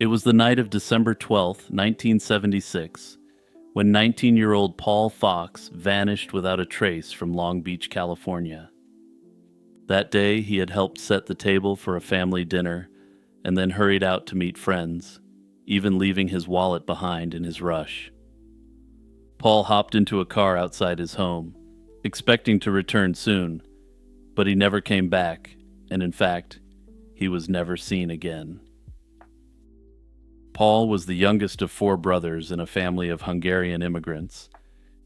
It was the night of December 12th, 1976, when 19-year-old Paul Fox vanished without a trace from Long Beach, California. That day, he had helped set the table for a family dinner and then hurried out to meet friends, even leaving his wallet behind in his rush. Paul hopped into a car outside his home, expecting to return soon, but he never came back, and in fact, he was never seen again. Paul was the youngest of four brothers in a family of Hungarian immigrants.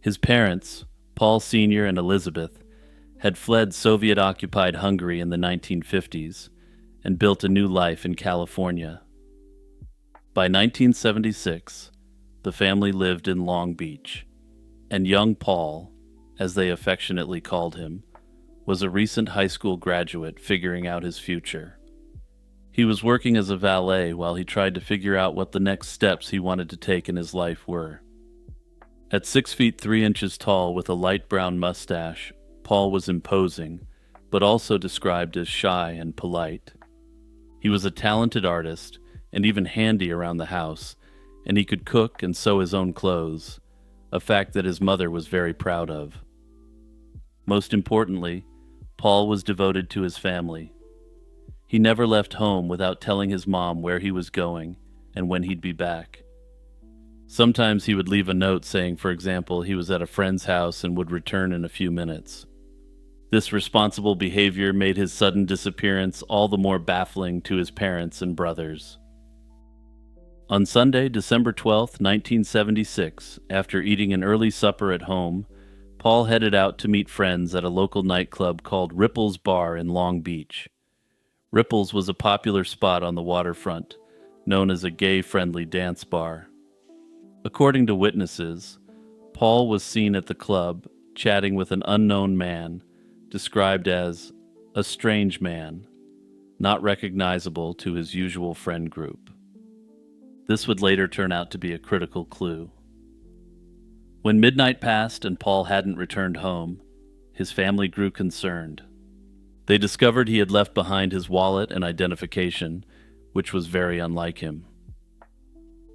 His parents, Paul Sr. and Elizabeth, had fled Soviet-occupied Hungary in the 1950s and built a new life in California. By 1976, the family lived in Long Beach, and young Paul, as they affectionately called him, was a recent high school graduate figuring out his future. He was working as a valet while he tried to figure out what the next steps he wanted to take in his life were. At 6 feet 3 inches tall with a light brown mustache, Paul was imposing, but also described as shy and polite. He was a talented artist and even handy around the house, and he could cook and sew his own clothes, a fact that his mother was very proud of. Most importantly, Paul was devoted to his family. He never left home without telling his mom where he was going and when he'd be back. Sometimes he would leave a note saying, for example, he was at a friend's house and would return in a few minutes. This responsible behavior made his sudden disappearance all the more baffling to his parents and brothers. On Sunday, December 12th, 1976, after eating an early supper at home, Paul headed out to meet friends at a local nightclub called Ripple's Bar in Long Beach. Ripple's was a popular spot on the waterfront, known as a gay-friendly dance bar. According to witnesses, Paul was seen at the club chatting with an unknown man, described as a strange man, not recognizable to his usual friend group. This would later turn out to be a critical clue. When midnight passed and Paul hadn't returned home, his family grew concerned. They discovered he had left behind his wallet and identification, which was very unlike him.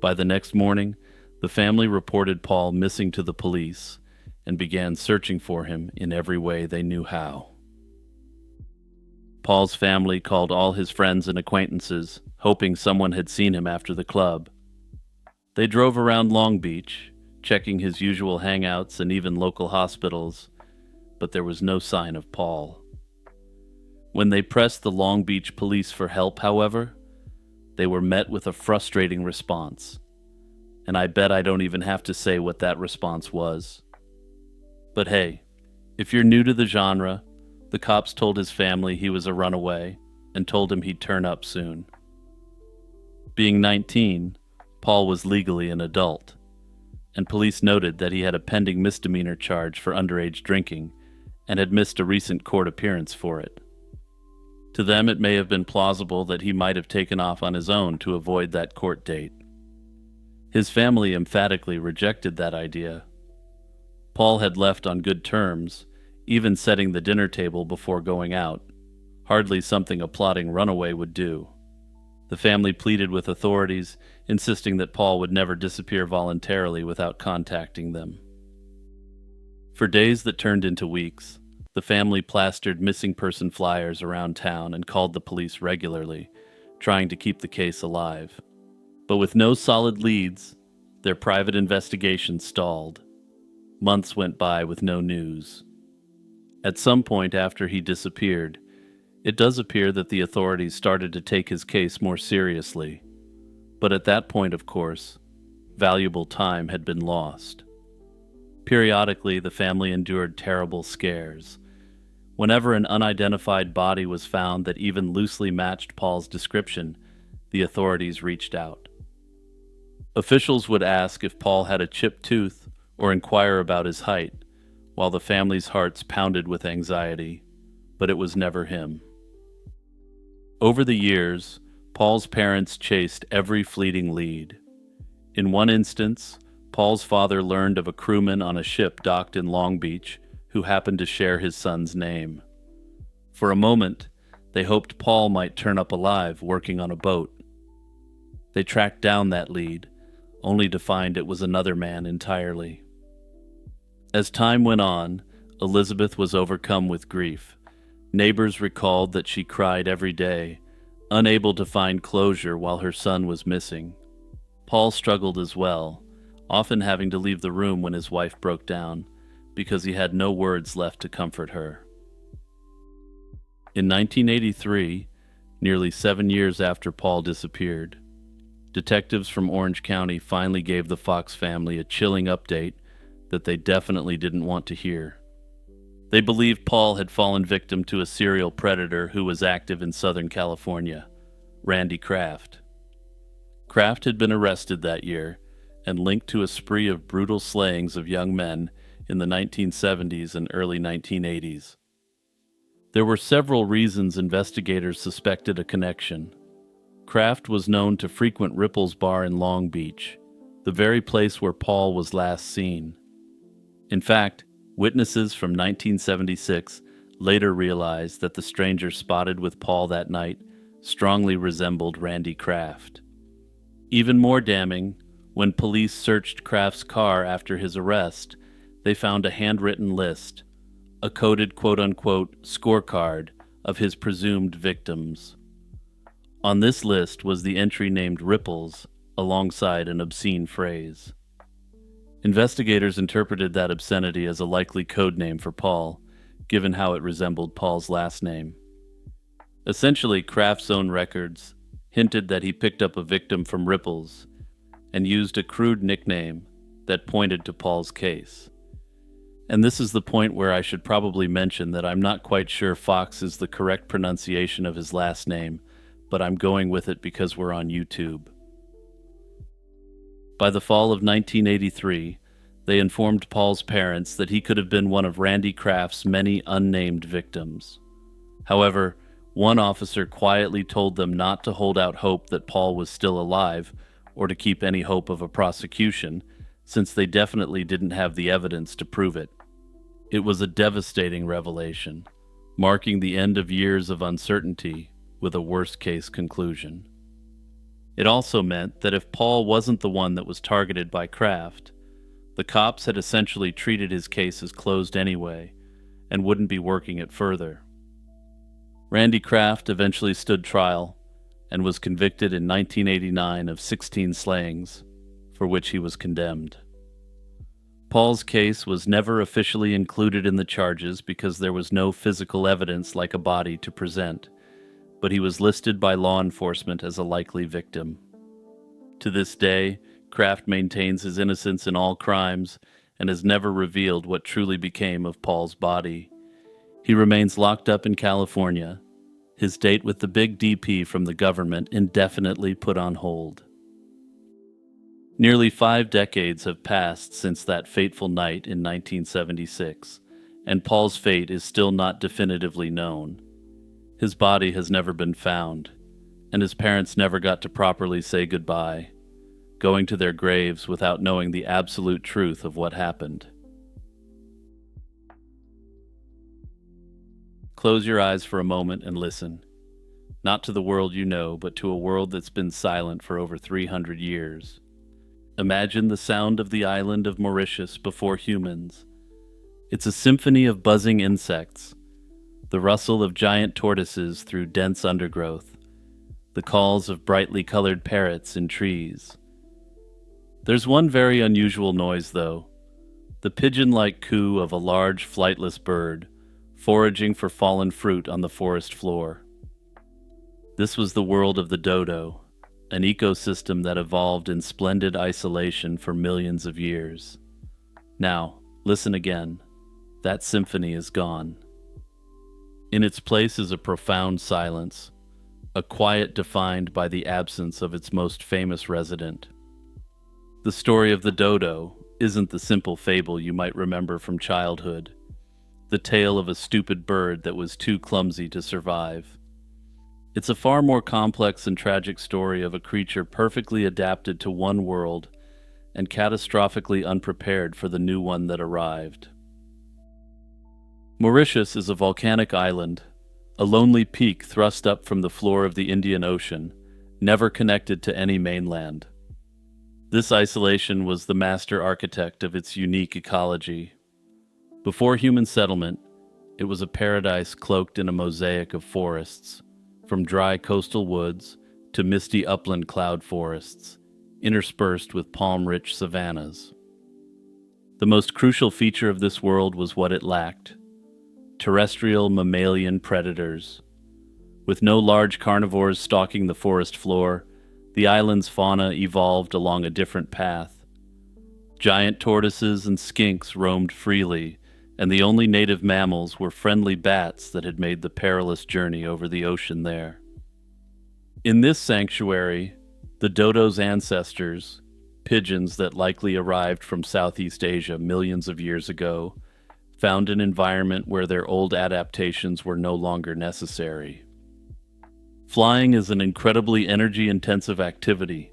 By the next morning, the family reported Paul missing to the police and began searching for him in every way they knew how. Paul's family called all his friends and acquaintances, hoping someone had seen him after the club. They drove around Long Beach, checking his usual hangouts and even local hospitals, but there was no sign of Paul. When they pressed the Long Beach police for help, however, they were met with a frustrating response. And I bet I don't even have to say what that response was. But hey, if you're new to the genre, the cops told his family he was a runaway and told him he'd turn up soon. Being 19, Paul was legally an adult, and police noted that he had a pending misdemeanor charge for underage drinking and had missed a recent court appearance for it. To them, it may have been plausible that he might have taken off on his own to avoid that court date. His family emphatically rejected that idea. Paul had left on good terms, even setting the dinner table before going out, hardly something a plotting runaway would do. The family pleaded with authorities, insisting that Paul would never disappear voluntarily without contacting them. For days that turned into weeks, the family plastered missing person flyers around town and called the police regularly, trying to keep the case alive. But with no solid leads, their private investigation stalled. Months went by with no news. At some point after he disappeared, it does appear that the authorities started to take his case more seriously. But at that point, of course, valuable time had been lost. Periodically, the family endured terrible scares. Whenever an unidentified body was found that even loosely matched Paul's description, the authorities reached out. Officials would ask if Paul had a chipped tooth or inquire about his height, while the family's hearts pounded with anxiety, but it was never him. Over the years, Paul's parents chased every fleeting lead. In one instance, Paul's father learned of a crewman on a ship docked in Long Beach who happened to share his son's name. For a moment, they hoped Paul might turn up alive working on a boat. They tracked down that lead, only to find it was another man entirely. As time went on, Elizabeth was overcome with grief. Neighbors recalled that she cried every day, unable to find closure while her son was missing. Paul struggled as well, often having to leave the room when his wife broke down, because he had no words left to comfort her. In 1983, nearly 7 years after Paul disappeared, detectives from Orange County finally gave the Fox family a chilling update that they definitely didn't want to hear. They believed Paul had fallen victim to a serial predator who was active in Southern California, Randy Kraft. Kraft had been arrested that year and linked to a spree of brutal slayings of young men in the 1970s and early 1980s. There were several reasons investigators suspected a connection. Kraft was known to frequent Ripple's Bar in Long Beach, the very place where Paul was last seen. In fact, witnesses from 1976 later realized that the stranger spotted with Paul that night strongly resembled Randy Kraft. Even more damning, when police searched Kraft's car after his arrest, they found a handwritten list, a coded quote-unquote scorecard of his presumed victims. On this list was the entry named Ripples, alongside an obscene phrase. Investigators interpreted that obscenity as a likely code name for Paul, given how it resembled Paul's last name. Essentially, Kraft's own records hinted that he picked up a victim from Ripples and used a crude nickname that pointed to Paul's case. And this is the point where I should probably mention that I'm not quite sure Fox is the correct pronunciation of his last name, but I'm going with it because we're on YouTube. By the fall of 1983, they informed Paul's parents that he could have been one of Randy Kraft's many unnamed victims. However, one officer quietly told them not to hold out hope that Paul was still alive or to keep any hope of a prosecution, since they definitely didn't have the evidence to prove it. It was a devastating revelation, marking the end of years of uncertainty with a worst-case conclusion. It also meant that if Paul wasn't the one that was targeted by Kraft, the cops had essentially treated his case as closed anyway and wouldn't be working it further. Randy Kraft eventually stood trial and was convicted in 1989 of 16 slayings, for which he was condemned. Paul's case was never officially included in the charges because there was no physical evidence like a body to present, but he was listed by law enforcement as a likely victim. To this day, Kraft maintains his innocence in all crimes and has never revealed what truly became of Paul's body. He remains locked up in California, his date with the big DP from the government indefinitely put on hold. Nearly 5 decades have passed since that fateful night in 1976, and Paul's fate is still not definitively known. His body has never been found, and his parents never got to properly say goodbye, going to their graves without knowing the absolute truth of what happened. Close your eyes for a moment and listen, not to the world you know, but to a world that's been silent for over 300 years. Imagine the sound of the island of Mauritius before humans. It's a symphony of buzzing insects, the rustle of giant tortoises through dense undergrowth, the calls of brightly colored parrots in trees. There's one very unusual noise, though, the pigeon-like coo of a large flightless bird, foraging for fallen fruit on the forest floor. This was the world of the dodo, an ecosystem that evolved in splendid isolation for millions of years. Now, listen again. That symphony is gone. In its place is a profound silence, a quiet defined by the absence of its most famous resident. The story of the dodo isn't the simple fable you might remember from childhood, the tale of a stupid bird that was too clumsy to survive. It's a far more complex and tragic story of a creature perfectly adapted to one world and catastrophically unprepared for the new one that arrived. Mauritius is a volcanic island, a lonely peak thrust up from the floor of the Indian Ocean, never connected to any mainland. This isolation was the master architect of its unique ecology. Before human settlement, it was a paradise cloaked in a mosaic of forests, from dry coastal woods to misty upland cloud forests, interspersed with palm-rich savannas. The most crucial feature of this world was what it lacked: terrestrial mammalian predators. With no large carnivores stalking the forest floor, the island's fauna evolved along a different path. Giant tortoises and skinks roamed freely, and the only native mammals were friendly bats that had made the perilous journey over the ocean there. In this sanctuary, the dodo's ancestors, pigeons that likely arrived from Southeast Asia millions of years ago, found an environment where their old adaptations were no longer necessary. Flying is an incredibly energy-intensive activity,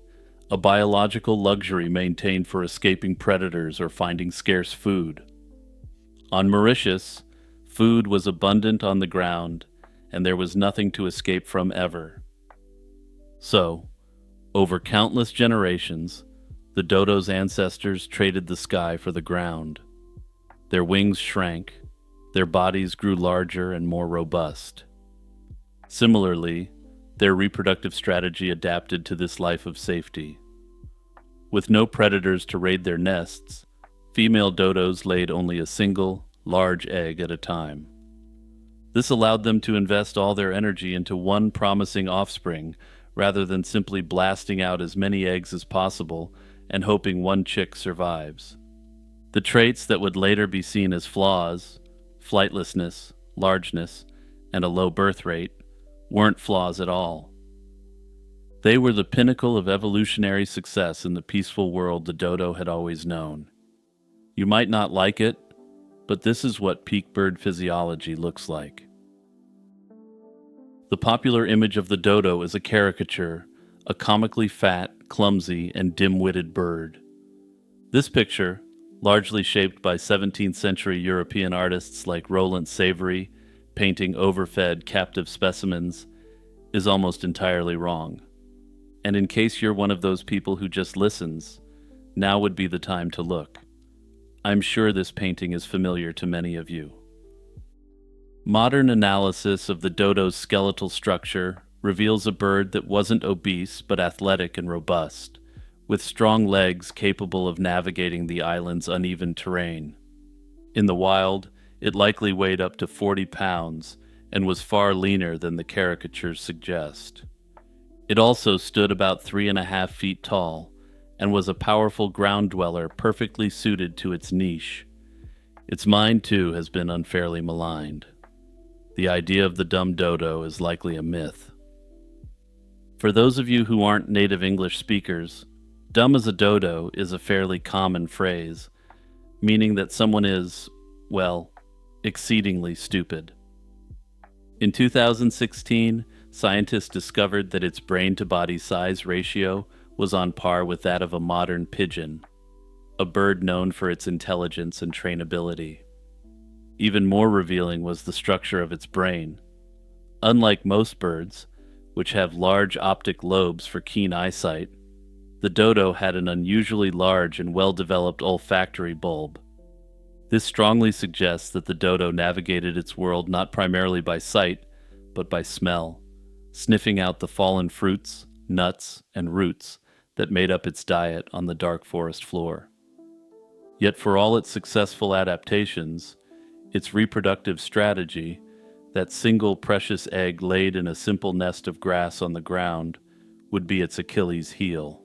a biological luxury maintained for escaping predators or finding scarce food. On Mauritius, food was abundant on the ground, and there was nothing to escape from ever. So, over countless generations, the dodo's ancestors traded the sky for the ground. Their wings shrank, their bodies grew larger and more robust. Similarly, their reproductive strategy adapted to this life of safety. With no predators to raid their nests, female dodos laid only a single, large egg at a time. This allowed them to invest all their energy into one promising offspring, rather than simply blasting out as many eggs as possible and hoping one chick survives. The traits that would later be seen as flaws, flightlessness, largeness, and a low birth rate, weren't flaws at all. They were the pinnacle of evolutionary success in the peaceful world the dodo had always known. You might not like it, but this is what peak bird physiology looks like. The popular image of the dodo is a caricature, a comically fat, clumsy, and dim-witted bird. This picture, largely shaped by 17th century European artists like Roland Savory, painting overfed, captive specimens, is almost entirely wrong. And in case you're one of those people who just listens, now would be the time to look. I'm sure this painting is familiar to many of you. Modern analysis of the dodo's skeletal structure reveals a bird that wasn't obese but athletic and robust, with strong legs capable of navigating the island's uneven terrain. In the wild, it likely weighed up to 40 pounds and was far leaner than the caricatures suggest. It also stood about 3.5 feet tall and was a powerful ground dweller perfectly suited to its niche. Its mind, too, has been unfairly maligned. The idea of the dumb dodo is likely a myth. For those of you who aren't native English speakers, dumb as a dodo is a fairly common phrase, meaning that someone is, well, exceedingly stupid. In 2016, scientists discovered that its brain-to-body size ratio was on par with that of a modern pigeon, a bird known for its intelligence and trainability. Even more revealing was the structure of its brain. Unlike most birds, which have large optic lobes for keen eyesight, the dodo had an unusually large and well-developed olfactory bulb. This strongly suggests that the dodo navigated its world not primarily by sight, but by smell, sniffing out the fallen fruits, nuts, and roots that made up its diet on the dark forest floor. Yet for all its successful adaptations, its reproductive strategy, that single precious egg laid in a simple nest of grass on the ground, would be its Achilles heel.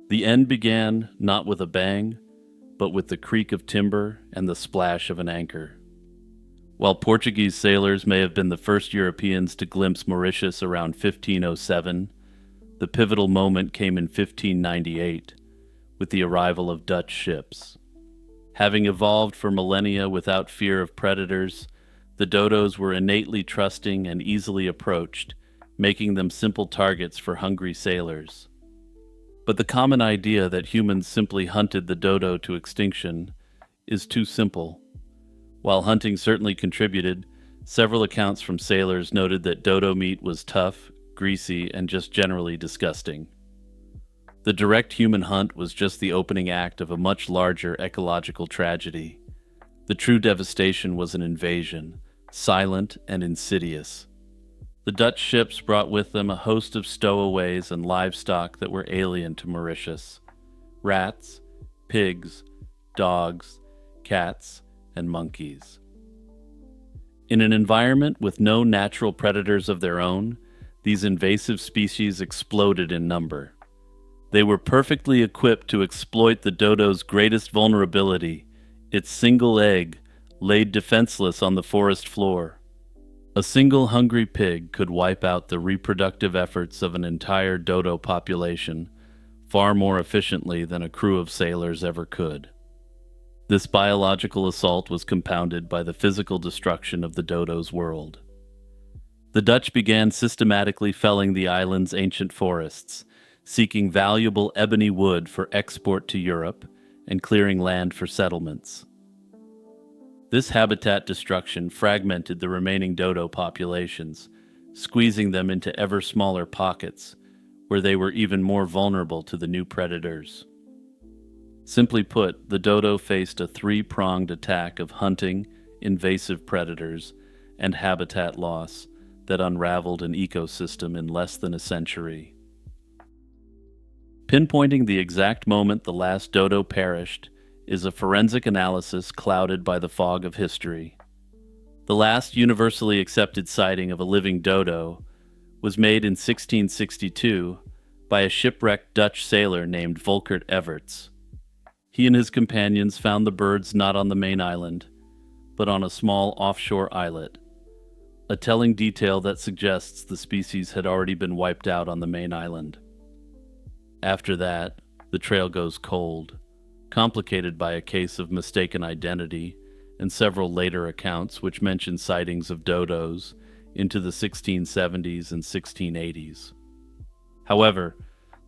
The end began not with a bang, but with the creak of timber and the splash of an anchor. While Portuguese sailors may have been the first Europeans to glimpse Mauritius around 1507, the pivotal moment came in 1598, with the arrival of Dutch ships. Having evolved for millennia without fear of predators, the dodos were innately trusting and easily approached, making them simple targets for hungry sailors. But the common idea that humans simply hunted the dodo to extinction is too simple. While hunting certainly contributed, several accounts from sailors noted that dodo meat was tough, greasy, and just generally disgusting. The direct human hunt was just the opening act of a much larger ecological tragedy. The true devastation was an invasion, silent and insidious. The Dutch ships brought with them a host of stowaways and livestock that were alien to Mauritius: rats, pigs, dogs, cats, and monkeys. In an environment with no natural predators of their own, these invasive species exploded in number. They were perfectly equipped to exploit the dodo's greatest vulnerability, its single egg, laid defenseless on the forest floor. A single hungry pig could wipe out the reproductive efforts of an entire dodo population far more efficiently than a crew of sailors ever could. This biological assault was compounded by the physical destruction of the dodo's world. The Dutch began systematically felling the island's ancient forests, seeking valuable ebony wood for export to Europe and clearing land for settlements. This habitat destruction fragmented the remaining dodo populations, squeezing them into ever smaller pockets, where they were even more vulnerable to the new predators. Simply put, the dodo faced a three-pronged attack of hunting, invasive predators, and habitat loss that unraveled an ecosystem in less than a century. Pinpointing the exact moment the last dodo perished is a forensic analysis clouded by the fog of history. The last universally accepted sighting of a living dodo was made in 1662 by a shipwrecked Dutch sailor named Volkert Everts. He and his companions found the birds not on the main island, but on a small offshore islet, a telling detail that suggests the species had already been wiped out on the main island. After that, the trail goes cold, complicated by a case of mistaken identity and several later accounts which mention sightings of dodos into the 1670s and 1680s. However,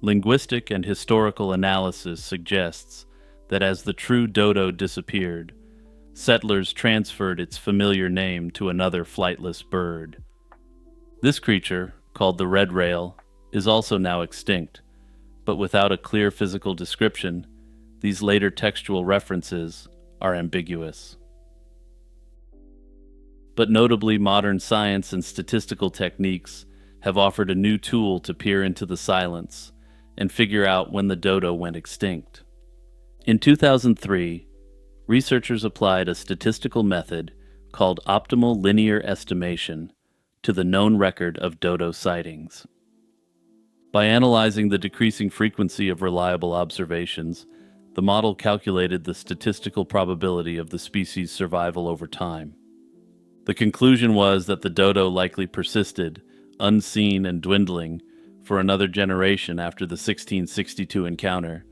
linguistic and historical analysis suggests that as the true dodo disappeared, settlers transferred its familiar name to another flightless bird. This creature, called the red rail, is also now extinct, but without a clear physical description, these later textual references are ambiguous. But notably, modern science and statistical techniques have offered a new tool to peer into the silence and figure out when the dodo went extinct. In 2003, researchers applied a statistical method called optimal linear estimation to the known record of dodo sightings. By analyzing the decreasing frequency of reliable observations, the model calculated the statistical probability of the species' survival over time. The conclusion was that the dodo likely persisted, unseen and dwindling, for another generation after the 1662 encounter,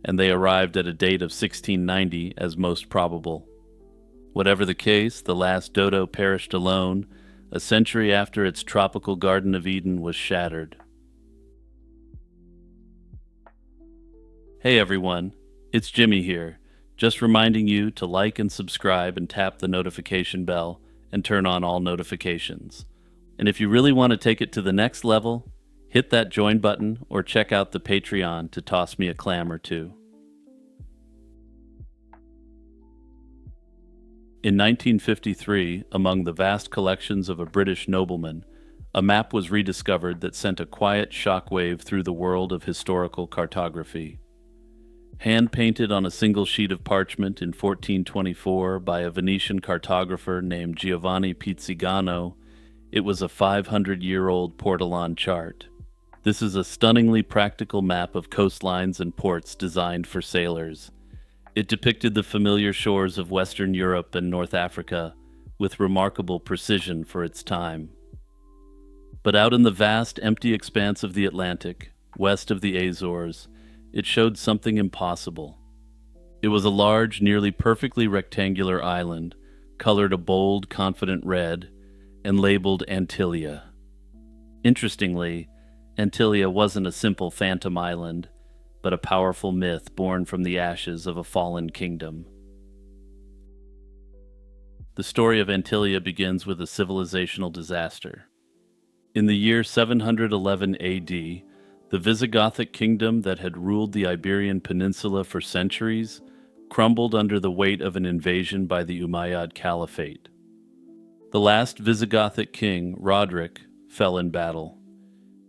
and they arrived at a date of 1690 as most probable. Whatever the case, the last dodo perished alone, a century after its tropical Garden of Eden was shattered. Hey everyone, it's Jimmy here, just reminding you to like and subscribe and tap the notification bell and turn on all notifications. And if you really want to take it to the next level, hit that join button or check out the Patreon to toss me a clam or two. In 1953, among the vast collections of a British nobleman, a map was rediscovered that sent a quiet shockwave through the world of historical cartography. Hand-painted on a single sheet of parchment in 1424 by a Venetian cartographer named Giovanni Pizzigano, it was a 500-year-old Portolan chart. This is a stunningly practical map of coastlines and ports designed for sailors. It depicted the familiar shores of Western Europe and North Africa with remarkable precision for its time. But out in the vast, empty expanse of the Atlantic, west of the Azores, it showed something impossible. It was a large, nearly perfectly rectangular island, colored a bold, confident red, and labeled Antillia. Interestingly, Antillia wasn't a simple phantom island, but a powerful myth born from the ashes of a fallen kingdom. The story of Antillia begins with a civilizational disaster. In the year 711 AD, the Visigothic kingdom that had ruled the Iberian Peninsula for centuries crumbled under the weight of an invasion by the Umayyad Caliphate. The last Visigothic king, Roderick, fell in battle,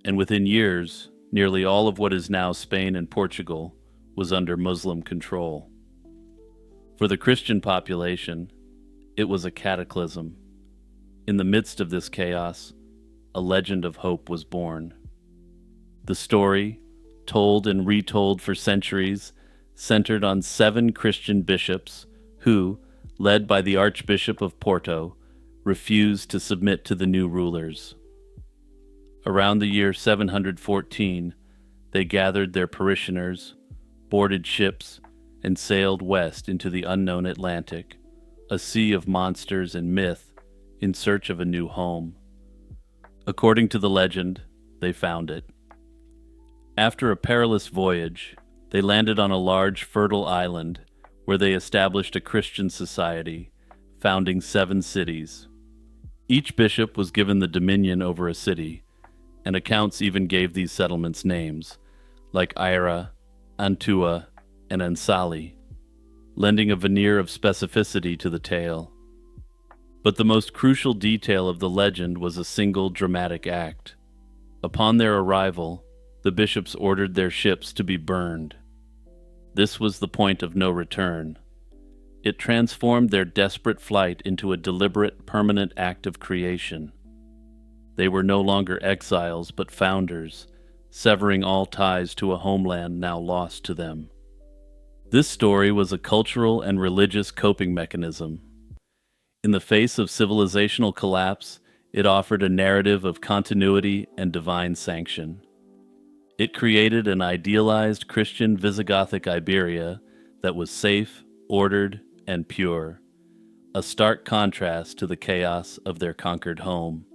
and within years, nearly all of what is now Spain and Portugal was under Muslim control. For the Christian population, it was a cataclysm. In the midst of this chaos, a legend of hope was born. The story, told and retold for centuries, centered on 7 Christian bishops who, led by the Archbishop of Porto, refused to submit to the new rulers. Around the year 714, they gathered their parishioners, boarded ships, and sailed west into the unknown Atlantic, a sea of monsters and myth, in search of a new home. According to the legend, they found it. After a perilous voyage, they landed on a large, fertile island where they established a Christian society, founding 7 cities. Each bishop was given the dominion over a city, and accounts even gave these settlements names, like Ira, Antua, and Ansali, lending a veneer of specificity to the tale. But the most crucial detail of the legend was a single dramatic act. Upon their arrival, the bishops ordered their ships to be burned. This was the point of no return. It transformed their desperate flight into a deliberate, permanent act of creation. They were no longer exiles, but founders, severing all ties to a homeland now lost to them. This story was a cultural and religious coping mechanism. In the face of civilizational collapse, it offered a narrative of continuity and divine sanction. It created an idealized Christian Visigothic Iberia that was safe, ordered, and pure, a stark contrast to the chaos of their conquered home.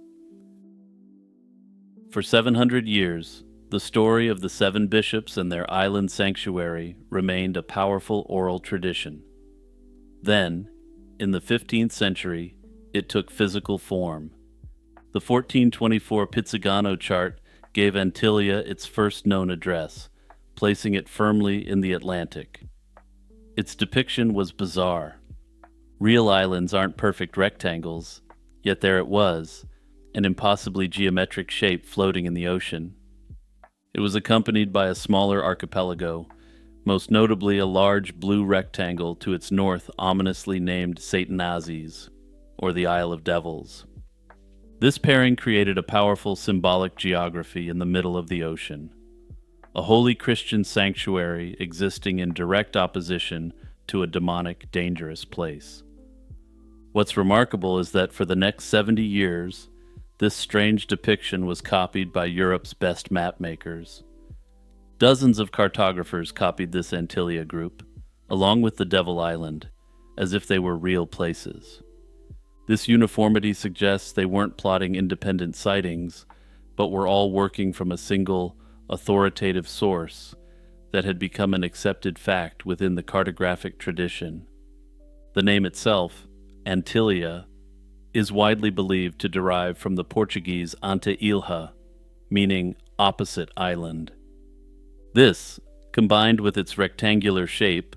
For 700 years, the story of the 7 bishops and their island sanctuary remained a powerful oral tradition. Then, in the 15th century, it took physical form. The 1424 Pizzigano chart gave Antillia its first known address, placing it firmly in the Atlantic. Its depiction was bizarre. Real islands aren't perfect rectangles, yet there it was, an impossibly geometric shape floating in the ocean. It was accompanied by a smaller archipelago, most notably a large blue rectangle to its north ominously named Satanazes, or the Isle of Devils. This pairing created a powerful symbolic geography in the middle of the ocean, a holy Christian sanctuary existing in direct opposition to a demonic, dangerous place. What's remarkable is that for the next 70 years, this strange depiction was copied by Europe's best map makers. Dozens of cartographers copied this Antillia group, along with the Devil Island, as if they were real places. This uniformity suggests they weren't plotting independent sightings, but were all working from a single, authoritative source that had become an accepted fact within the cartographic tradition. The name itself, Antillia, is widely believed to derive from the Portuguese ante ilha, meaning opposite island. This, combined with its rectangular shape,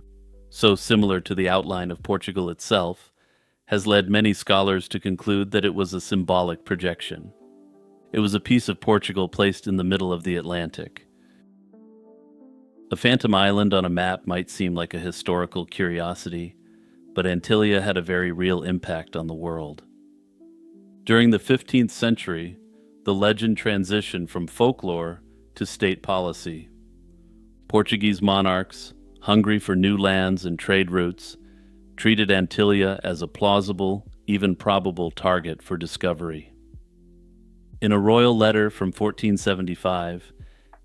so similar to the outline of Portugal itself, has led many scholars to conclude that it was a symbolic projection. It was a piece of Portugal placed in the middle of the Atlantic. A phantom island on a map might seem like a historical curiosity, but Antillia had a very real impact on the world. During the 15th century, the legend transitioned from folklore to state policy. Portuguese monarchs, hungry for new lands and trade routes, treated Antillia as a plausible, even probable target for discovery. In a royal letter from 1475,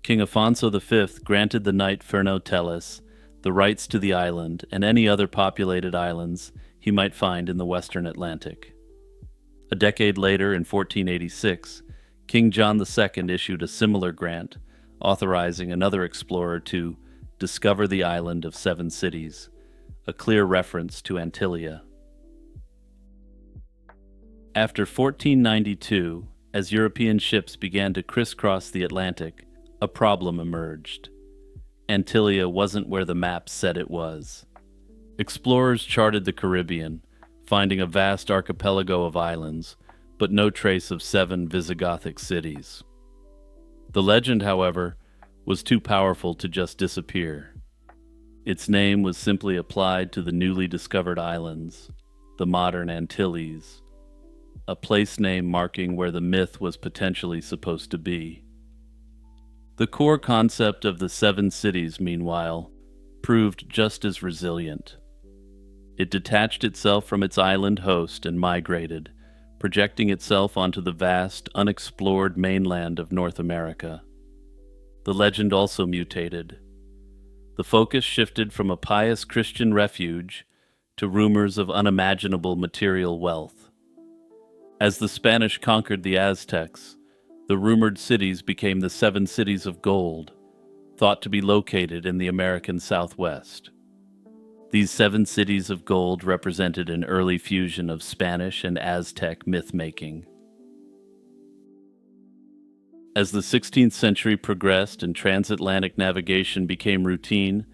King Afonso V granted the knight Fernão Teles the rights to the island and any other populated islands he might find in the western Atlantic. A decade later, in 1486, King John II issued a similar grant, authorizing another explorer to discover the island of 7 cities, a clear reference to Antillia. After 1492, As European ships began to crisscross the Atlantic, a problem emerged. Antillia wasn't where the map said it was. Explorers charted the Caribbean, finding a vast archipelago of islands, but no trace of 7 Visigothic cities. The legend, however, was too powerful to just disappear. Its name was simply applied to the newly discovered islands, the modern Antilles, a place name marking where the myth was potentially supposed to be. The core concept of the 7 cities, meanwhile, proved just as resilient. It detached itself from its island host and migrated, projecting itself onto the vast, unexplored mainland of North America. The legend also mutated. The focus shifted from a pious Christian refuge to rumors of unimaginable material wealth. As the Spanish conquered the Aztecs, the rumored cities became the 7 cities of gold, thought to be located in the American Southwest. These 7 cities of gold represented an early fusion of Spanish and Aztec myth-making. As the 16th century progressed and transatlantic navigation became routine,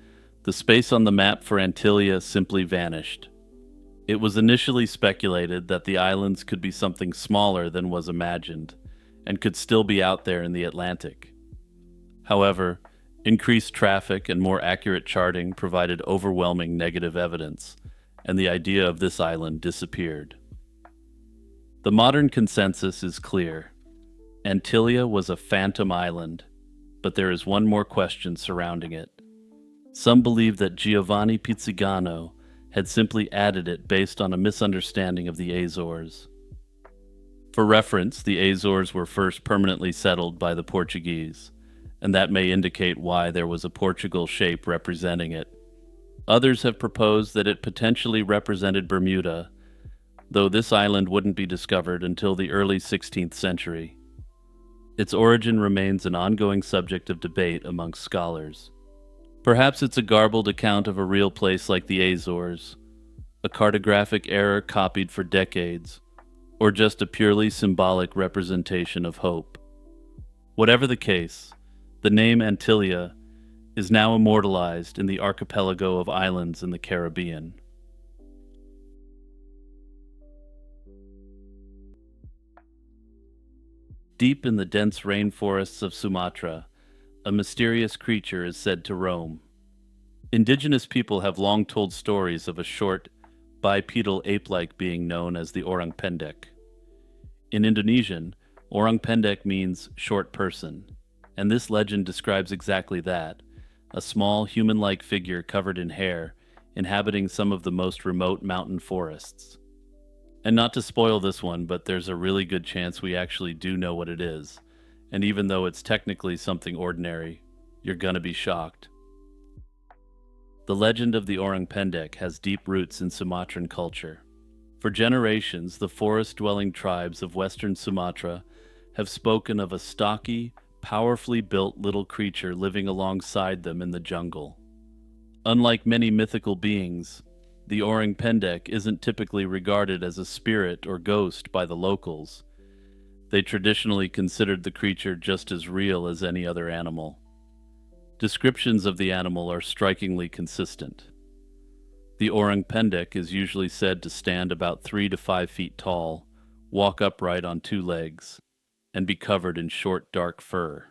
the space on the map for Antillia simply vanished. It was initially speculated that the islands could be something smaller than was imagined, and could still be out there in the Atlantic. However, increased traffic and more accurate charting provided overwhelming negative evidence, and the idea of this island disappeared. The modern consensus is clear. Antillia was a phantom island, but there is one more question surrounding it. Some believe that Giovanni Pizzigano had simply added it based on a misunderstanding of the Azores. For reference, the Azores were first permanently settled by the Portuguese, and that may indicate why there was a Portugal shape representing it. Others have proposed that it potentially represented Bermuda, though this island wouldn't be discovered until the early 16th century. Its origin remains an ongoing subject of debate amongst scholars. Perhaps it's a garbled account of a real place like the Azores, a cartographic error copied for decades, or just a purely symbolic representation of hope. Whatever the case, the name Antillia is now immortalized in the archipelago of islands in the Caribbean. Deep in the dense rainforests of Sumatra, a mysterious creature is said to roam. Indigenous people have long told stories of a short, bipedal ape-like being known as the orang pendek. In Indonesian, orang pendek means short person, and this legend describes exactly that, a small human-like figure covered in hair, inhabiting some of the most remote mountain forests. And not to spoil this one, but there's a really good chance we actually do know what it is, and even though it's technically something ordinary, you're gonna be shocked. The legend of the orang pendek has deep roots in Sumatran culture. For generations, the forest-dwelling tribes of western Sumatra have spoken of a stocky, powerfully built little creature living alongside them in the jungle. Unlike many mythical beings, the orang pendek isn't typically regarded as a spirit or ghost by the locals. They traditionally considered the creature just as real as any other animal. Descriptions of the animal are strikingly consistent. The orang pendek is usually said to stand about 3 to 5 feet tall, walk upright on 2 legs, and be covered in short, dark fur.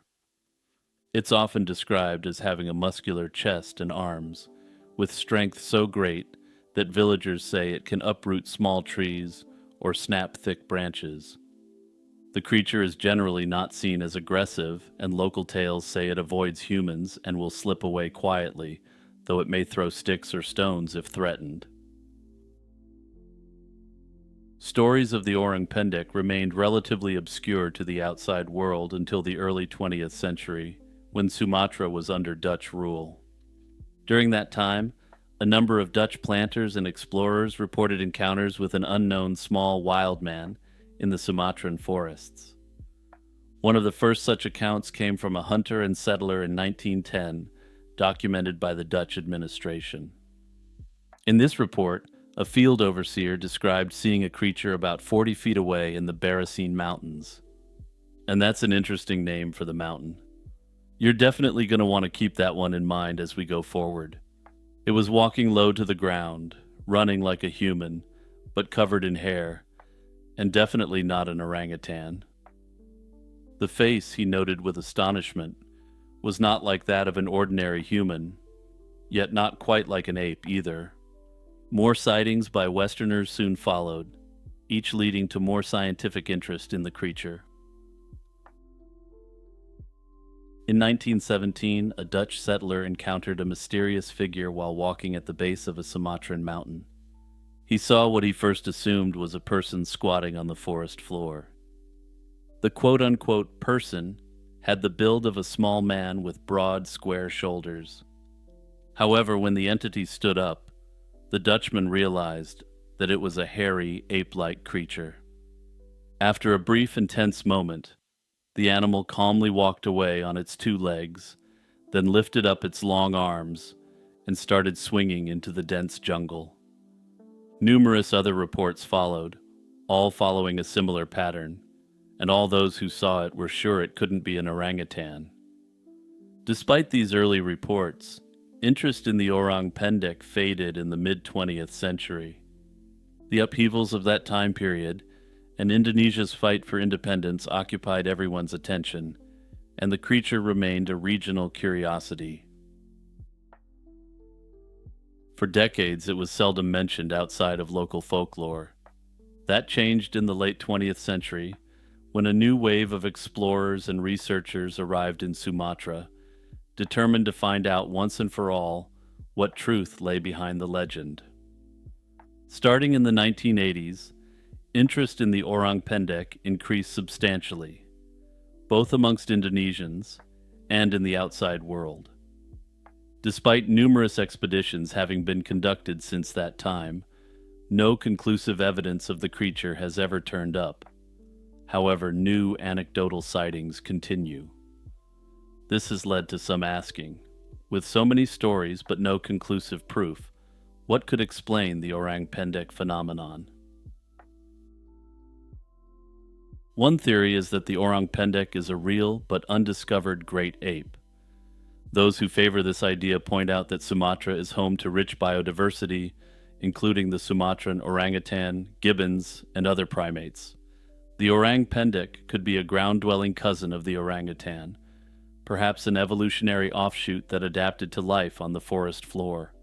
It's often described as having a muscular chest and arms, with strength so great that villagers say it can uproot small trees or snap thick branches. The creature is generally not seen as aggressive, and local tales say it avoids humans and will slip away quietly, though it may throw sticks or stones if threatened. Stories of the orang pendek remained relatively obscure to the outside world until the early 20th century, when Sumatra was under Dutch rule. During that time, a number of Dutch planters and explorers reported encounters with an unknown small wild man in the Sumatran forests. One of the first such accounts came from a hunter and settler in 1910, documented by the Dutch administration. In this report, a field overseer described seeing a creature about 40 feet away in the Baraseen Mountains. And that's an interesting name for the mountain. You're definitely going to want to keep that one in mind as we go forward. It was walking low to the ground, running like a human, but covered in hair, and definitely not an orangutan. The face, he noted with astonishment, was not like that of an ordinary human, yet not quite like an ape either. More sightings by Westerners soon followed, each leading to more scientific interest in the creature. In 1917, a Dutch settler encountered a mysterious figure while walking at the base of a Sumatran mountain. He saw what he first assumed was a person squatting on the forest floor. The quote-unquote person had the build of a small man with broad, square shoulders. However, when the entity stood up, the Dutchman realized that it was a hairy, ape-like creature. After a brief and tense moment, the animal calmly walked away on its two legs, then lifted up its long arms and started swinging into the dense jungle. Numerous other reports followed, all following a similar pattern, and all those who saw it were sure it couldn't be an orangutan. Despite these early reports, interest in the orang pendek faded in the mid-20th century. The upheavals of that time period and Indonesia's fight for independence occupied everyone's attention, and the creature remained a regional curiosity. For decades, it was seldom mentioned outside of local folklore. That changed in the late 20th century, when a new wave of explorers and researchers arrived in Sumatra, determined to find out once and for all what truth lay behind the legend. Starting in the 1980s, interest in the orang pendek increased substantially, both amongst Indonesians and in the outside world. Despite numerous expeditions having been conducted since that time, no conclusive evidence of the creature has ever turned up. However, new anecdotal sightings continue. This has led to some asking, with so many stories but no conclusive proof, what could explain the orang pendek phenomenon? One theory is that the orang pendek is a real but undiscovered great ape. Those who favor this idea point out that Sumatra is home to rich biodiversity, including the Sumatran orangutan, gibbons, and other primates. The orang pendek could be a ground-dwelling cousin of the orangutan, perhaps an evolutionary offshoot that adapted to life on the forest floor.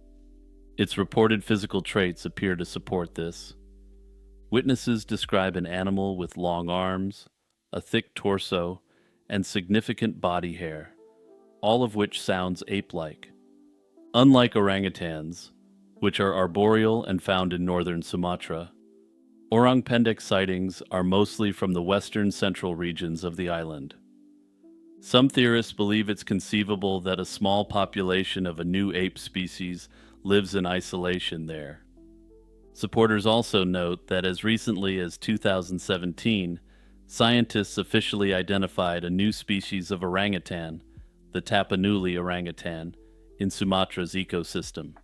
Its reported physical traits appear to support this. Witnesses describe an animal with long arms, a thick torso, and significant body hair, all of which sounds ape-like. Unlike orangutans, which are arboreal and found in northern Sumatra, orang pendek sightings are mostly from the western central regions of the island. Some theorists believe it's conceivable that a small population of a new ape species lives in isolation there. Supporters also note that as recently as 2017, scientists officially identified a new species of orangutan, the Tapanuli orangutan, in Sumatra's ecosystem.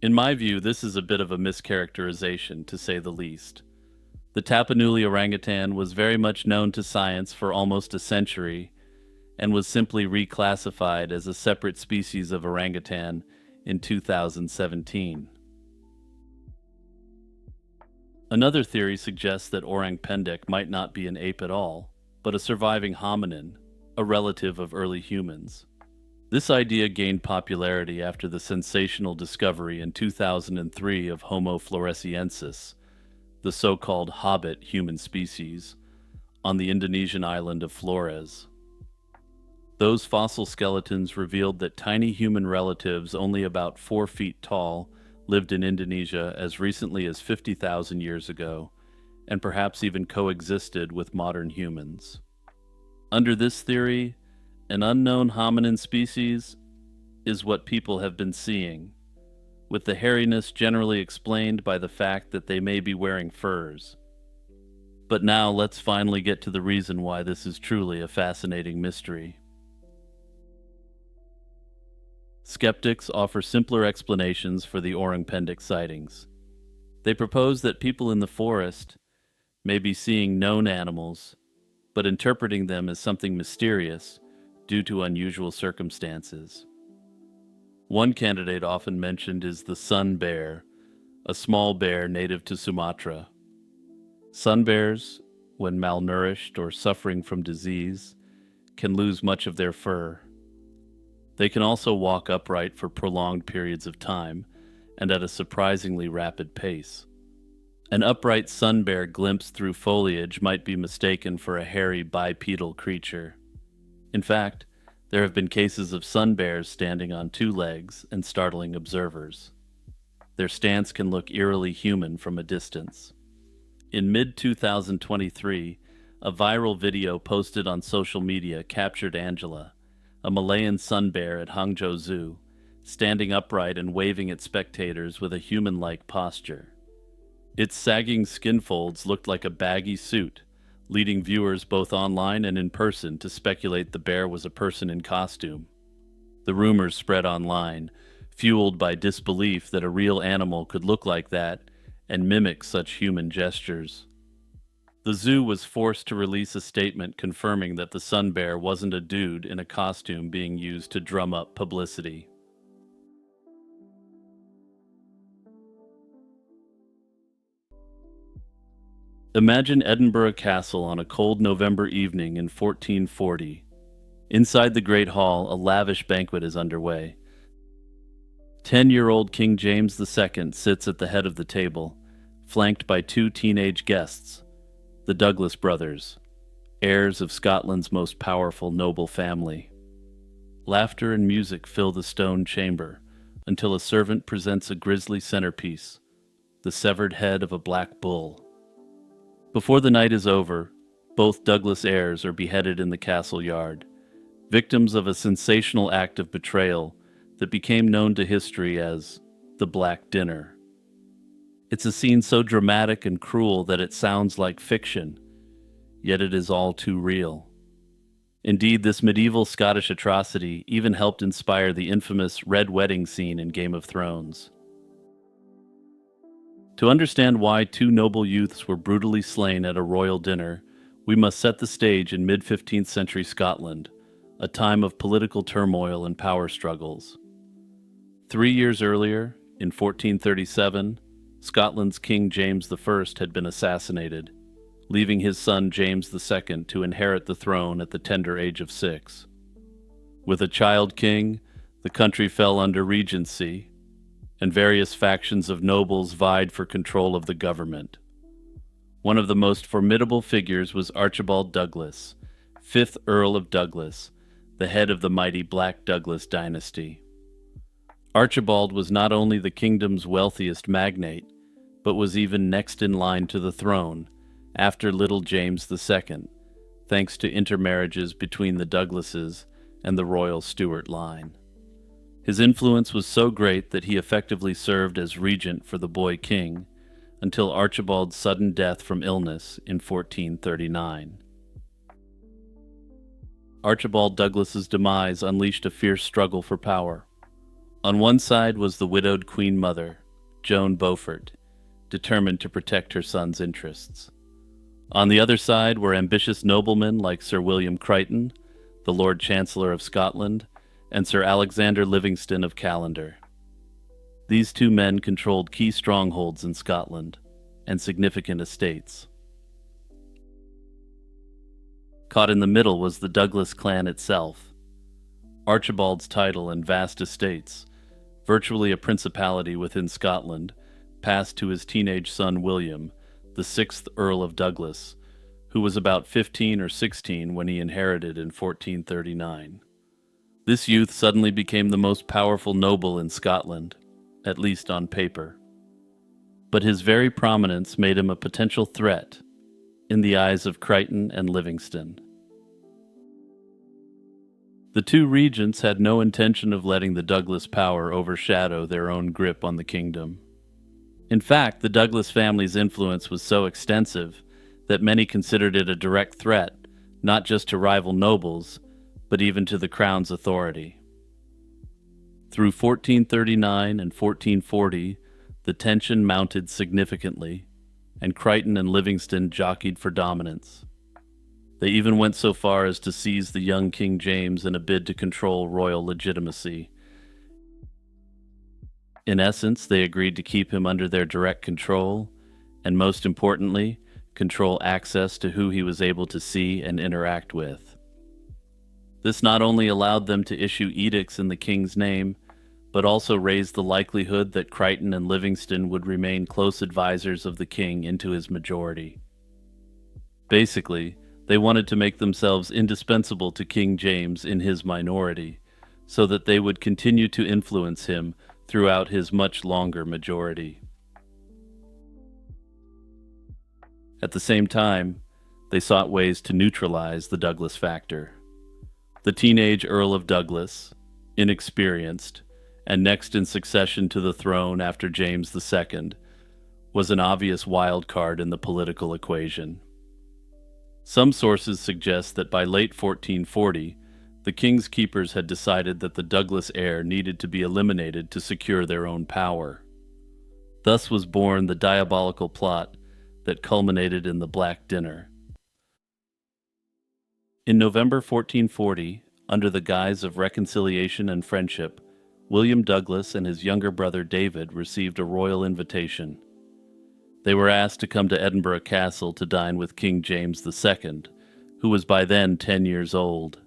In my view, this is a bit of a mischaracterization, to say the least. The Tapanuli orangutan was very much known to science for almost a century and was simply reclassified as a separate species of orangutan in 2017. Another theory suggests that orang pendek might not be an ape at all, but a surviving hominin, a relative of early humans. This idea gained popularity after the sensational discovery in 2003 of Homo floresiensis, the so-called hobbit human species, on the Indonesian island of Flores. Those fossil skeletons revealed that tiny human relatives only about 4 feet tall lived in Indonesia as recently as 50,000 years ago, and perhaps even coexisted with modern humans. Under this theory, an unknown hominin species is what people have been seeing, with the hairiness generally explained by the fact that they may be wearing furs. But now let's finally get to the reason why this is truly a fascinating mystery. Skeptics offer simpler explanations for the orang pendek sightings. They propose that people in the forest may be seeing known animals, but interpreting them as something mysterious due to unusual circumstances. One candidate often mentioned is the sun bear, a small bear native to Sumatra. Sun bears, when malnourished or suffering from disease, can lose much of their fur. They can also walk upright for prolonged periods of time and at a surprisingly rapid pace. An upright sun bear glimpsed through foliage might be mistaken for a hairy bipedal creature. In fact, there have been cases of sun bears standing on two legs and startling observers. Their stance can look eerily human from a distance. In mid-2023, a viral video posted on social media captured Angela, a Malayan sun bear at Hangzhou Zoo, standing upright and waving at spectators with a human-like posture. Its sagging skin folds looked like a baggy suit, leading viewers both online and in person to speculate the bear was a person in costume. The rumors spread online, fueled by disbelief that a real animal could look like that and mimic such human gestures. The zoo was forced to release a statement confirming that the sun bear wasn't a dude in a costume being used to drum up publicity. Imagine Edinburgh Castle on a cold November evening in 1440. Inside the Great Hall, a lavish banquet is underway. 10-year-old King James II sits at the head of the table, flanked by two teenage guests, the Douglas brothers, heirs of Scotland's most powerful noble family. Laughter and music fill the stone chamber until a servant presents a grisly centerpiece, the severed head of a black bull. Before the night is over, both Douglas heirs are beheaded in the castle yard, victims of a sensational act of betrayal that became known to history as the Black Dinner. It's a scene so dramatic and cruel that it sounds like fiction, yet it is all too real. Indeed, this medieval Scottish atrocity even helped inspire the infamous Red Wedding scene in Game of Thrones. To understand why two noble youths were brutally slain at a royal dinner, we must set the stage in mid-15th century Scotland, a time of political turmoil and power struggles. 3 years earlier, in 1437, Scotland's King James I had been assassinated, leaving his son James II to inherit the throne at the tender age of 6. With a child king, the country fell under regency, and various factions of nobles vied for control of the government. One of the most formidable figures was Archibald Douglas, 5th Earl of Douglas, the head of the mighty Black Douglas dynasty. Archibald was not only the kingdom's wealthiest magnate, but was even next in line to the throne, after little James II, thanks to intermarriages between the Douglases and the royal Stuart line. His influence was so great that he effectively served as regent for the boy king until Archibald's sudden death from illness in 1439. Archibald Douglas's demise unleashed a fierce struggle for power. On one side was the widowed Queen Mother, Joan Beaufort, determined to protect her son's interests. On the other side were ambitious noblemen like Sir William Crichton, the Lord Chancellor of Scotland, and Sir Alexander Livingston of Callander. These two men controlled key strongholds in Scotland and significant estates. Caught in the middle was the Douglas clan itself. Archibald's title and vast estates, virtually a principality within Scotland, passed to his teenage son William, the 6th Earl of Douglas, who was about 15 or 16 when he inherited in 1439. This youth suddenly became the most powerful noble in Scotland, at least on paper. But his very prominence made him a potential threat in the eyes of Crichton and Livingston. The two regents had no intention of letting the Douglas power overshadow their own grip on the kingdom. In fact, the Douglas family's influence was so extensive that many considered it a direct threat, not just to rival nobles, but even to the crown's authority. Through 1439 and 1440, the tension mounted significantly, and Crichton and Livingston jockeyed for dominance. They even went so far as to seize the young King James in a bid to control royal legitimacy. In essence, they agreed to keep him under their direct control, and most importantly, control access to who he was able to see and interact with. This not only allowed them to issue edicts in the king's name, but also raised the likelihood that Crichton and Livingston would remain close advisors of the king into his majority. Basically, they wanted to make themselves indispensable to King James in his minority, so that they would continue to influence him throughout his much longer majority. At the same time, they sought ways to neutralize the Douglas factor. The teenage Earl of Douglas, inexperienced, and next in succession to the throne after James II, was an obvious wild card in the political equation. Some sources suggest that by late 1440, the king's keepers had decided that the Douglas heir needed to be eliminated to secure their own power. Thus was born the diabolical plot that culminated in the Black Dinner. In November 1440, under the guise of reconciliation and friendship, William Douglas and his younger brother David received a royal invitation. They were asked to come to Edinburgh Castle to dine with King James II, who was by then 10 years old.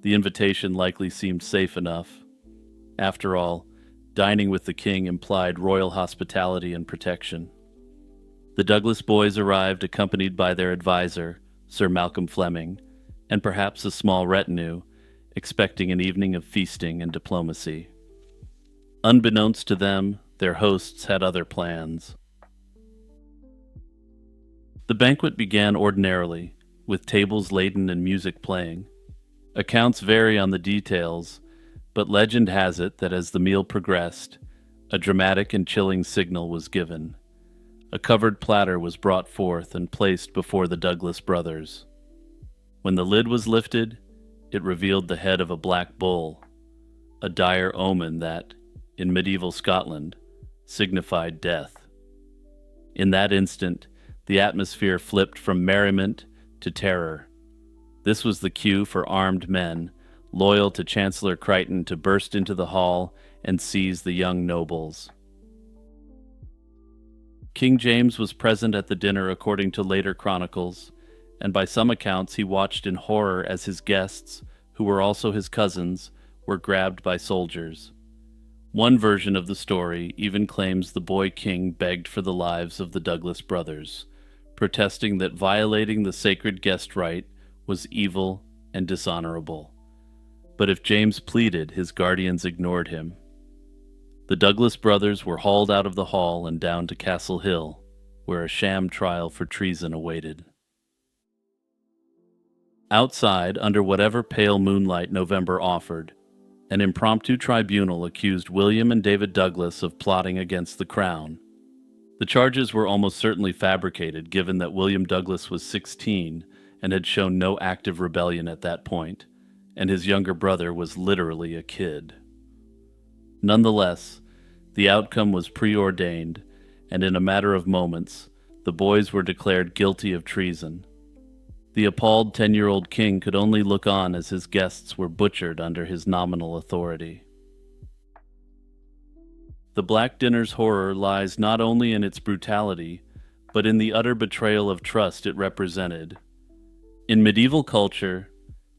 The invitation likely seemed safe enough. After all, dining with the king implied royal hospitality and protection. The Douglas boys arrived accompanied by their advisor, Sir Malcolm Fleming, and perhaps a small retinue, expecting an evening of feasting and diplomacy. Unbeknownst to them, their hosts had other plans. The banquet began ordinarily, with tables laden and music playing. Accounts vary on the details, but legend has it that as the meal progressed, a dramatic and chilling signal was given. A covered platter was brought forth and placed before the Douglas brothers. When the lid was lifted, it revealed the head of a black bull, a dire omen that, in medieval Scotland, signified death. In that instant, the atmosphere flipped from merriment to terror. This was the cue for armed men, loyal to Chancellor Crichton, to burst into the hall and seize the young nobles. King James was present at the dinner according to later chronicles, and by some accounts he watched in horror as his guests, who were also his cousins, were grabbed by soldiers. One version of the story even claims the boy king begged for the lives of the Douglas brothers, protesting that violating the sacred guest right was evil and dishonorable. But if James pleaded, his guardians ignored him. The Douglas brothers were hauled out of the hall and down to Castle Hill, where a sham trial for treason awaited. Outside, under whatever pale moonlight November offered, an impromptu tribunal accused William and David Douglas of plotting against the crown. The charges were almost certainly fabricated, given that William Douglas was 16 and had shown no active rebellion at that point, and his younger brother was literally a kid. Nonetheless, the outcome was preordained, and in a matter of moments, the boys were declared guilty of treason. The appalled 10-year-old king could only look on as his guests were butchered under his nominal authority. The Black Dinner's horror lies not only in its brutality, but in the utter betrayal of trust it represented. In medieval culture,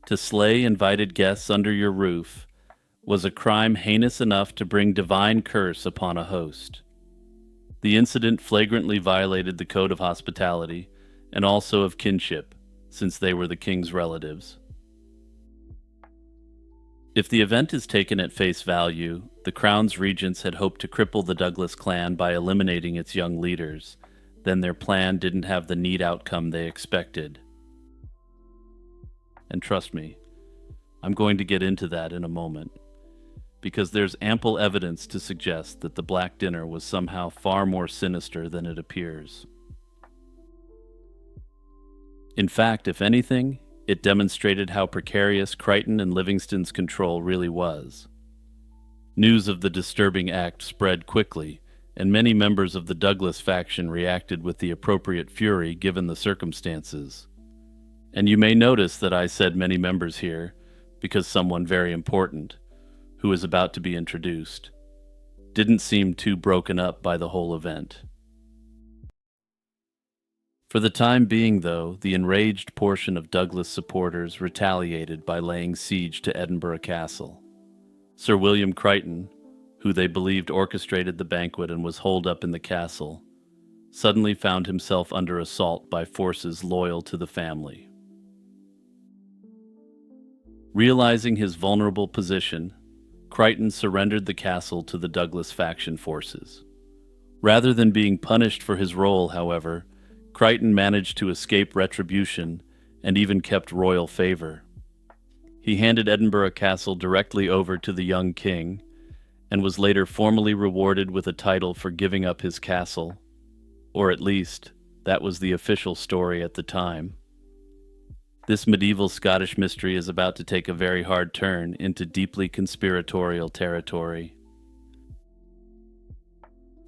to slay invited guests under your roof was a crime heinous enough to bring divine curse upon a host. The incident flagrantly violated the code of hospitality and also of kinship, since they were the king's relatives. If the event is taken at face value, the crown's regents had hoped to cripple the Douglas clan by eliminating its young leaders. Then their plan didn't have the neat outcome they expected. And trust me, I'm going to get into that in a moment, because there's ample evidence to suggest that the Black Dinner was somehow far more sinister than it appears. In fact, if anything, it demonstrated how precarious Crichton and Livingston's control really was. News of the disturbing act spread quickly, and many members of the Douglas faction reacted with the appropriate fury given the circumstances. And you may notice that I said many members here, because someone very important, who is about to be introduced, didn't seem too broken up by the whole event. For the time being, though, the enraged portion of Douglas supporters retaliated by laying siege to Edinburgh Castle. Sir William Crichton, who they believed orchestrated the banquet and was holed up in the castle, suddenly found himself under assault by forces loyal to the family. Realizing his vulnerable position, Crichton surrendered the castle to the Douglas faction forces. Rather than being punished for his role, however, Crichton managed to escape retribution and even kept royal favor. He handed Edinburgh Castle directly over to the young king and was later formally rewarded with a title for giving up his castle, or at least, that was the official story at the time. This medieval Scottish mystery is about to take a very hard turn into deeply conspiratorial territory.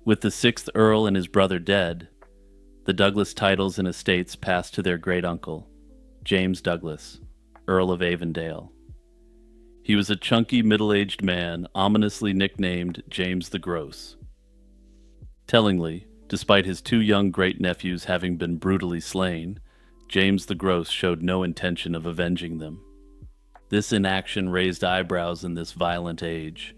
With the 6th Earl and his brother dead, the Douglas titles and estates passed to their great-uncle, James Douglas, Earl of Avondale. He was a chunky, middle-aged man, ominously nicknamed James the Gross. Tellingly, despite his 2 young great-nephews having been brutally slain, James the Gross showed no intention of avenging them. This inaction raised eyebrows in this violent age.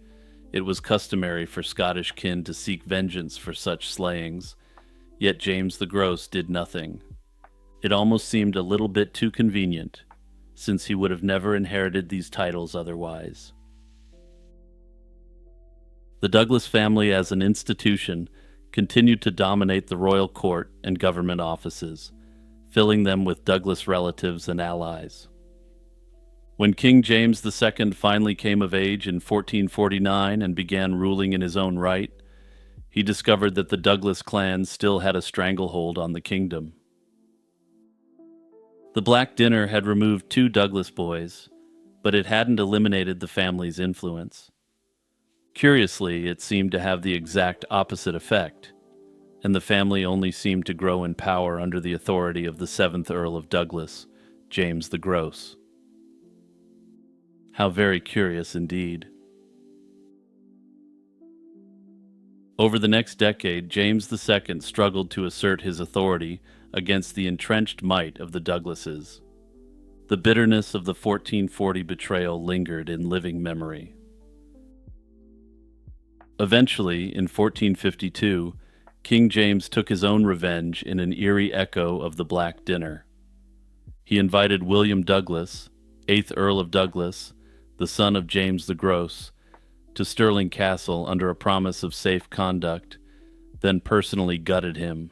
It was customary for Scottish kin to seek vengeance for such slayings, yet James the Gross did nothing. It almost seemed a little bit too convenient, since he would have never inherited these titles otherwise. The Douglas family as an institution continued to dominate the royal court and government offices, filling them with Douglas relatives and allies. When King James II finally came of age in 1449 and began ruling in his own right, he discovered that the Douglas clan still had a stranglehold on the kingdom. The Black Dinner had removed 2 Douglas boys, but it hadn't eliminated the family's influence. Curiously, it seemed to have the exact opposite effect, and the family only seemed to grow in power under the authority of the 7th Earl of Douglas, James the Gross. How very curious indeed. Over the next decade, James II struggled to assert his authority against the entrenched might of the Douglases. The bitterness of the 1440 betrayal lingered in living memory. Eventually, in 1452, King James took his own revenge in an eerie echo of the Black Dinner. He invited William Douglas, 8th Earl of Douglas, the son of James the Gross, to Stirling Castle under a promise of safe conduct, then personally gutted him.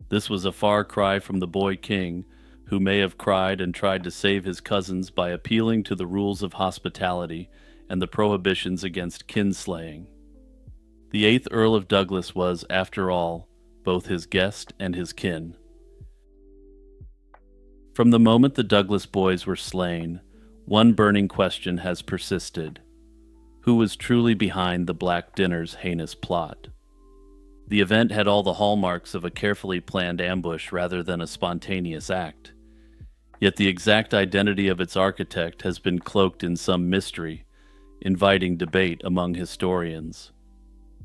This was a far cry from the boy king, who may have cried and tried to save his cousins by appealing to the rules of hospitality and the prohibitions against kinslaying. The 8th Earl of Douglas was, after all, both his guest and his kin. From the moment the Douglas boys were slain, one burning question has persisted. Who was truly behind the Black Dinner's heinous plot? The event had all the hallmarks of a carefully planned ambush rather than a spontaneous act. Yet the exact identity of its architect has been cloaked in some mystery, inviting debate among historians.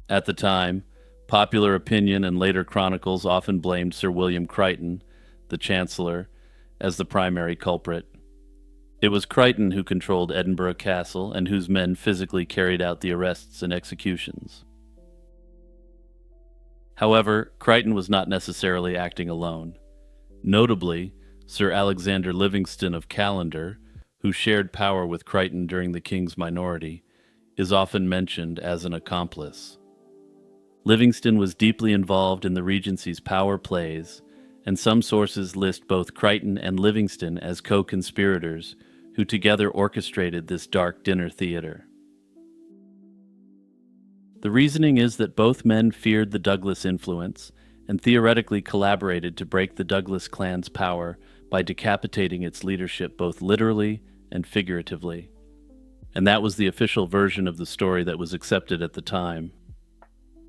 At the time, popular opinion and later chronicles often blamed Sir William Crichton, the Chancellor, as the primary culprit. It was Crichton who controlled Edinburgh Castle and whose men physically carried out the arrests and executions. However, Crichton was not necessarily acting alone. Notably, Sir Alexander Livingston of Callander, who shared power with Crichton during the king's minority, is often mentioned as an accomplice. Livingston was deeply involved in the Regency's power plays, and some sources list both Crichton and Livingston as co-conspirators who together orchestrated this dark dinner theater. The reasoning is that both men feared the Douglas influence and theoretically collaborated to break the Douglas clan's power by decapitating its leadership both literally and figuratively. And that was the official version of the story that was accepted at the time.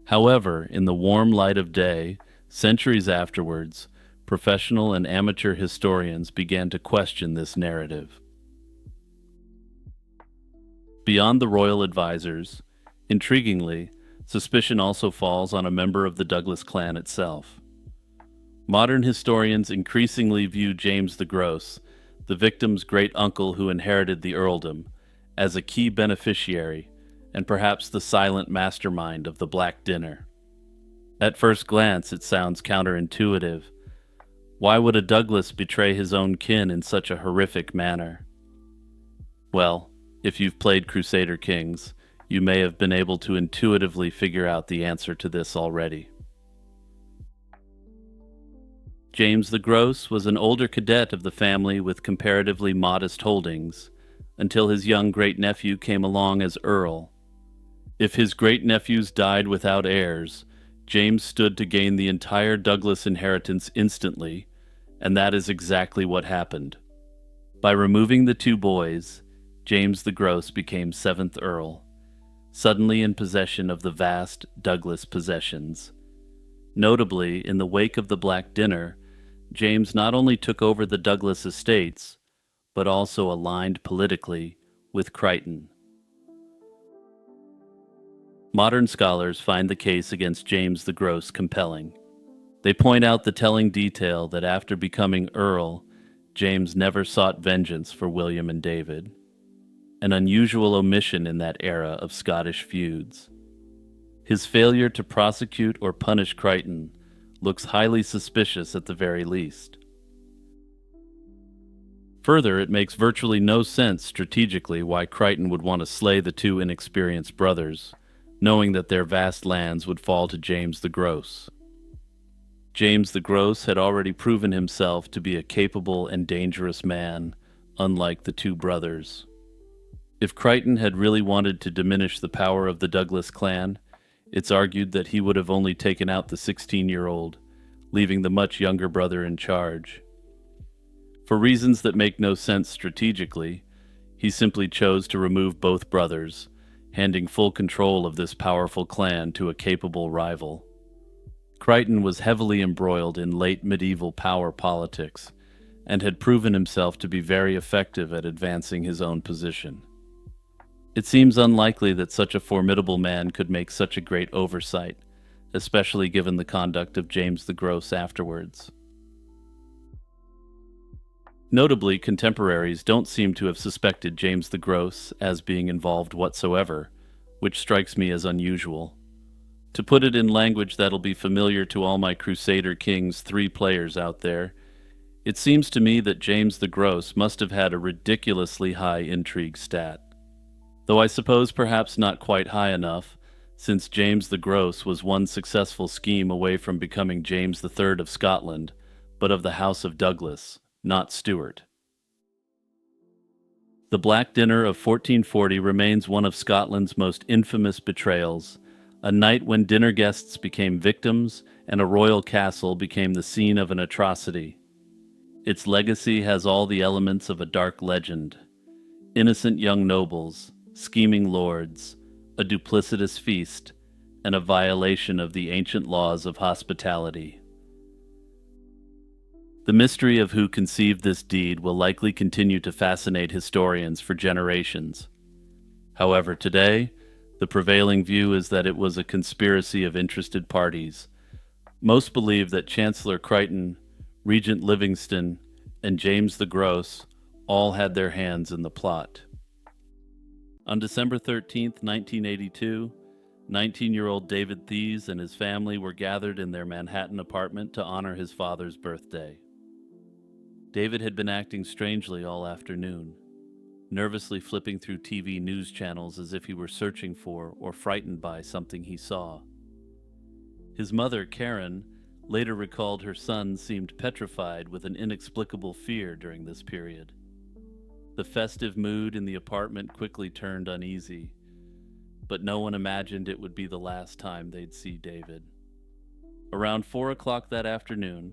However, in the warm light of day, centuries afterwards, professional and amateur historians began to question this narrative. Beyond the royal advisors, intriguingly, suspicion also falls on a member of the Douglas clan itself. Modern historians increasingly view James the Gross, the victim's great uncle who inherited the earldom, as a key beneficiary and perhaps the silent mastermind of the Black Dinner. At first glance, it sounds counterintuitive. Why would a Douglas betray his own kin in such a horrific manner? Well, if you've played Crusader Kings, you may have been able to intuitively figure out the answer to this already. James the Gross was an older cadet of the family with comparatively modest holdings, until his young great-nephew came along as Earl. If his great-nephews died without heirs, James stood to gain the entire Douglas inheritance instantly, and that is exactly what happened. By removing the two boys, James the Gross became 7th Earl, suddenly in possession of the vast Douglas possessions. Notably, in the wake of the Black Dinner, James not only took over the Douglas estates, but also aligned politically with Crichton. Modern scholars find the case against James the Gross compelling. They point out the telling detail that after becoming Earl, James never sought vengeance for William and David, an unusual omission in that era of Scottish feuds. His failure to prosecute or punish Crichton looks highly suspicious at the very least. Further, it makes virtually no sense strategically why Crichton would want to slay the two inexperienced brothers, knowing that their vast lands would fall to James the Gross. James the Gross had already proven himself to be a capable and dangerous man, unlike the two brothers. If Crichton had really wanted to diminish the power of the Douglas clan, it's argued that he would have only taken out the 16-year-old, leaving the much younger brother in charge. For reasons that make no sense strategically, he simply chose to remove both brothers, handing full control of this powerful clan to a capable rival. Crichton was heavily embroiled in late medieval power politics, and had proven himself to be very effective at advancing his own position. It seems unlikely that such a formidable man could make such a great oversight, especially given the conduct of James the Gross afterwards. Notably, contemporaries don't seem to have suspected James the Gross as being involved whatsoever, which strikes me as unusual. To put it in language that'll be familiar to all my Crusader Kings 3 players out there, it seems to me that James the Gross must have had a ridiculously high intrigue stat. Though I suppose perhaps not quite high enough, since James the Gross was one successful scheme away from becoming James III of Scotland, but of the House of Douglas, not Stuart. The Black Dinner of 1440 remains one of Scotland's most infamous betrayals, a night when dinner guests became victims and a royal castle became the scene of an atrocity. Its legacy has all the elements of a dark legend. Innocent young nobles, scheming lords, a duplicitous feast, and a violation of the ancient laws of hospitality. The mystery of who conceived this deed will likely continue to fascinate historians for generations. However, today, the prevailing view is that it was a conspiracy of interested parties. Most believe that Chancellor Crichton, Regent Livingston, and James the Gross all had their hands in the plot. On December 13, 1982, 19-year-old David Thies and his family were gathered in their Manhattan apartment to honor his father's birthday. David had been acting strangely all afternoon, nervously flipping through TV news channels as if he were searching for or frightened by something he saw. His mother, Karen, later recalled her son seemed petrified with an inexplicable fear during this period. The festive mood in the apartment quickly turned uneasy, but no one imagined it would be the last time they'd see David. Around 4 o'clock that afternoon,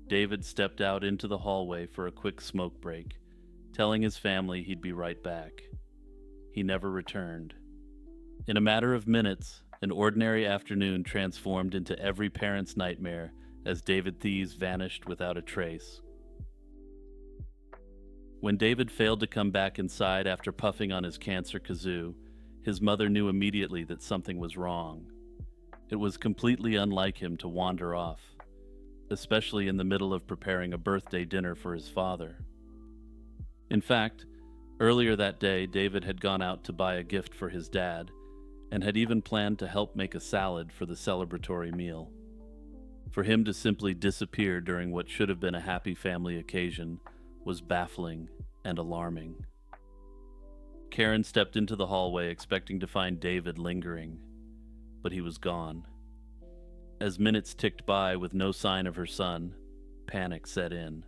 David stepped out into the hallway for a quick smoke break, telling his family he'd be right back. He never returned. In a matter of minutes, an ordinary afternoon transformed into every parent's nightmare as David Thies vanished without a trace. When David failed to come back inside after puffing on his cancer kazoo, his mother knew immediately that something was wrong. It was completely unlike him to wander off, especially in the middle of preparing a birthday dinner for his father. In fact, earlier that day, David had gone out to buy a gift for his dad and had even planned to help make a salad for the celebratory meal. For him to simply disappear during what should have been a happy family occasion was baffling and alarming. Karen stepped into the hallway expecting to find David lingering, but he was gone. As minutes ticked by with no sign of her son, panic set in.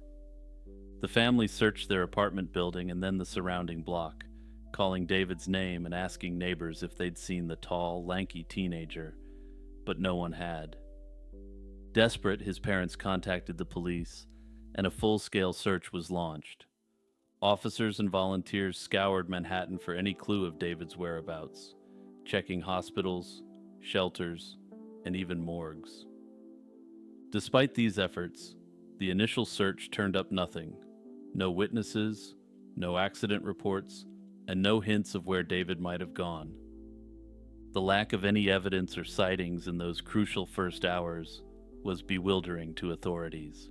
The family searched their apartment building and then the surrounding block, calling David's name and asking neighbors if they'd seen the tall, lanky teenager, but no one had. Desperate, his parents contacted the police, and a full-scale search was launched. Officers and volunteers scoured Manhattan for any clue of David's whereabouts, checking hospitals, shelters, and even morgues. Despite these efforts, the initial search turned up nothing. No witnesses, no accident reports, and no hints of where David might have gone. The lack of any evidence or sightings in those crucial first hours was bewildering to authorities.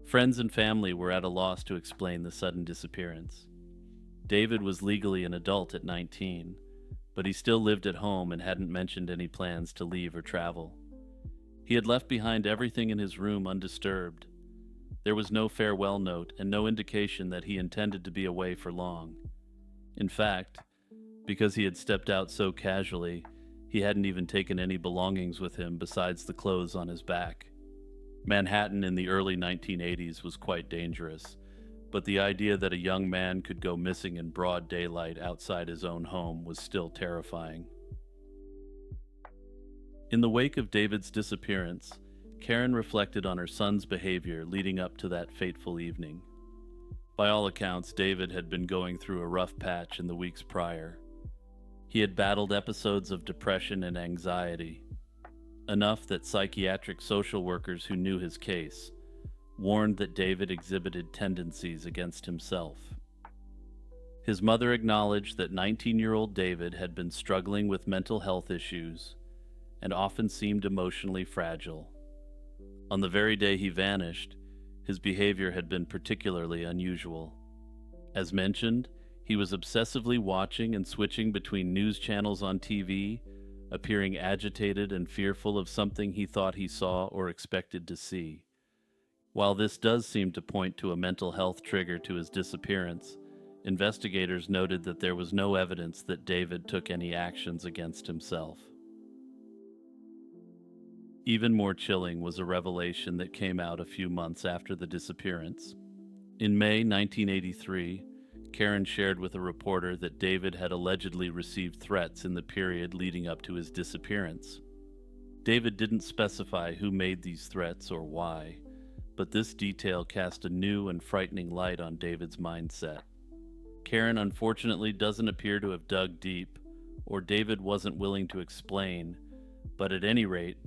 Friends and family were at a loss to explain the sudden disappearance. David was legally an adult at 19, but he still lived at home and hadn't mentioned any plans to leave or travel. He had left behind everything in his room undisturbed. There was no farewell note and no indication that he intended to be away for long. In fact, because he had stepped out so casually, he hadn't even taken any belongings with him besides the clothes on his back. Manhattan in the early 1980s was quite dangerous, but the idea that a young man could go missing in broad daylight outside his own home was still terrifying. In the wake of David's disappearance, Karen reflected on her son's behavior leading up to that fateful evening. By all accounts, David had been going through a rough patch in the weeks prior. He had battled episodes of depression and anxiety, enough that psychiatric social workers who knew his case warned that David exhibited tendencies against himself. His mother acknowledged that 19-year-old David had been struggling with mental health issues and often seemed emotionally fragile. On the very day he vanished, his behavior had been particularly unusual. As mentioned, he was obsessively watching and switching between news channels on TV, appearing agitated and fearful of something he thought he saw or expected to see. While this does seem to point to a mental health trigger to his disappearance, investigators noted that there was no evidence that David took any actions against himself. Even more chilling was a revelation that came out a few months after the disappearance. In May 1983, Karen shared with a reporter that David had allegedly received threats in the period leading up to his disappearance. David didn't specify who made these threats or why, but this detail cast a new and frightening light on David's mindset. Karen unfortunately doesn't appear to have dug deep, or David wasn't willing to explain, but at any rate,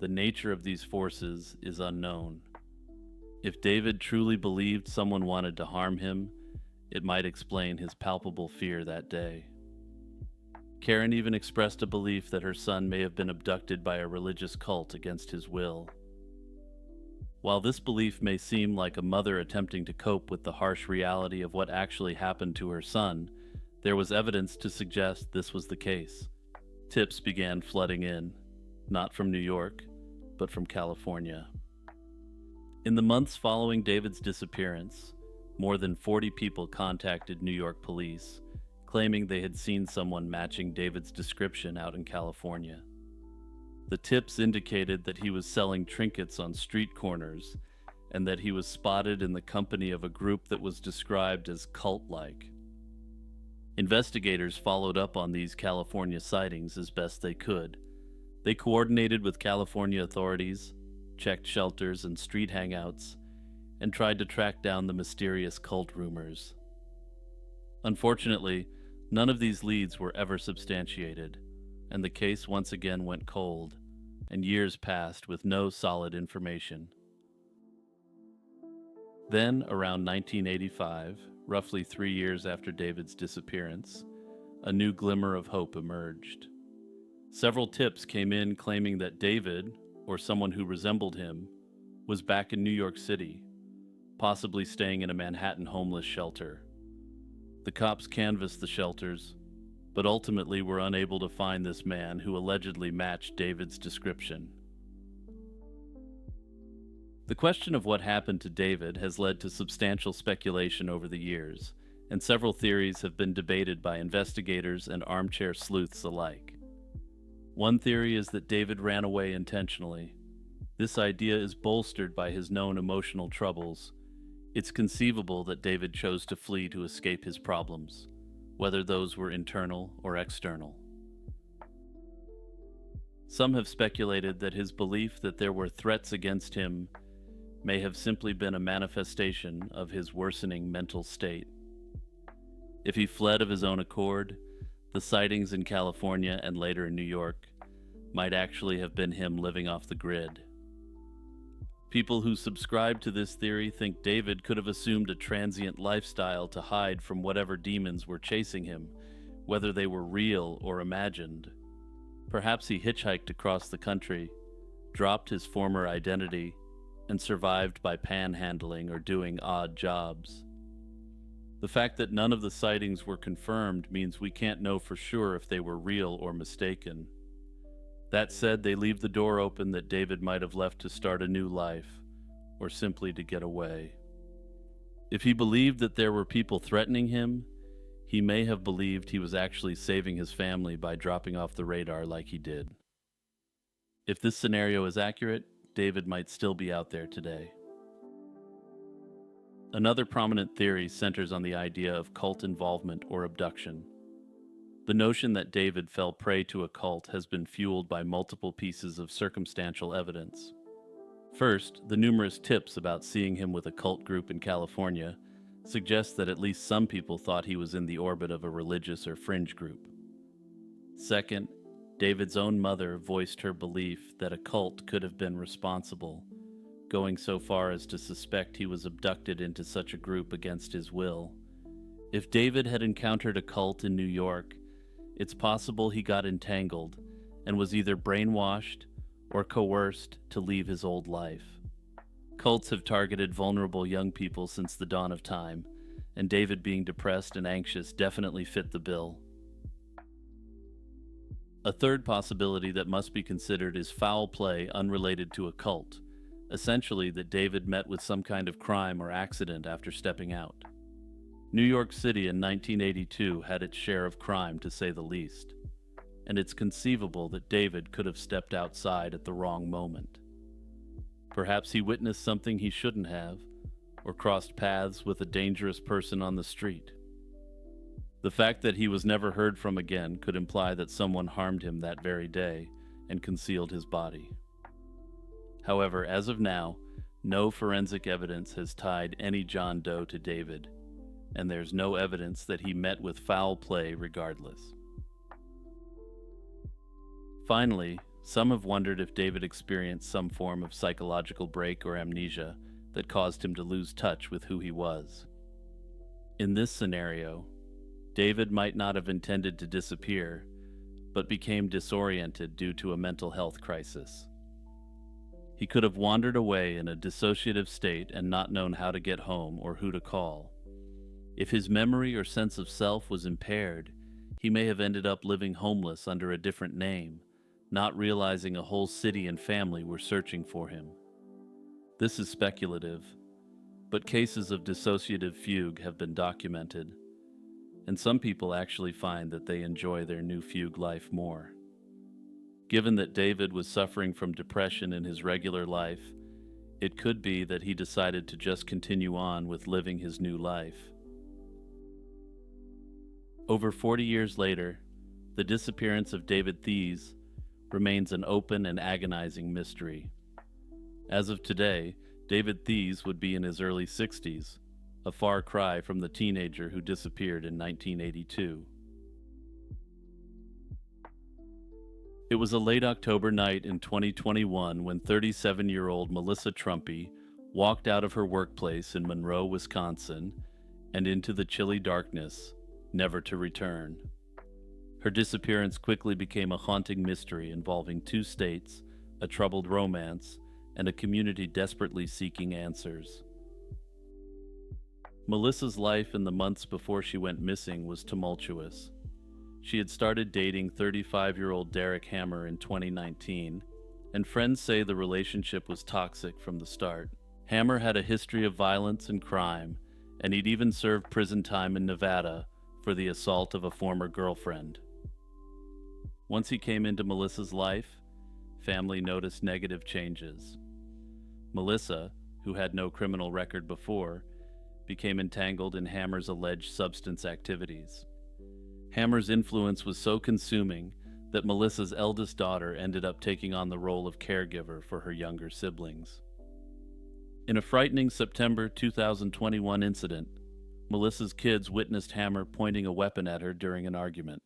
the nature of these forces is unknown. If David truly believed someone wanted to harm him, it might explain his palpable fear that day. Karen even expressed a belief that her son may have been abducted by a religious cult against his will. While this belief may seem like a mother attempting to cope with the harsh reality of what actually happened to her son, there was evidence to suggest this was the case. Tips began flooding in, not from New York, but from California. In the months following David's disappearance, more than 40 people contacted New York police, claiming they had seen someone matching David's description out in California. The tips indicated that he was selling trinkets on street corners and that he was spotted in the company of a group that was described as cult-like. Investigators followed up on these California sightings as best they could. They coordinated with California authorities, checked shelters and street hangouts, and tried to track down the mysterious cult rumors. Unfortunately, none of these leads were ever substantiated, and the case once again went cold, and years passed with no solid information. Then, around 1985, roughly 3 years after David's disappearance, a new glimmer of hope emerged. Several tips came in claiming that David, or someone who resembled him, was back in New York City, possibly staying in a Manhattan homeless shelter. The cops canvassed the shelters, but ultimately were unable to find this man who allegedly matched David's description. The question of what happened to David has led to substantial speculation over the years, and several theories have been debated by investigators and armchair sleuths alike. One theory is that David ran away intentionally. This idea is bolstered by his known emotional troubles. It's conceivable that David chose to flee to escape his problems, whether those were internal or external. Some have speculated that his belief that there were threats against him may have simply been a manifestation of his worsening mental state. If he fled of his own accord, the sightings in California and later in New York might actually have been him living off the grid. People who subscribe to this theory think David could have assumed a transient lifestyle to hide from whatever demons were chasing him, whether they were real or imagined. Perhaps he hitchhiked across the country, dropped his former identity, and survived by panhandling or doing odd jobs. The fact that none of the sightings were confirmed means we can't know for sure if they were real or mistaken. That said, they leave the door open that David might have left to start a new life, or simply to get away. If he believed that there were people threatening him, he may have believed he was actually saving his family by dropping off the radar like he did. If this scenario is accurate, David might still be out there today. Another prominent theory centers on the idea of cult involvement or abduction. The notion that David fell prey to a cult has been fueled by multiple pieces of circumstantial evidence. First, the numerous tips about seeing him with a cult group in California suggest that at least some people thought he was in the orbit of a religious or fringe group. Second, David's own mother voiced her belief that a cult could have been responsible, going so far as to suspect he was abducted into such a group against his will. If David had encountered a cult in New York, it's possible he got entangled and was either brainwashed or coerced to leave his old life. Cults have targeted vulnerable young people since the dawn of time, and David being depressed and anxious definitely fit the bill. A third possibility that must be considered is foul play unrelated to a cult, essentially that David met with some kind of crime or accident after stepping out. New York City in 1982 had its share of crime, to say the least, and it's conceivable that David could have stepped outside at the wrong moment. Perhaps he witnessed something he shouldn't have, or crossed paths with a dangerous person on the street. The fact that he was never heard from again could imply that someone harmed him that very day and concealed his body. However, as of now, no forensic evidence has tied any John Doe to David, and there's no evidence that he met with foul play regardless. Finally, some have wondered if David experienced some form of psychological break or amnesia that caused him to lose touch with who he was. In this scenario, David might not have intended to disappear, but became disoriented due to a mental health crisis. He could have wandered away in a dissociative state and not known how to get home or who to call. If his memory or sense of self was impaired, he may have ended up living homeless under a different name, not realizing a whole city and family were searching for him. This is speculative, but cases of dissociative fugue have been documented, and some people actually find that they enjoy their new fugue life more. Given that David was suffering from depression in his regular life, it could be that he decided to just continue on with living his new life. Over 40 years later, the disappearance of David Thies remains an open and agonizing mystery. As of today, David Thies would be in his early 60s, a far cry from the teenager who disappeared in 1982. It was a late October night in 2021 when 37-year-old Melissa Trumpy walked out of her workplace in Monroe, Wisconsin, and into the chilly darkness, never to return. Her disappearance quickly became a haunting mystery involving two states, a troubled romance, and a community desperately seeking answers. Melissa's life in the months before she went missing was tumultuous. She had started dating 35-year-old Derek Hammer in 2019, and friends say the relationship was toxic from the start. Hammer had a history of violence and crime, and he'd even served prison time in Nevada for the assault of a former girlfriend. Once he came into Melissa's life, family noticed negative changes. Melissa, who had no criminal record before, became entangled in Hammer's alleged substance activities. Hammer's influence was so consuming that Melissa's eldest daughter ended up taking on the role of caregiver for her younger siblings. In a frightening September 2021 incident, Melissa's kids witnessed Hammer pointing a weapon at her during an argument.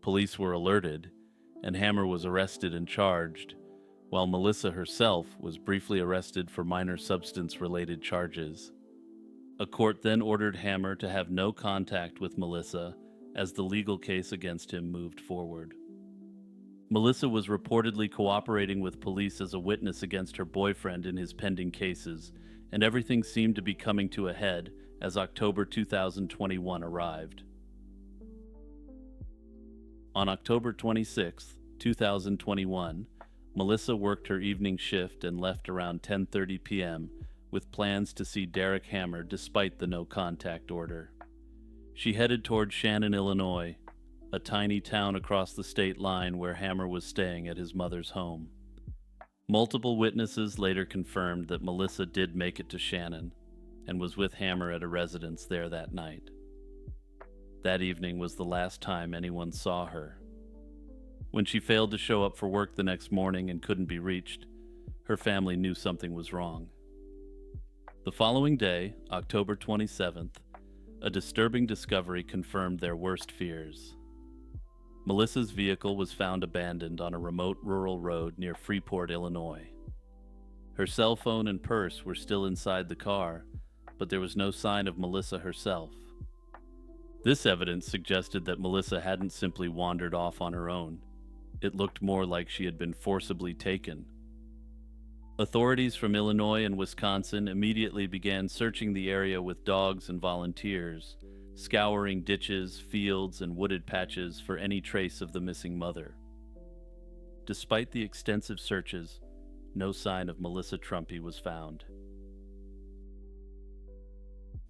Police were alerted, and Hammer was arrested and charged, while Melissa herself was briefly arrested for minor substance-related charges. A court then ordered Hammer to have no contact with Melissa as the legal case against him moved forward. Melissa was reportedly cooperating with police as a witness against her boyfriend in his pending cases, and everything seemed to be coming to a head as October 2021 arrived. On October 26, 2021, Melissa worked her evening shift and left around 10:30 p.m. with plans to see Derek Hammer despite the no-contact order. She headed toward Shannon, Illinois, a tiny town across the state line where Hammer was staying at his mother's home. Multiple witnesses later confirmed that Melissa did make it to Shannon and was with Hammer at a residence there that night. That evening was the last time anyone saw her. When she failed to show up for work the next morning and couldn't be reached, her family knew something was wrong. The following day, October 27th, a disturbing discovery confirmed their worst fears. Melissa's vehicle was found abandoned on a remote rural road near Freeport, Illinois. Her cell phone and purse were still inside the car, but there was no sign of Melissa herself. This evidence suggested that Melissa hadn't simply wandered off on her own. It looked more like she had been forcibly taken. Authorities from Illinois and Wisconsin immediately began searching the area with dogs and volunteers, scouring ditches, fields, and wooded patches for any trace of the missing mother. Despite the extensive searches, no sign of Melissa Trumpy was found.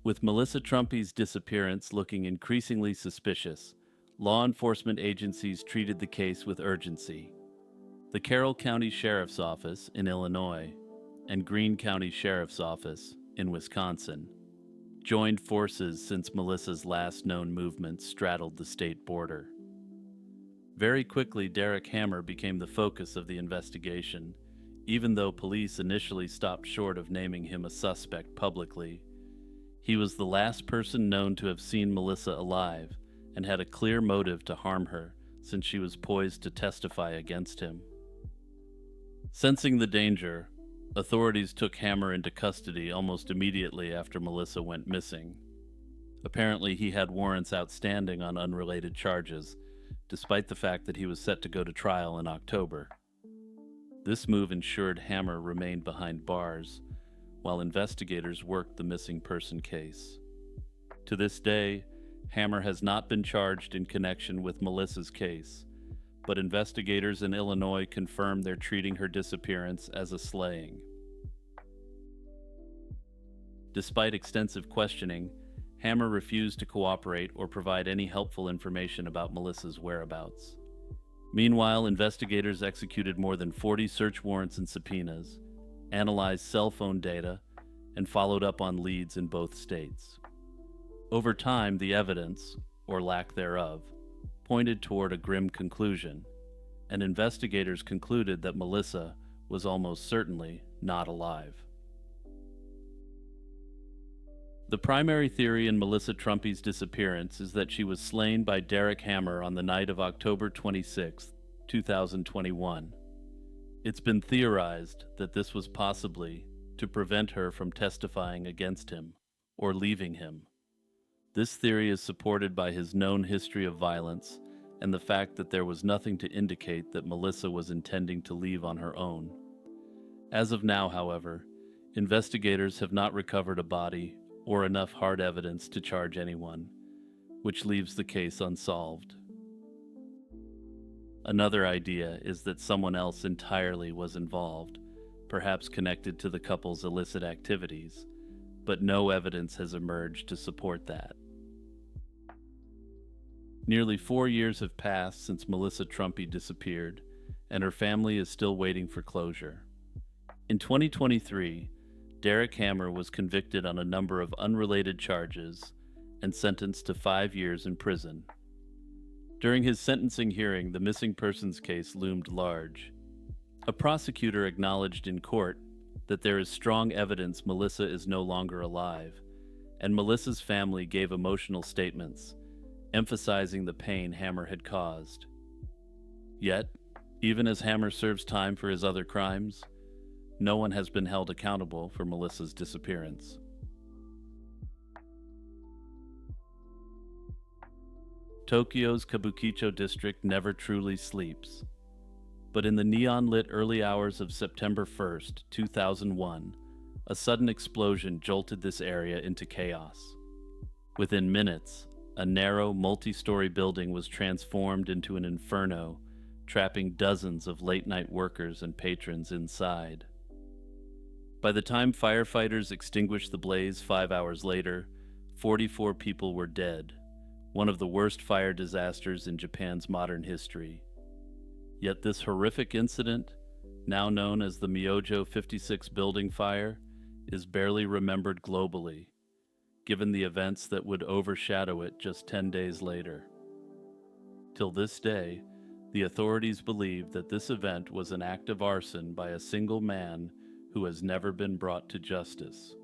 With Melissa Trumpy's disappearance looking increasingly suspicious, law enforcement agencies treated the case with urgency. The Carroll County Sheriff's Office in Illinois and Greene County Sheriff's Office in Wisconsin joined forces since Melissa's last known movements straddled the state border. Very quickly, Derek Hammer became the focus of the investigation, even though police initially stopped short of naming him a suspect publicly. He was the last person known to have seen Melissa alive and had a clear motive to harm her, since she was poised to testify against him. Sensing the danger, authorities took Hammer into custody almost immediately after Melissa went missing. Apparently, he had warrants outstanding on unrelated charges, despite the fact that he was set to go to trial in October. This move ensured Hammer remained behind bars, while investigators worked the missing person case. To this day, Hammer has not been charged in connection with Melissa's case, but investigators in Illinois confirmed they're treating her disappearance as a slaying. Despite extensive questioning, Hammer refused to cooperate or provide any helpful information about Melissa's whereabouts. Meanwhile, investigators executed more than 40 search warrants and subpoenas, analyzed cell phone data, and followed up on leads in both states. Over time, the evidence, or lack thereof, pointed toward a grim conclusion, and investigators concluded that Melissa was almost certainly not alive. The primary theory in Melissa Trumpy's disappearance is that she was slain by Derek Hammer on the night of October 26th, 2021. It's been theorized that this was possibly to prevent her from testifying against him or leaving him. This theory is supported by his known history of violence and the fact that there was nothing to indicate that Melissa was intending to leave on her own. As of now, however, investigators have not recovered a body or enough hard evidence to charge anyone, which leaves the case unsolved. Another idea is that someone else entirely was involved, perhaps connected to the couple's illicit activities, but no evidence has emerged to support that. Nearly 4 years have passed since Melissa Trumpy disappeared, and her family is still waiting for closure. In 2023, Derek Hammer was convicted on a number of unrelated charges and sentenced to 5 years in prison. During his sentencing hearing, the missing persons case loomed large. A prosecutor acknowledged in court that there is strong evidence Melissa is no longer alive, and Melissa's family gave emotional statements, emphasizing the pain Hammer had caused. Yet, even as Hammer serves time for his other crimes, no one has been held accountable for Melissa's disappearance. Tokyo's Kabukicho district never truly sleeps. But in the neon-lit early hours of September 1st, 2001, a sudden explosion jolted this area into chaos. Within minutes, a narrow, multi-story building was transformed into an inferno, trapping dozens of late-night workers and patrons inside. By the time firefighters extinguished the blaze 5 hours later, 44 people were dead, one of the worst fire disasters in Japan's modern history. Yet this horrific incident, now known as the Myojo 56 building fire, is barely remembered globally, given the events that would overshadow it just 10 days later. Till this day, the authorities believe that this event was an act of arson by a single man who has never been brought to justice.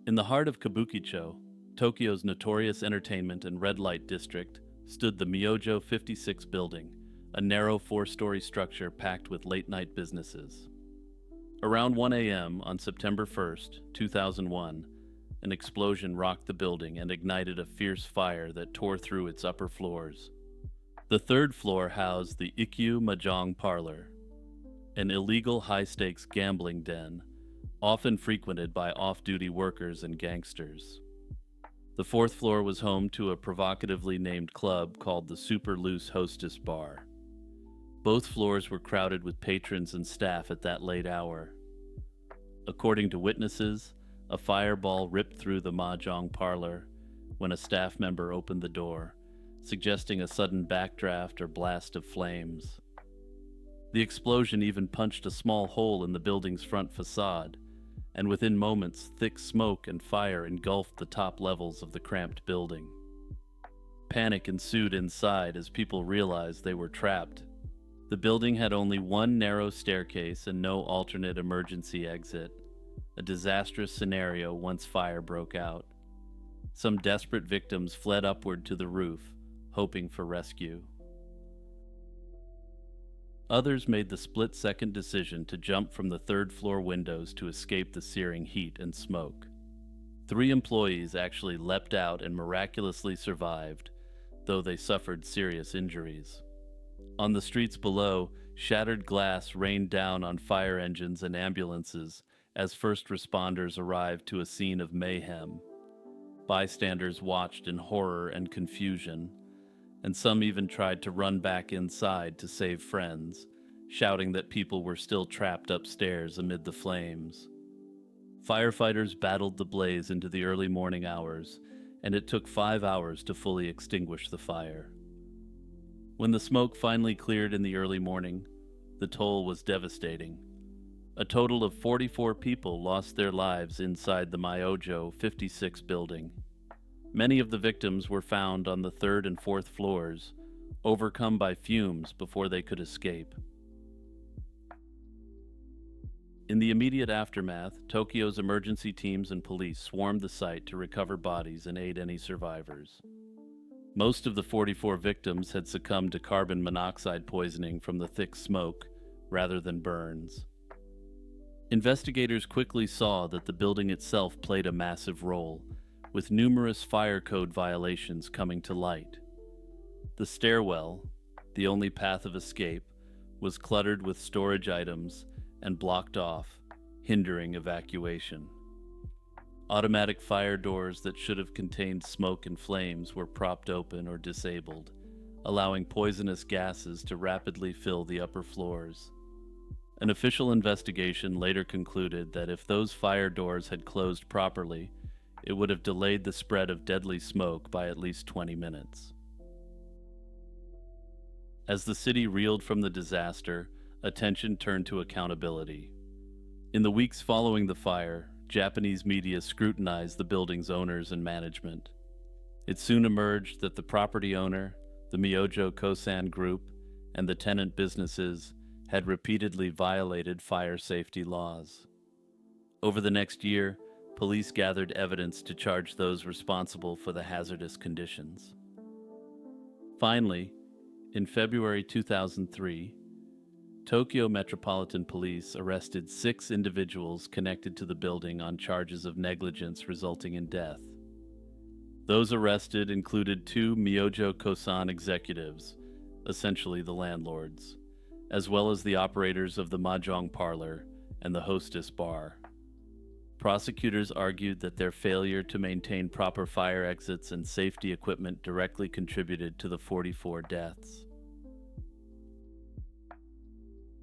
In the heart of Kabukicho, Tokyo's notorious entertainment and red light district, stood the Myojo 56 building, a narrow 4-story structure packed with late-night businesses. Around 1 a.m. on September 1st, 2001, an explosion rocked the building and ignited a fierce fire that tore through its upper floors. The third floor housed the Ikkyu Mahjong Parlor, an illegal high-stakes gambling den, often frequented by off-duty workers and gangsters. The fourth floor was home to a provocatively named club called the Super Loose Hostess Bar. Both floors were crowded with patrons and staff at that late hour. According to witnesses, a fireball ripped through the mahjong parlor when a staff member opened the door, suggesting a sudden backdraft or blast of flames. The explosion even punched a small hole in the building's front facade, and within moments, thick smoke and fire engulfed the top levels of the cramped building. Panic ensued inside as people realized they were trapped. The building had only one narrow staircase and no alternate emergency exit, a disastrous scenario once fire broke out. Some desperate victims fled upward to the roof, hoping for rescue. Others made the split-second decision to jump from the third-floor windows to escape the searing heat and smoke. 3 employees actually leapt out and miraculously survived, though they suffered serious injuries. On the streets below, shattered glass rained down on fire engines and ambulances as first responders arrived to a scene of mayhem. Bystanders watched in horror and confusion, and some even tried to run back inside to save friends, shouting that people were still trapped upstairs amid the flames. Firefighters battled the blaze into the early morning hours, and it took 5 hours to fully extinguish the fire. When the smoke finally cleared in the early morning, the toll was devastating. A total of 44 people lost their lives inside the Myojo 56 building. Many of the victims were found on the 3rd and 4th floors, overcome by fumes before they could escape. In the immediate aftermath, Tokyo's emergency teams and police swarmed the site to recover bodies and aid any survivors. Most of the 44 victims had succumbed to carbon monoxide poisoning from the thick smoke rather than burns. Investigators quickly saw that the building itself played a massive role, with numerous fire code violations coming to light. The stairwell, the only path of escape, was cluttered with storage items and blocked off, hindering evacuation. Automatic fire doors that should have contained smoke and flames were propped open or disabled, allowing poisonous gases to rapidly fill the upper floors. An official investigation later concluded that if those fire doors had closed properly, it would have delayed the spread of deadly smoke by at least 20 minutes. As the city reeled from the disaster, attention turned to accountability. In the weeks following the fire, Japanese media scrutinized the building's owners and management. It soon emerged that the property owner, the Myojo Kosan Group, and the tenant businesses had repeatedly violated fire safety laws. Over the next year, police gathered evidence to charge those responsible for the hazardous conditions. Finally, in February 2003, Tokyo Metropolitan Police arrested 6 individuals connected to the building on charges of negligence resulting in death. Those arrested included 2 Myojo Kosan executives, essentially the landlords, as well as the operators of the mahjong parlor and the hostess bar. Prosecutors argued that their failure to maintain proper fire exits and safety equipment directly contributed to the 44 deaths.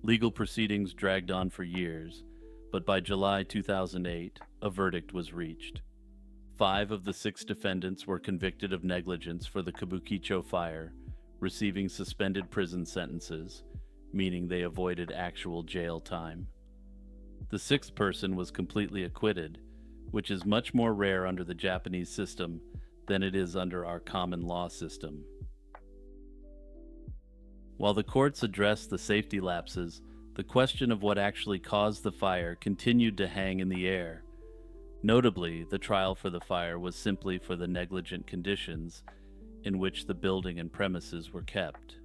Legal proceedings dragged on for years, but by July 2008, a verdict was reached. 5 of the 6 defendants were convicted of negligence for the Kabukicho fire, receiving suspended prison sentences, meaning they avoided actual jail time. The 6th person was completely acquitted, which is much more rare under the Japanese system than it is under our common law system. While the courts addressed the safety lapses, the question of what actually caused the fire continued to hang in the air. Notably, the trial for the fire was simply for the negligent conditions in which the building and premises were kept.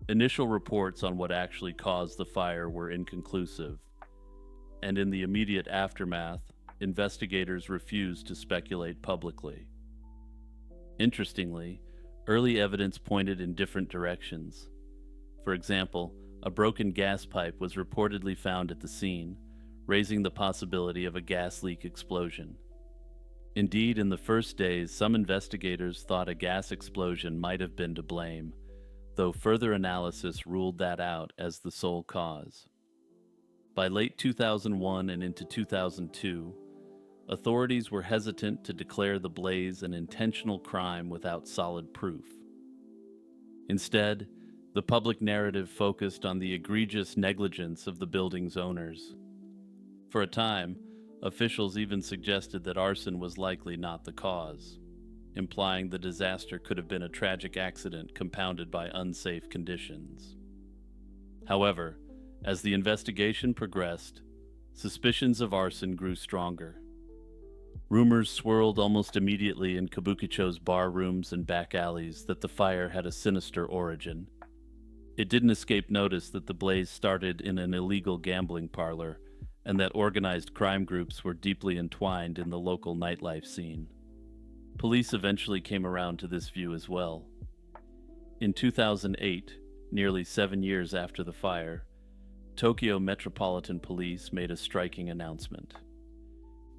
Initial reports on what actually caused the fire were inconclusive, and in the immediate aftermath, investigators refused to speculate publicly. Interestingly, early evidence pointed in different directions. For example, a broken gas pipe was reportedly found at the scene, raising the possibility of a gas leak explosion. Indeed, in the first days, some investigators thought a gas explosion might have been to blame, though further analysis ruled that out as the sole cause. By late 2001 and into 2002, authorities were hesitant to declare the blaze an intentional crime without solid proof. Instead, the public narrative focused on the egregious negligence of the building's owners. For a time, officials even suggested that arson was likely not the cause, implying the disaster could have been a tragic accident compounded by unsafe conditions. However, as the investigation progressed, suspicions of arson grew stronger. Rumors swirled almost immediately in Kabukicho's bar rooms and back alleys that the fire had a sinister origin. It didn't escape notice that the blaze started in an illegal gambling parlor and that organized crime groups were deeply entwined in the local nightlife scene. Police eventually came around to this view as well. In 2008, nearly 7 years after the fire, Tokyo Metropolitan Police made a striking announcement.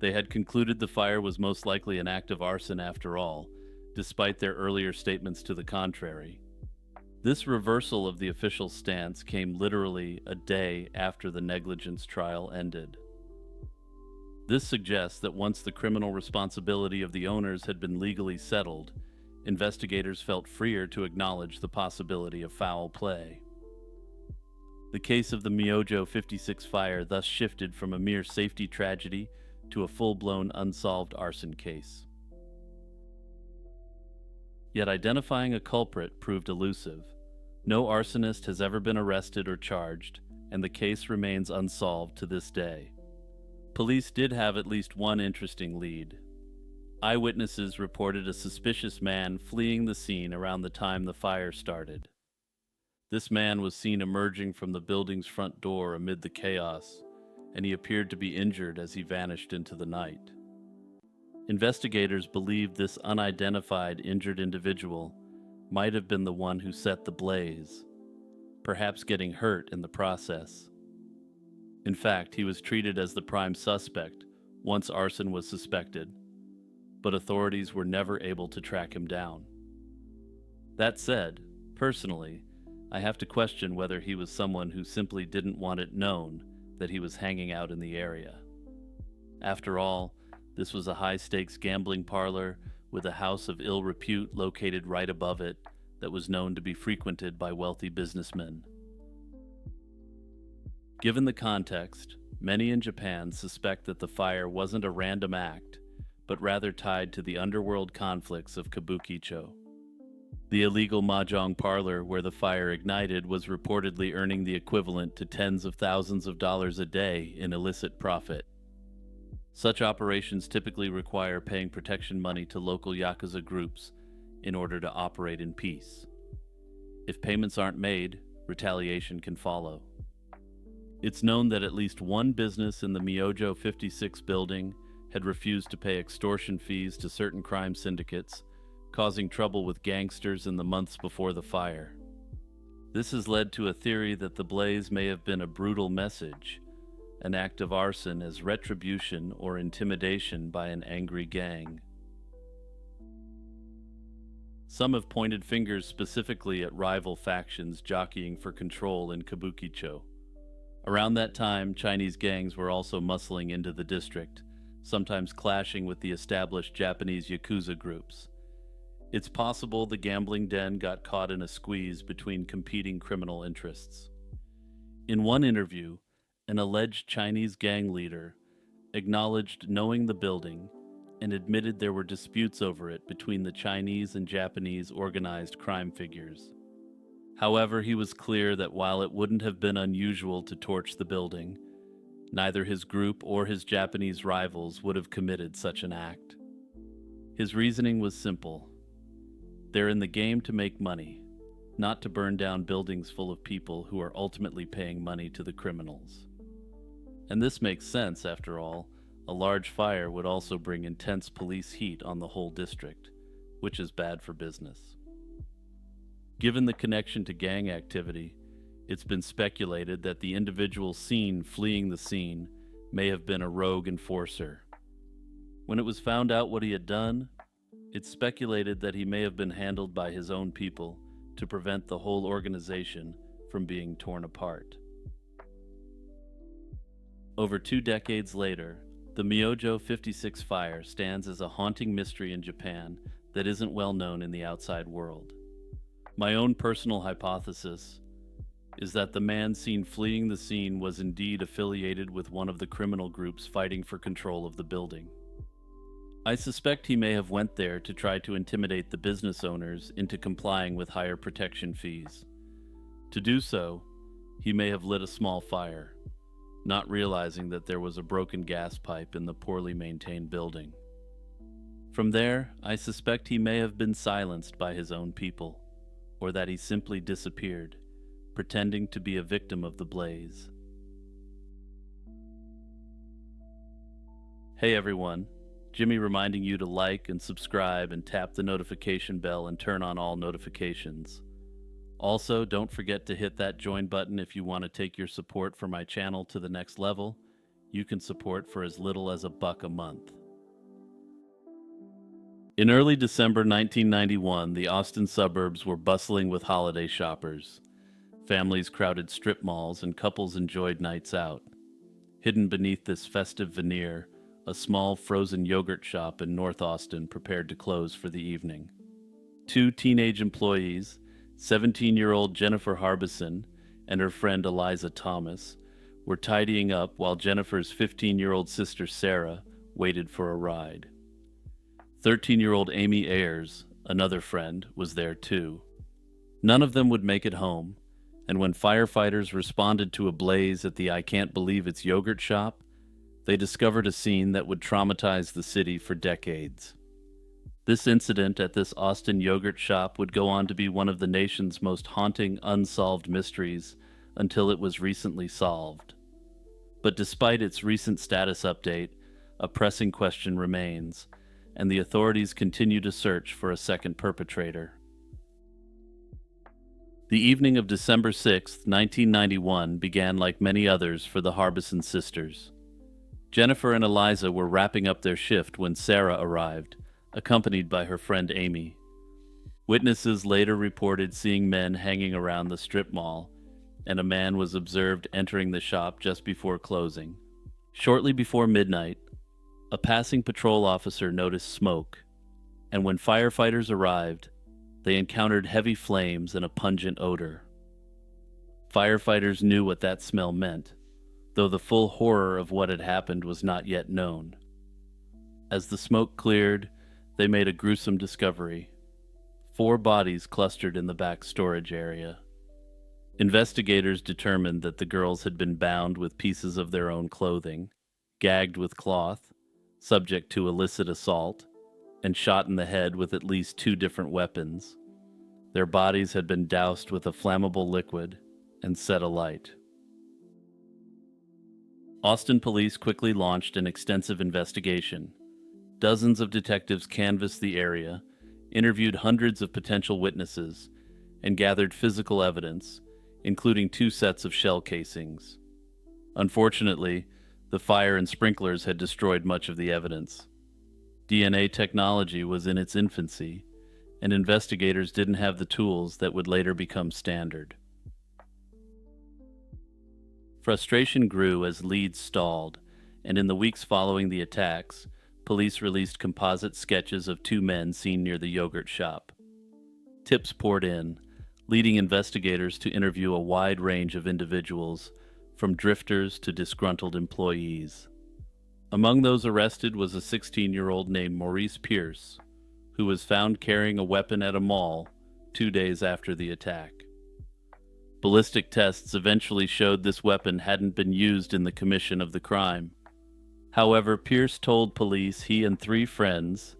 They had concluded the fire was most likely an act of arson after all, despite their earlier statements to the contrary. This reversal of the official stance came literally a day after the negligence trial ended. This suggests that once the criminal responsibility of the owners had been legally settled, investigators felt freer to acknowledge the possibility of foul play. The case of the Myojo 56 fire thus shifted from a mere safety tragedy to a full-blown unsolved arson case. Yet identifying a culprit proved elusive. No arsonist has ever been arrested or charged, and the case remains unsolved to this day. Police did have at least one interesting lead. Eyewitnesses reported a suspicious man fleeing the scene around the time the fire started. This man was seen emerging from the building's front door amid the chaos, and he appeared to be injured as he vanished into the night. Investigators believed this unidentified injured individual might have been the one who set the blaze, perhaps getting hurt in the process. In fact, he was treated as the prime suspect once arson was suspected, but authorities were never able to track him down. That said, personally, I have to question whether he was someone who simply didn't want it known that he was hanging out in the area. After all, this was a high-stakes gambling parlor with a house of ill repute located right above it that was known to be frequented by wealthy businessmen. Given the context, many in Japan suspect that the fire wasn't a random act, but rather tied to the underworld conflicts of Kabukicho. The illegal mahjong parlor where the fire ignited was reportedly earning the equivalent to tens of thousands of dollars a day in illicit profit. Such operations typically require paying protection money to local yakuza groups in order to operate in peace. If payments aren't made, retaliation can follow. It's known that at least one business in the Myojo 56 building had refused to pay extortion fees to certain crime syndicates, causing trouble with gangsters in the months before the fire. This has led to a theory that the blaze may have been a brutal message, an act of arson as retribution or intimidation by an angry gang. Some have pointed fingers specifically at rival factions jockeying for control in Kabukicho. Around that time, Chinese gangs were also muscling into the district, sometimes clashing with the established Japanese yakuza groups. It's possible the gambling den got caught in a squeeze between competing criminal interests. In one interview, an alleged Chinese gang leader acknowledged knowing the building and admitted there were disputes over it between the Chinese and Japanese organized crime figures. However, he was clear that while it wouldn't have been unusual to torch the building, neither his group or his Japanese rivals would have committed such an act. His reasoning was simple. They're in the game to make money, not to burn down buildings full of people who are ultimately paying money to the criminals. And this makes sense, after all. A large fire would also bring intense police heat on the whole district, which is bad for business. Given the connection to gang activity, it's been speculated that the individual seen fleeing the scene may have been a rogue enforcer. When it was found out what he had done, it's speculated that he may have been handled by his own people to prevent the whole organization from being torn apart. Over 2 decades later, the Myojo 56 fire stands as a haunting mystery in Japan that isn't well known in the outside world. My own personal hypothesis is that the man seen fleeing the scene was indeed affiliated with one of the criminal groups fighting for control of the building. I suspect he may have went there to try to intimidate the business owners into complying with higher protection fees. To do so, he may have lit a small fire, not realizing that there was a broken gas pipe in the poorly maintained building. From there, I suspect he may have been silenced by his own people, or that he simply disappeared, pretending to be a victim of the blaze. Hey everyone, Jimmy reminding you to like and subscribe and tap the notification bell and turn on all notifications. Also, don't forget to hit that join button if you want to take your support for my channel to the next level. You can support for as little as $1 a month. In early December 1991, the Austin suburbs were bustling with holiday shoppers. Families crowded strip malls and couples enjoyed nights out. Hidden beneath this festive veneer, a small frozen yogurt shop in North Austin prepared to close for the evening. 2 teenage employees, 17-year-old Jennifer Harbison and her friend Eliza Thomas, were tidying up while Jennifer's 15-year-old sister Sarah waited for a ride. 13-year-old Amy Ayers, another friend, was there too. None of them would make it home, and when firefighters responded to a blaze at the I Can't Believe It's yogurt shop, they discovered a scene that would traumatize the city for decades. This incident at this Austin yogurt shop would go on to be one of the nation's most haunting unsolved mysteries until it was recently solved. But despite its recent status update, a pressing question remains, and the authorities continue to search for a second perpetrator. The evening of December 6, 1991 began like many others for the Harbison sisters. Jennifer and Eliza were wrapping up their shift when Sarah arrived, accompanied by her friend Amy. Witnesses later reported seeing men hanging around the strip mall, and a man was observed entering the shop just before closing. Shortly before midnight, a passing patrol officer noticed smoke, and when firefighters arrived, they encountered heavy flames and a pungent odor. Firefighters knew what that smell meant, though the full horror of what had happened was not yet known. As the smoke cleared, they made a gruesome discovery. 4 bodies clustered in the back storage area. Investigators determined that the girls had been bound with pieces of their own clothing, gagged with cloth, subject to illicit assault, and shot in the head with at least 2 different weapons. Their bodies had been doused with a flammable liquid and set alight. Austin police quickly launched an extensive investigation. Dozens of detectives canvassed the area, interviewed hundreds of potential witnesses, and gathered physical evidence, including 2 sets of shell casings. Unfortunately, the fire and sprinklers had destroyed much of the evidence. DNA technology was in its infancy, and investigators didn't have the tools that would later become standard. Frustration grew as leads stalled, and in the weeks following the attacks, police released composite sketches of 2 men seen near the yogurt shop. Tips poured in, leading investigators to interview a wide range of individuals, from drifters to disgruntled employees. Among those arrested was a 16-year-old named Maurice Pierce, who was found carrying a weapon at a mall 2 days after the attack. Ballistic tests eventually showed this weapon hadn't been used in the commission of the crime. However, Pierce told police he and 3 friends,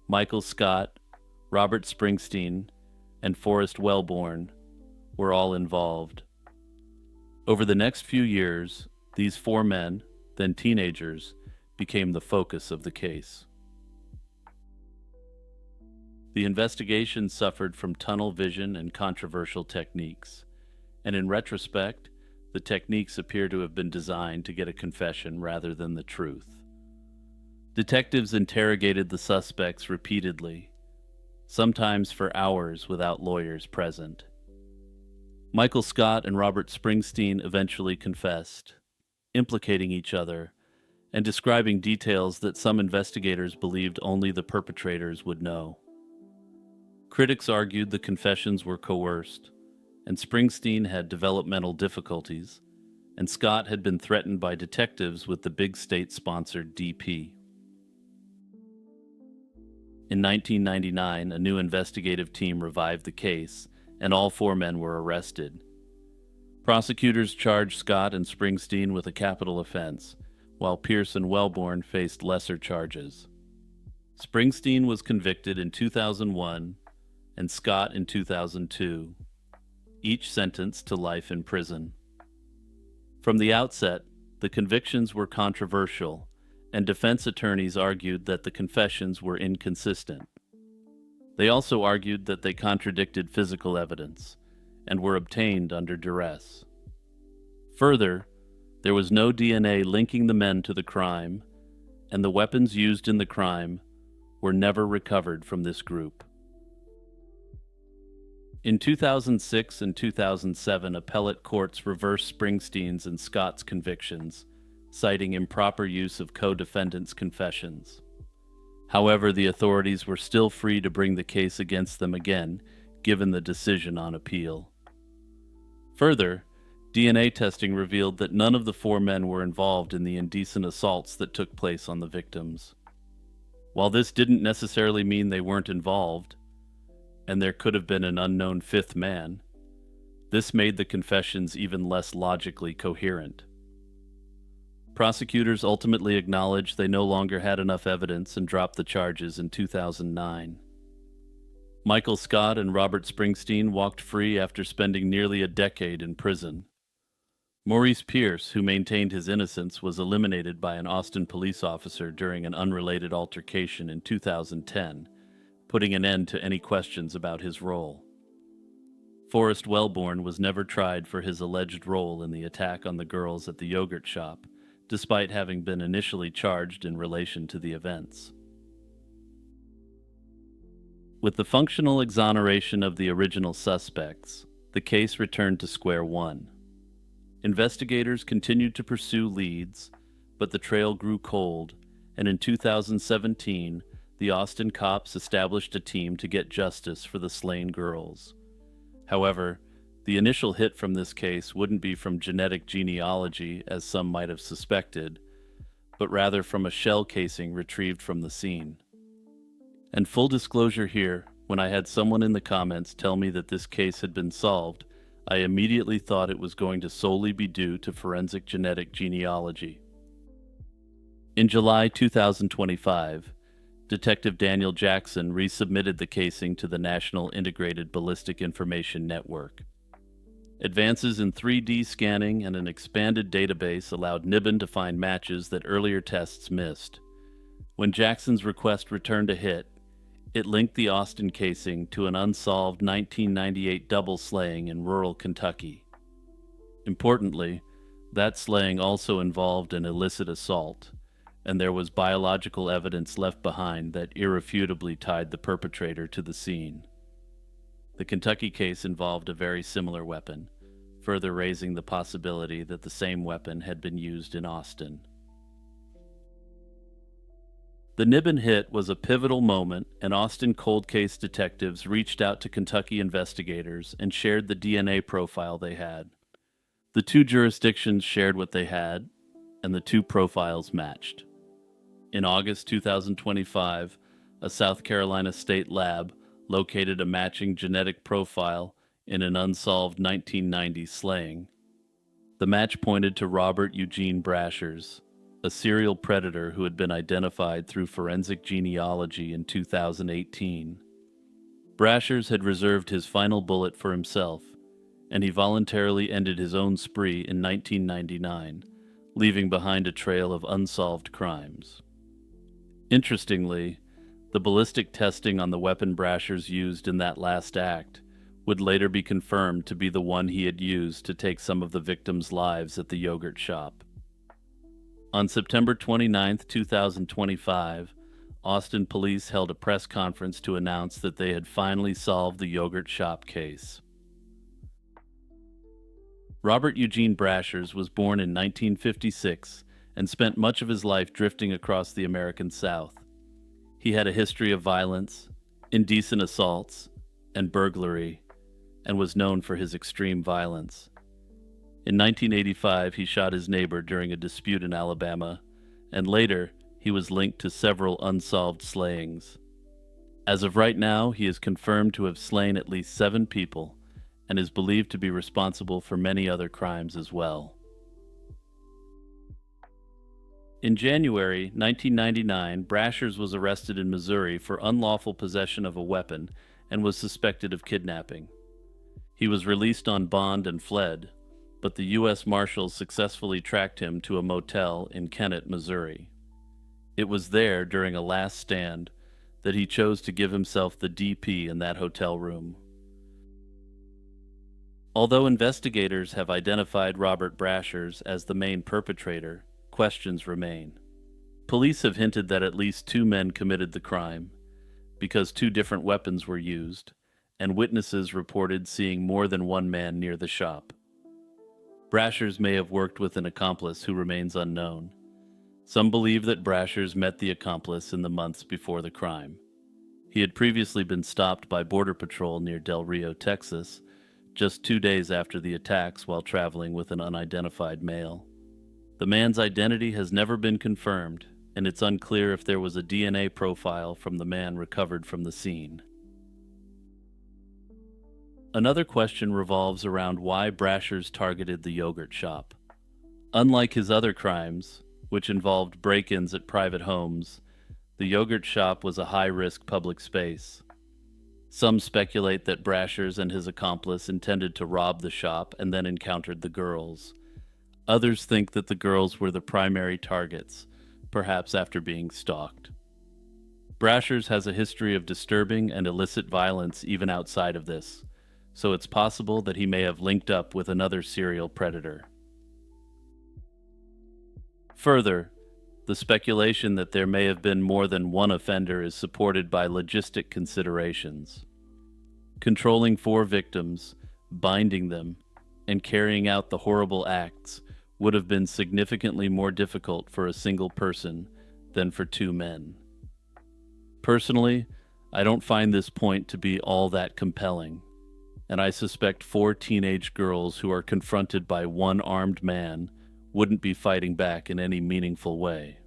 Michael Scott, Robert Springsteen, and Forrest Wellborn, were all involved. Over the next few years, these 4 men, then teenagers, became the focus of the case. The investigation suffered from tunnel vision and controversial techniques, and in retrospect, the techniques appear to have been designed to get a confession rather than the truth. Detectives interrogated the suspects repeatedly, sometimes for hours without lawyers present. Michael Scott and Robert Springsteen eventually confessed, implicating each other and describing details that some investigators believed only the perpetrators would know. Critics argued the confessions were coerced, and Springsteen had developmental difficulties, and Scott had been threatened by detectives with the big state-sponsored DP. In 1999, a new investigative team revived the case, and all 4 men were arrested. Prosecutors charged Scott and Springsteen with a capital offense, while Pierce and Wellborn faced lesser charges. Springsteen was convicted in 2001 and Scott in 2002, each sentenced to life in prison. From the outset, the convictions were controversial, and defense attorneys argued that the confessions were inconsistent. They also argued that they contradicted physical evidence and were obtained under duress. Further, there was no DNA linking the men to the crime, and the weapons used in the crime were never recovered from this group. In 2006 and 2007, appellate courts reversed Springsteen's and Scott's convictions, citing improper use of co-defendants' confessions. However, the authorities were still free to bring the case against them again, given the decision on appeal. Further, DNA testing revealed that none of the 4 men were involved in the indecent assaults that took place on the victims. While this didn't necessarily mean they weren't involved, and there could have been an unknown 5th man, this made the confessions even less logically coherent. Prosecutors ultimately acknowledged they no longer had enough evidence and dropped the charges in 2009. Michael Scott and Robert Springsteen walked free after spending nearly a decade in prison. Maurice Pierce, who maintained his innocence, was eliminated by an Austin police officer during an unrelated altercation in 2010, putting an end to any questions about his role. Forrest Wellborn was never tried for his alleged role in the attack on the girls at the yogurt shop, despite having been initially charged in relation to the events. With the functional exoneration of the original suspects, the case returned to square one. Investigators continued to pursue leads, but the trail grew cold, and in 2017, the Austin cops established a team to get justice for the slain girls. However, the initial hit from this case wouldn't be from genetic genealogy, as some might have suspected, but rather from a shell casing retrieved from the scene. And full disclosure here, when I had someone in the comments tell me that this case had been solved, I immediately thought it was going to solely be due to forensic genetic genealogy. In July 2025, Detective Daniel Jackson resubmitted the casing to the National Integrated Ballistic Information Network. Advances in 3D scanning and an expanded database allowed NIBIN to find matches that earlier tests missed. When Jackson's request returned a hit, it linked the Austin casing to an unsolved 1998 double slaying in rural Kentucky. Importantly, that slaying also involved an illicit assault, and there was biological evidence left behind that irrefutably tied the perpetrator to the scene. The Kentucky case involved a very similar weapon, further raising the possibility that the same weapon had been used in Austin. The NIBIN hit was a pivotal moment, and Austin cold case detectives reached out to Kentucky investigators and shared the DNA profile they had. The two jurisdictions shared what they had, and the two profiles matched. In August 2025, a South Carolina state lab located a matching genetic profile in an unsolved 1990 slaying. The match pointed to Robert Eugene Brashers, a serial predator who had been identified through forensic genealogy in 2018. Brashers had reserved his final bullet for himself, and he voluntarily ended his own spree in 1999, leaving behind a trail of unsolved crimes. Interestingly, the ballistic testing on the weapon Brashers used in that last act would later be confirmed to be the one he had used to take some of the victims' lives at the yogurt shop. On September 29, 2025, Austin police held a press conference to announce that they had finally solved the yogurt shop case. Robert Eugene Brashers was born in 1956 and spent much of his life drifting across the American South. He had a history of violence, indecent assaults, and burglary, and was known for his extreme violence. In 1985, he shot his neighbor during a dispute in Alabama, and later, he was linked to several unsolved slayings. As of right now, he is confirmed to have slain at least 7 people, and is believed to be responsible for many other crimes as well. In January 1999, Brashers was arrested in Missouri for unlawful possession of a weapon and was suspected of kidnapping. He was released on bond and fled, but the U.S. Marshals successfully tracked him to a motel in Kennett, Missouri. It was there, during a last stand, that he chose to give himself the DP in that hotel room. Although investigators have identified Robert Brashers as the main perpetrator, questions remain. Police have hinted that at least 2 men committed the crime, because 2 different weapons were used, and witnesses reported seeing more than 1 man near the shop. Brashers may have worked with an accomplice who remains unknown. Some believe that Brashers met the accomplice in the months before the crime. He had previously been stopped by Border Patrol near Del Rio, Texas, just 2 days after the attacks while traveling with an unidentified male. The man's identity has never been confirmed, and it's unclear if there was a DNA profile from the man recovered from the scene. Another question revolves around why Brashers targeted the yogurt shop. Unlike his other crimes, which involved break-ins at private homes, the yogurt shop was a high-risk public space. Some speculate that Brashers and his accomplice intended to rob the shop and then encountered the girls. Others think that the girls were the primary targets, perhaps after being stalked. Brashers has a history of disturbing and illicit violence even outside of this, so it's possible that he may have linked up with another serial predator. Further, the speculation that there may have been more than one offender is supported by logistic considerations. Controlling 4 victims, binding them, and carrying out the horrible acts would have been significantly more difficult for a single person than for 2 men. Personally, I don't find this point to be all that compelling, and I suspect 4 teenage girls who are confronted by one armed man wouldn't be fighting back in any meaningful way.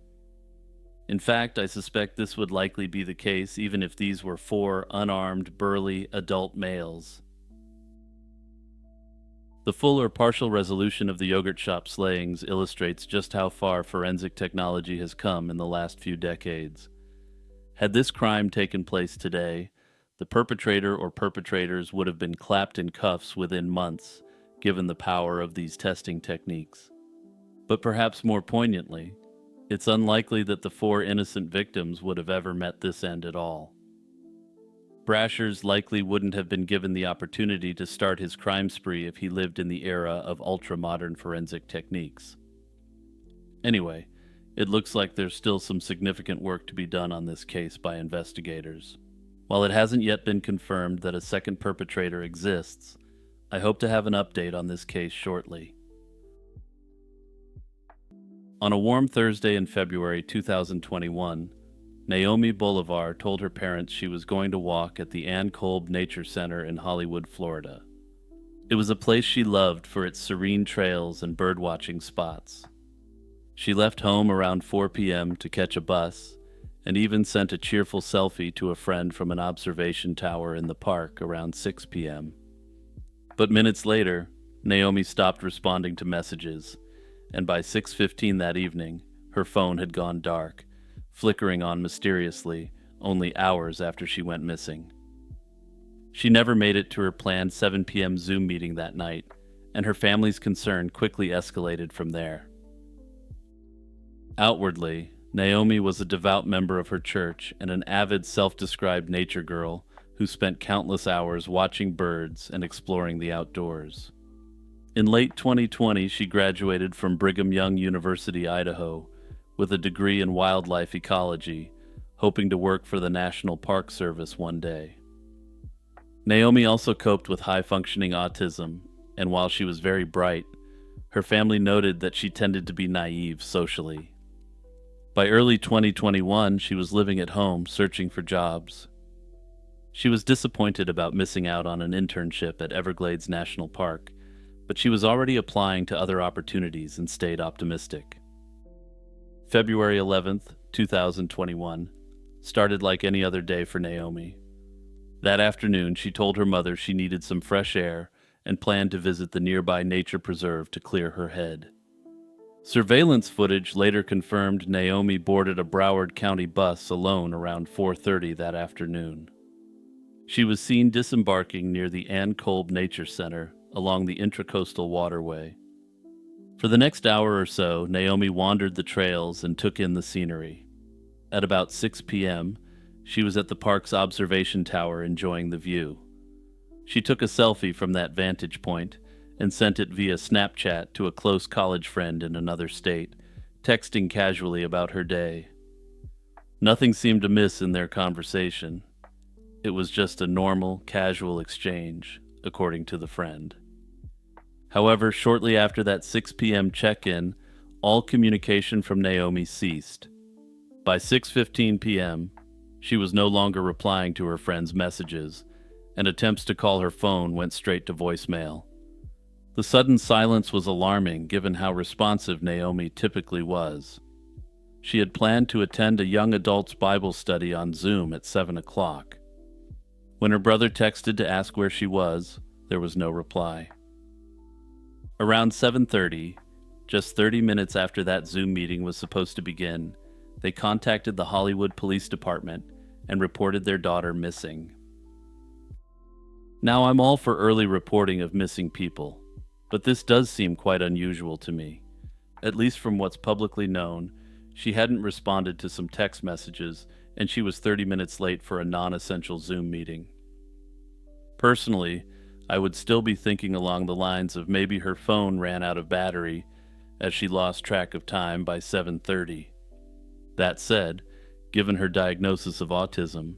In fact, I suspect this would likely be the case even if these were 4 unarmed, burly, adult males. The full or partial resolution of the yogurt shop slayings illustrates just how far forensic technology has come in the last few decades. Had this crime taken place today, the perpetrator or perpetrators would have been clapped in cuffs within months, given the power of these testing techniques. But perhaps more poignantly, it's unlikely that the 4 innocent victims would have ever met this end at all. Brashers likely wouldn't have been given the opportunity to start his crime spree if he lived in the era of ultra-modern forensic techniques. Anyway, it looks like there's still some significant work to be done on this case by investigators. While it hasn't yet been confirmed that a second perpetrator exists, I hope to have an update on this case shortly. On a warm Thursday in February 2021, Naomi Bolivar told her parents she was going to walk at the Ann Kolb Nature Center in Hollywood, Florida. It was a place she loved for its serene trails and birdwatching spots. She left home around 4 p.m. to catch a bus, and even sent a cheerful selfie to a friend from an observation tower in the park around 6 p.m. But minutes later, Naomi stopped responding to messages, and by 6:15 that evening, her phone had gone dark, flickering on mysteriously only hours after she went missing. She never made it to her planned 7 p.m. Zoom meeting that night, and her family's concern quickly escalated from there. Outwardly, Naomi was a devout member of her church and an avid self-described nature girl who spent countless hours watching birds and exploring the outdoors. In late 2020, she graduated from Brigham Young University, Idaho, with a degree in wildlife ecology, hoping to work for the National Park Service one day. Naomi also coped with high-functioning autism, and while she was very bright, her family noted that she tended to be naive socially. By early 2021, she was living at home, searching for jobs. She was disappointed about missing out on an internship at Everglades National Park, but she was already applying to other opportunities and stayed optimistic. February 11th, 2021, started like any other day for Naomi. That afternoon, she told her mother she needed some fresh air and planned to visit the nearby nature preserve to clear her head. Surveillance footage later confirmed Naomi boarded a Broward County bus alone around 4:30 that afternoon. She was seen disembarking near the Ann Kolb Nature Center along the Intracoastal Waterway. For the next hour or so, Naomi wandered the trails and took in the scenery. At about 6 p.m., she was at the park's observation tower enjoying the view. She took a selfie from that vantage point and sent it via Snapchat to a close college friend in another state, texting casually about her day. Nothing seemed amiss in their conversation. It was just a normal, casual exchange, according to the friend. However, shortly after that 6 p.m. check-in, all communication from Naomi ceased. By 6:15 p.m., she was no longer replying to her friend's messages, and attempts to call her phone went straight to voicemail. The sudden silence was alarming given how responsive Naomi typically was. She had planned to attend a young adults Bible study on Zoom at 7 o'clock. When her brother texted to ask where she was, there was no reply. Around 7:30, Just 30 minutes after that Zoom meeting was supposed to begin, they contacted the Hollywood Police Department and reported their daughter missing. Now, I'm all for early reporting of missing people, but this does seem quite unusual to me. At least from what's publicly known, she hadn't responded to some text messages, and she was 30 minutes late for a non-essential Zoom meeting. Personally, I would still be thinking along the lines of maybe her phone ran out of battery as she lost track of time by 7:30. That said, given her diagnosis of autism,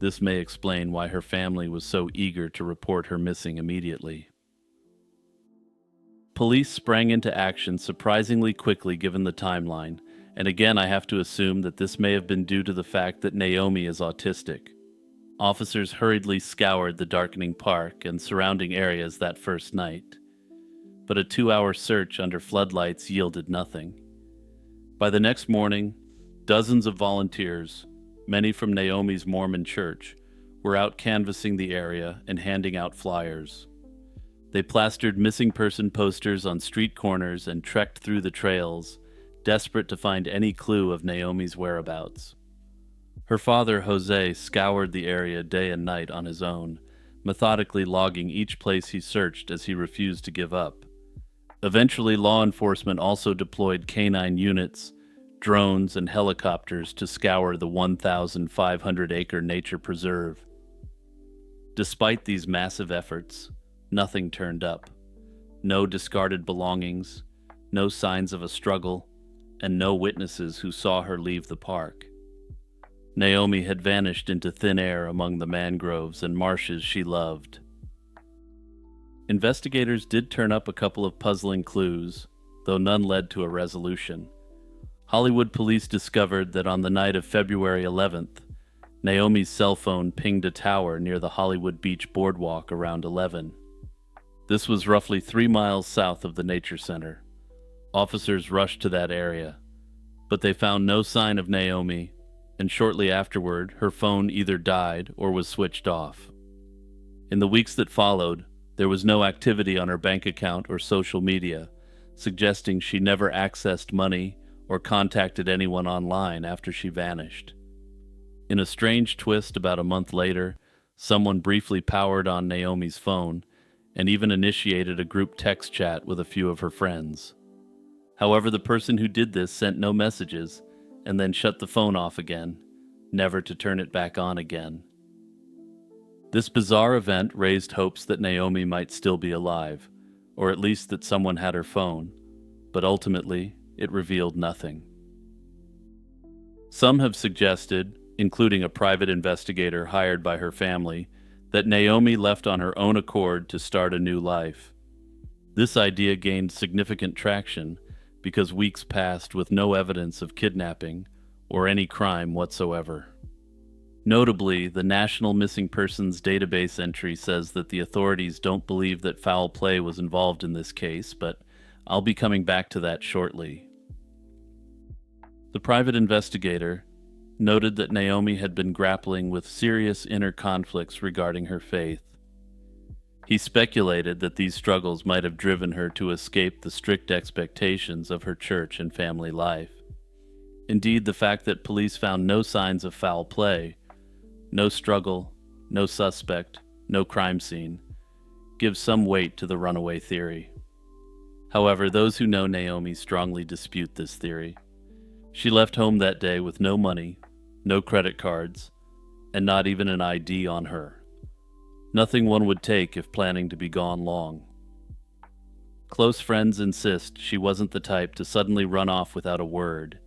this may explain why her family was so eager to report her missing immediately. Police sprang into action surprisingly quickly given the timeline, and again I have to assume that this may have been due to the fact that Naomi is autistic. Officers hurriedly scoured the darkening park and surrounding areas that first night, but a 2-hour search under floodlights yielded nothing. By the next morning, dozens of volunteers, many from Naomi's Mormon church, were out canvassing the area and handing out flyers. They plastered missing person posters on street corners and trekked through the trails, desperate to find any clue of Naomi's whereabouts. Her father, Jose, scoured the area day and night on his own, methodically logging each place he searched as he refused to give up. Eventually, law enforcement also deployed canine units, drones, and helicopters to scour the 1,500-acre nature preserve. Despite these massive efforts, nothing turned up. No discarded belongings, no signs of a struggle, and no witnesses who saw her leave the park. Naomi had vanished into thin air among the mangroves and marshes she loved. Investigators did turn up a couple of puzzling clues, though none led to a resolution. Hollywood police discovered that on the night of February 11th, Naomi's cell phone pinged a tower near the Hollywood Beach boardwalk around 11. This was roughly 3 miles south of the nature center. Officers rushed to that area, but they found no sign of Naomi, and shortly afterward, her phone either died or was switched off. In the weeks that followed, there was no activity on her bank account or social media, suggesting she never accessed money or contacted anyone online after she vanished. In a strange twist about a month later, someone briefly powered on Naomi's phone and even initiated a group text chat with a few of her friends. However, the person who did this sent no messages and then shut the phone off again, never to turn it back on again. This bizarre event raised hopes that Naomi might still be alive, or at least that someone had her phone, but ultimately it revealed nothing. Some have suggested, including a private investigator hired by her family, that Naomi left on her own accord to start a new life. This idea gained significant traction because weeks passed with no evidence of kidnapping or any crime whatsoever. Notably, the National Missing Persons Database entry says that the authorities don't believe that foul play was involved in this case, but I'll be coming back to that shortly. The private investigator noted that Naomi had been grappling with serious inner conflicts regarding her faith. He speculated that these struggles might have driven her to escape the strict expectations of her church and family life. Indeed, the fact that police found no signs of foul play, no struggle, no suspect, no crime scene, gives some weight to the runaway theory. However, those who know Naomi strongly dispute this theory. She left home that day with no money, no credit cards, and not even an ID on her. Nothing one would take if planning to be gone long. Close friends insist she wasn't the type to suddenly run off without a word,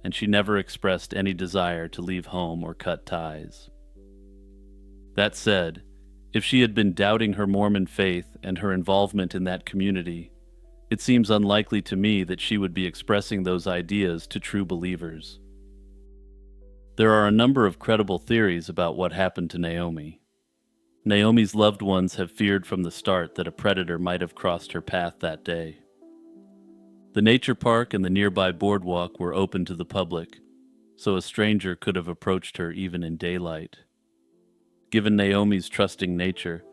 and she never expressed any desire to leave home or cut ties. That said, if she had been doubting her Mormon faith and her involvement in that community, it seems unlikely to me that she would be expressing those ideas to true believers. There are a number of credible theories about what happened to Naomi. Naomi's loved ones have feared from the start that a predator might have crossed her path that day. The nature park and the nearby boardwalk were open to the public, so a stranger could have approached her even in daylight. Given Naomi's trusting nature,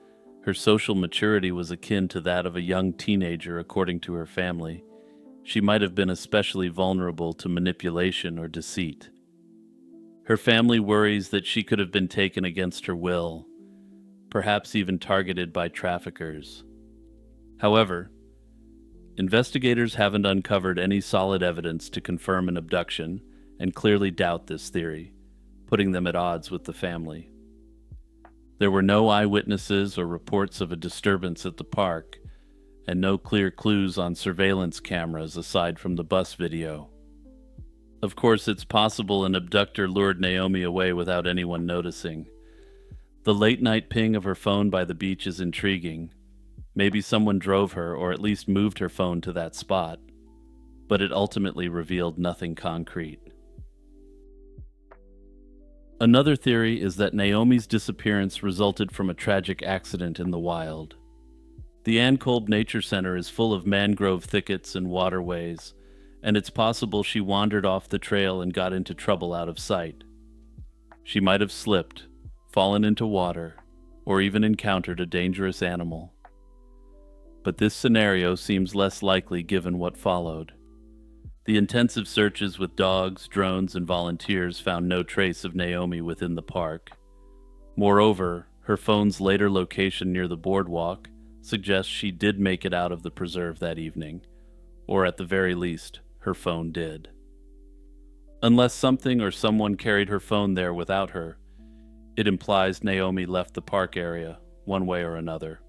her social maturity was akin to that of a young teenager according to her family, She might have been especially vulnerable to manipulation or deceit. Her family worries that she could have been taken against her will, perhaps even targeted by traffickers. However, investigators haven't uncovered any solid evidence to confirm an abduction and clearly doubt this theory, putting them at odds with the family. There were no eyewitnesses or reports of a disturbance at the park, and no clear clues on surveillance cameras aside from the bus video. Of course, it's possible an abductor lured Naomi away without anyone noticing. The late-night ping of her phone by the beach is intriguing. Maybe someone drove her or at least moved her phone to that spot, but it ultimately revealed nothing concrete. Another theory is that Naomi's disappearance resulted from a tragic accident in the wild. The Ankolb Nature Center is full of mangrove thickets and waterways, and it's possible she wandered off the trail and got into trouble out of sight. She might have slipped, fallen into water, or even encountered a dangerous animal. But this scenario seems less likely given what followed. The intensive searches with dogs, drones, and volunteers found no trace of Naomi within the park. Moreover, her phone's later location near the boardwalk suggests she did make it out of the preserve that evening, or at the very least, her phone did. Unless something or someone carried her phone there without her, it implies Naomi left the park area, one way or another.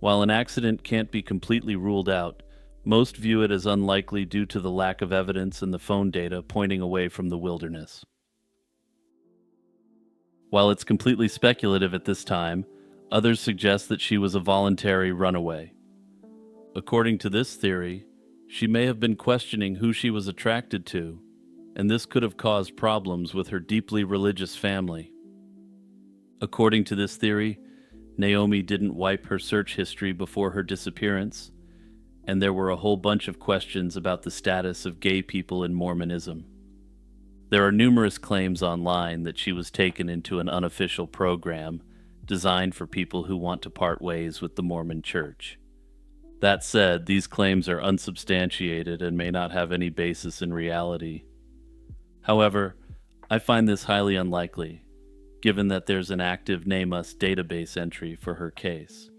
While an accident can't be completely ruled out, most view it as unlikely due to the lack of evidence and the phone data pointing away from the wilderness. While it's completely speculative at this time, others suggest that she was a voluntary runaway. According to this theory, she may have been questioning who she was attracted to, and this could have caused problems with her deeply religious family. According to this theory, Naomi didn't wipe her search history before her disappearance, and there were a whole bunch of questions about the status of gay people in Mormonism. There are numerous claims online that she was taken into an unofficial program designed for people who want to part ways with the Mormon Church. That said, these claims are unsubstantiated and may not have any basis in reality. However, I find this highly unlikely, given that there's an active Name Us database entry for her case.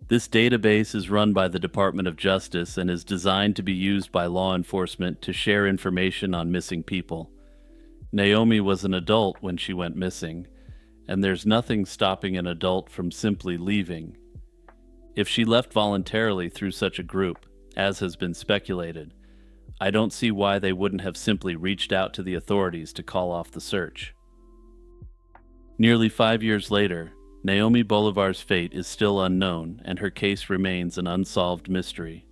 This database is run by the Department of Justice and is designed to be used by law enforcement to share information on missing people. Naomi was an adult when she went missing, and there's nothing stopping an adult from simply leaving. If she left voluntarily through such a group, as has been speculated, I don't see why they wouldn't have simply reached out to the authorities to call off the search. Nearly 5 years later, Naomi Bolivar's fate is still unknown, and her case remains an unsolved mystery.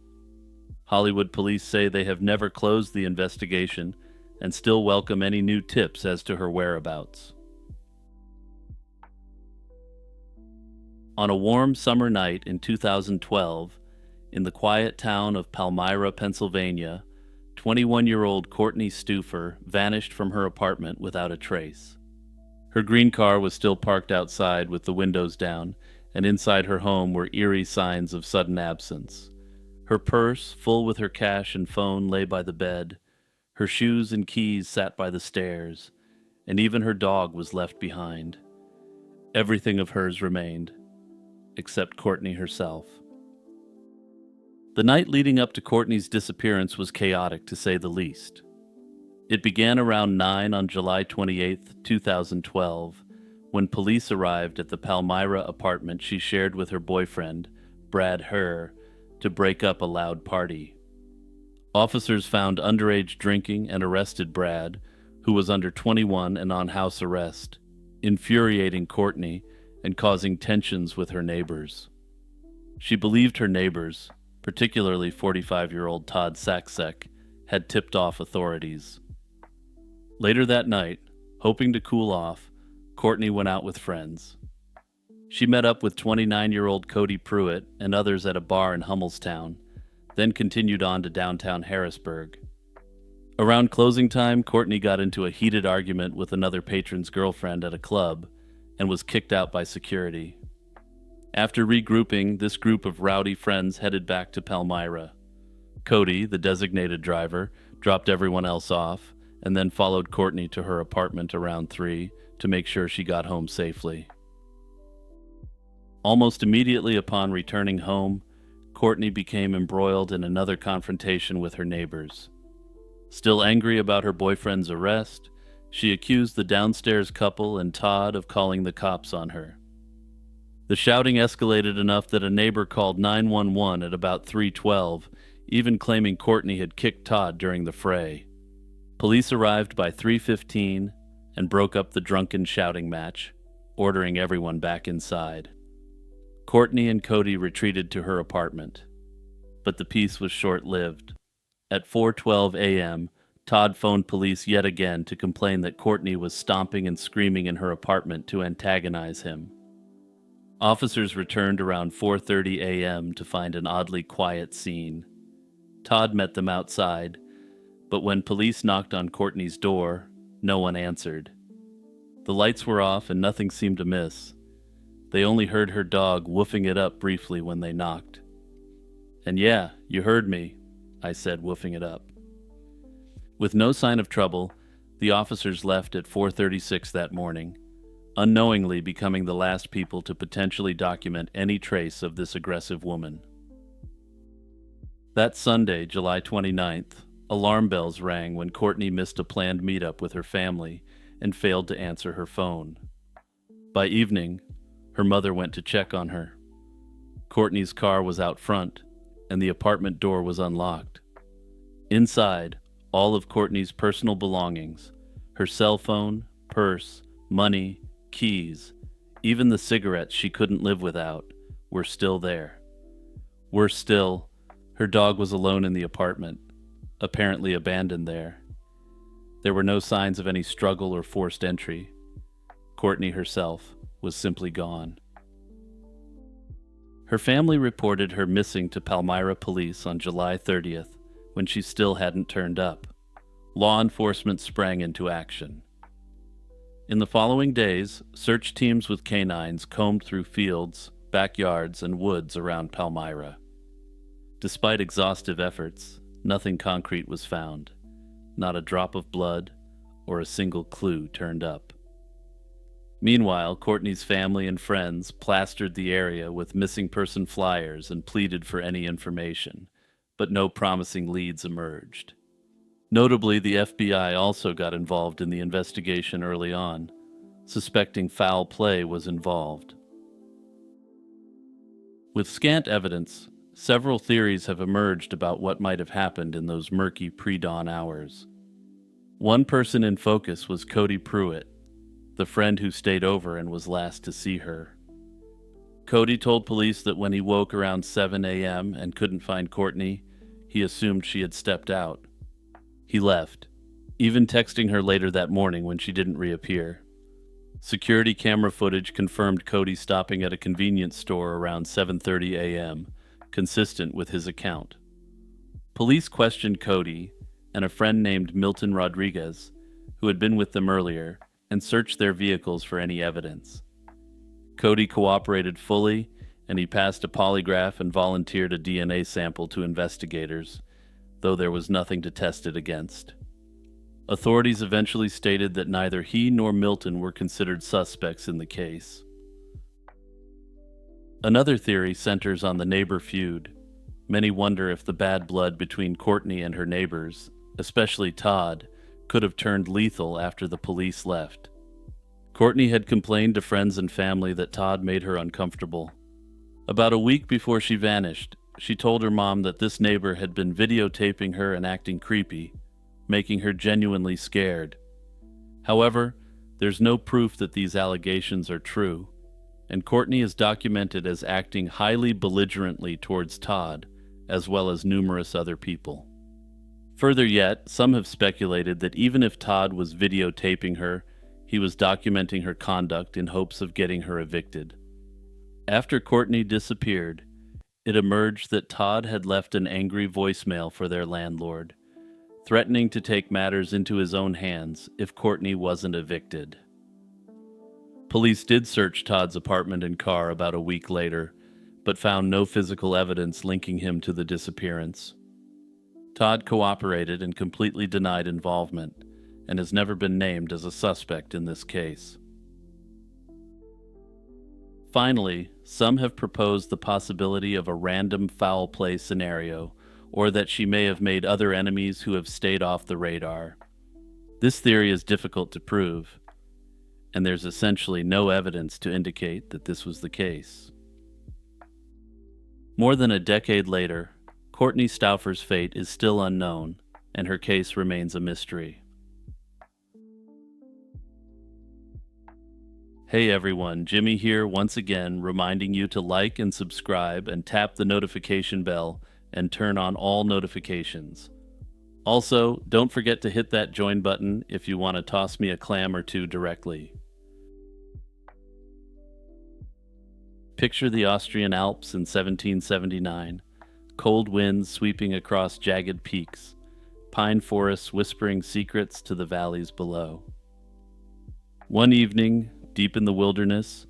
Hollywood police say they have never closed the investigation and still welcome any new tips as to her whereabouts. On a warm summer night in 2012, in the quiet town of Palmyra, Pennsylvania, 21-year-old Courtney Stufer vanished from her apartment without a trace. Her green car was still parked outside with the windows down, and inside her home were eerie signs of sudden absence. Her purse, full with her cash and phone, lay by the bed. Her shoes and keys sat by the stairs, and even her dog was left behind. Everything of hers remained, except Courtney herself. The night leading up to Courtney's disappearance was chaotic, to say the least. It began around 9 on July 28, 2012, when police arrived at the Palmyra apartment she shared with her boyfriend, Brad Herr, to break up a loud party. Officers found underage drinking and arrested Brad, who was under 21 and on house arrest, infuriating Courtney and causing tensions with her neighbors. She believed her neighbors, particularly 45-year-old Todd Saksek, had tipped off authorities. Later that night, hoping to cool off, Courtney went out with friends. She met up with 29-year-old Cody Pruitt and others at a bar in Hummelstown, then continued on to downtown Harrisburg. Around closing time, Courtney got into a heated argument with another patron's girlfriend at a club and was kicked out by security. After regrouping, this group of rowdy friends headed back to Palmyra. Cody, the designated driver, dropped everyone else off and then followed Courtney to her apartment around 3 to make sure she got home safely. Almost immediately upon returning home, Courtney became embroiled in another confrontation with her neighbors. Still angry about her boyfriend's arrest, she accused the downstairs couple and Todd of calling the cops on her. The shouting escalated enough that a neighbor called 911 at about 3:12, even claiming Courtney had kicked Todd during the fray. Police arrived by 3:15 and broke up the drunken shouting match, ordering everyone back inside. Courtney and Cody retreated to her apartment, but the peace was short-lived. At 4:12 a.m., Todd phoned police yet again to complain that Courtney was stomping and screaming in her apartment to antagonize him. Officers returned around 4:30 a.m. to find an oddly quiet scene. Todd met them outside, but when police knocked on Courtney's door, no one answered. The lights were off and nothing seemed amiss. They only heard her dog woofing it up briefly when they knocked. "And yeah, you heard me," I said, woofing it up. With no sign of trouble, the officers left at 4:36 that morning, unknowingly becoming the last people to potentially document any trace of this aggressive woman. That Sunday, July 29th, alarm bells rang when Courtney missed a planned meetup with her family and failed to answer her phone. By evening, her mother went to check on her. Courtney's car was out front, and the apartment door was unlocked. Inside, all of Courtney's personal belongings, her cell phone, purse, money, keys, even the cigarettes she couldn't live without, were still there. Worse still, her dog was alone in the apartment, apparently abandoned there. There were no signs of any struggle or forced entry. Courtney herself was simply gone. Her family reported her missing to Palmyra police on July 30th, when she still hadn't turned up. Law enforcement sprang into action. In the following days, search teams with canines combed through fields, backyards, and woods around Palmyra. Despite exhaustive efforts, nothing concrete was found. Not a drop of blood or a single clue turned up. Meanwhile, Courtney's family and friends plastered the area with missing person flyers and pleaded for any information, but no promising leads emerged. Notably, the FBI also got involved in the investigation early on, suspecting foul play was involved. With scant evidence, several theories have emerged about what might have happened in those murky pre-dawn hours. One person in focus was Cody Pruitt, the friend who stayed over and was last to see her. Cody told police that when he woke around 7 a.m. and couldn't find Courtney, he assumed she had stepped out. He left, even texting her later that morning when she didn't reappear. Security camera footage confirmed Cody stopping at a convenience store around 7:30 a.m., consistent with his account. Police questioned Cody and a friend named Milton Rodriguez, who had been with them earlier, and searched their vehicles for any evidence. Cody cooperated fully, and he passed a polygraph and volunteered a DNA sample to investigators, though there was nothing to test it against. Authorities eventually stated that neither he nor Milton were considered suspects in the case. Another theory centers on the neighbor feud. Many wonder if the bad blood between Courtney and her neighbors, especially Todd, could have turned lethal after the police left. Courtney had complained to friends and family that Todd made her uncomfortable. About a week before she vanished, she told her mom that this neighbor had been videotaping her and acting creepy, making her genuinely scared. However, there's no proof that these allegations are true, and Courtney is documented as acting highly belligerently towards Todd, as well as numerous other people. Further yet, some have speculated that even if Todd was videotaping her, he was documenting her conduct in hopes of getting her evicted. After Courtney disappeared, it emerged that Todd had left an angry voicemail for their landlord, threatening to take matters into his own hands if Courtney wasn't evicted. Police did search Todd's apartment and car about a week later, but found no physical evidence linking him to the disappearance. Todd cooperated and completely denied involvement, and has never been named as a suspect in this case. Finally, some have proposed the possibility of a random foul play scenario, or that she may have made other enemies who have stayed off the radar. This theory is difficult to prove, and there's essentially no evidence to indicate that this was the case. More than a decade later, Courtney Stauffer's fate is still unknown, and her case remains a mystery. Hey everyone, Jimmy here once again, reminding you to like and subscribe and tap the notification bell and turn on all notifications. Also, don't forget to hit that join button if you want to toss me a clam or two directly. Picture the Austrian Alps in 1779, cold winds sweeping across jagged peaks, pine forests whispering secrets to the valleys below. One evening, deep in the wilderness,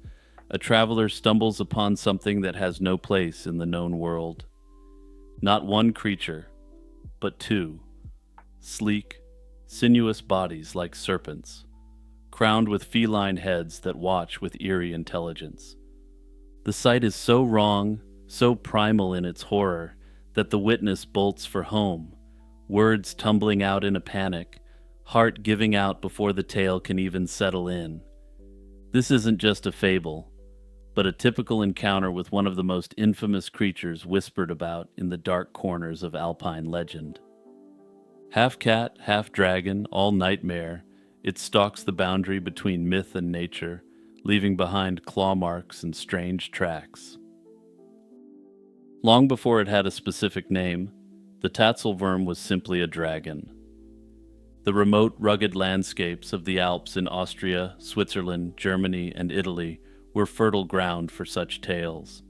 a traveler stumbles upon something that has no place in the known world. Not one creature, but two, sleek, sinuous bodies like serpents, crowned with feline heads that watch with eerie intelligence. The sight is so wrong, so primal in its horror, that the witness bolts for home, words tumbling out in a panic, heart giving out before the tale can even settle in. This isn't just a fable, but a typical encounter with one of the most infamous creatures whispered about in the dark corners of alpine legend. Half cat, half dragon, all nightmare, it stalks the boundary between myth and nature, leaving behind claw marks and strange tracks. Long before it had a specific name, the Tatzelwurm was simply a dragon. The remote, rugged landscapes of the Alps in Austria, Switzerland, Germany, and Italy were fertile ground for such tales.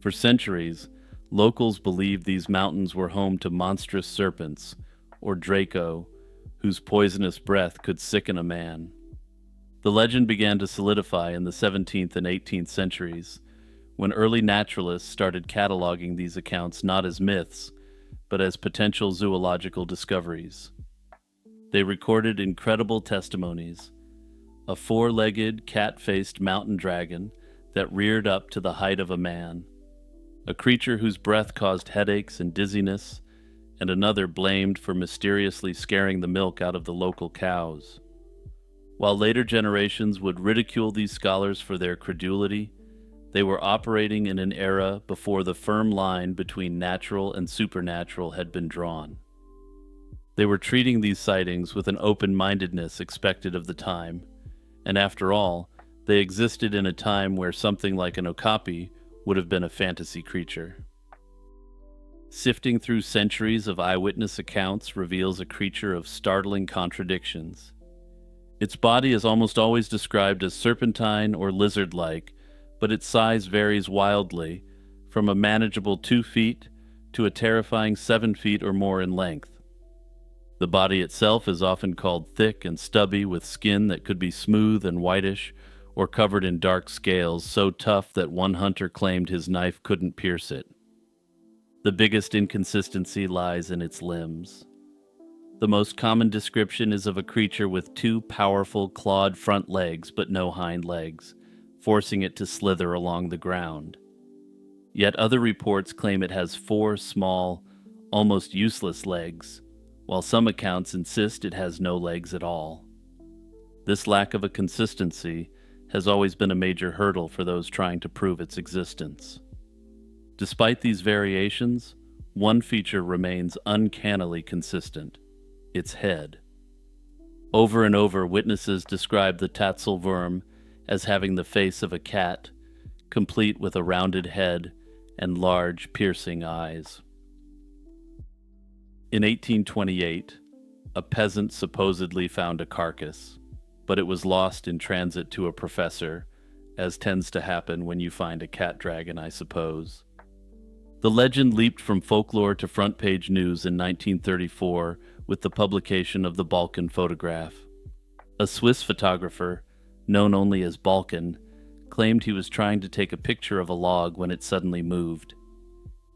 For centuries, locals believed these mountains were home to monstrous serpents, or Draco, whose poisonous breath could sicken a man. The legend began to solidify in the 17th and 18th centuries, when early naturalists started cataloging these accounts not as myths, but as potential zoological discoveries. They recorded incredible testimonies. A four-legged, cat-faced mountain dragon that reared up to the height of a man, a creature whose breath caused headaches and dizziness, and another blamed for mysteriously scaring the milk out of the local cows. While later generations would ridicule these scholars for their credulity, they were operating in an era before the firm line between natural and supernatural had been drawn. They were treating these sightings with an open-mindedness expected of the time, and after all, they existed in a time where something like an okapi would have been a fantasy creature. Sifting through centuries of eyewitness accounts reveals a creature of startling contradictions. Its body is almost always described as serpentine or lizard-like, but its size varies wildly, from a manageable 2 feet to a terrifying 7 feet or more in length. The body itself is often called thick and stubby, with skin that could be smooth and whitish or covered in dark scales so tough that one hunter claimed his knife couldn't pierce it. The biggest inconsistency lies in its limbs. The most common description is of a creature with 2 powerful clawed front legs but no hind legs, forcing it to slither along the ground. Yet other reports claim it has 4 small, almost useless legs, while some accounts insist it has no legs at all. This lack of a consistency has always been a major hurdle for those trying to prove its existence. Despite these variations, one feature remains uncannily consistent: its head. Over and over, witnesses describe the Tatzelwurm as having the face of a cat, complete with a rounded head and large, piercing eyes. In 1828, a peasant supposedly found a carcass, but it was lost in transit to a professor, as tends to happen when you find a cat dragon, I suppose. The legend leaped from folklore to front-page news in 1934 with the publication of the Balkan photograph. A Swiss photographer, known only as Balkan, claimed he was trying to take a picture of a log when it suddenly moved.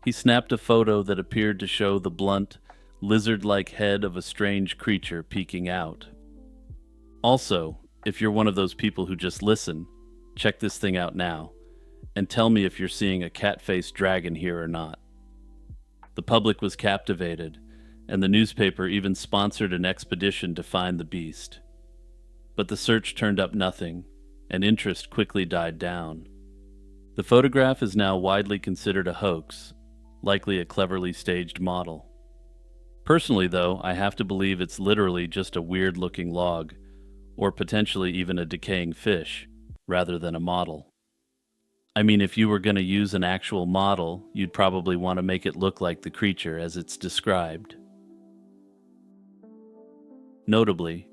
He snapped a photo that appeared to show the blunt, lizard-like head of a strange creature peeking out. Also, if you're one of those people who just listen, check this thing out now, and tell me if you're seeing a cat-faced dragon here or not. The public was captivated, and the newspaper even sponsored an expedition to find the beast. But the search turned up nothing, and interest quickly died down. The photograph is now widely considered a hoax, likely a cleverly staged model. Personally, though, I have to believe it's literally just a weird-looking log, or potentially even a decaying fish, rather than a model. I mean, if you were going to use an actual model, you'd probably want to make it look like the creature as it's described. Notably,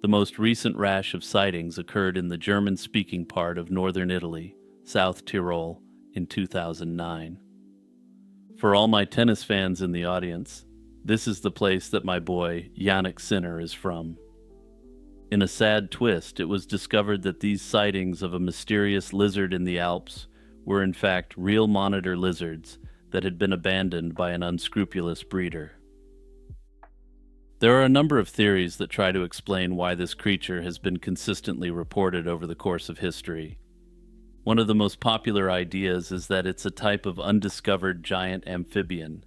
the most recent rash of sightings occurred in the German-speaking part of northern Italy, South Tyrol, in 2009. For all my tennis fans in the audience, this is the place that my boy Yannick Sinner is from. In a sad twist, it was discovered that these sightings of a mysterious lizard in the Alps were in fact real monitor lizards that had been abandoned by an unscrupulous breeder. There are a number of theories that try to explain why this creature has been consistently reported over the course of history. One of the most popular ideas is that it's a type of undiscovered giant amphibian.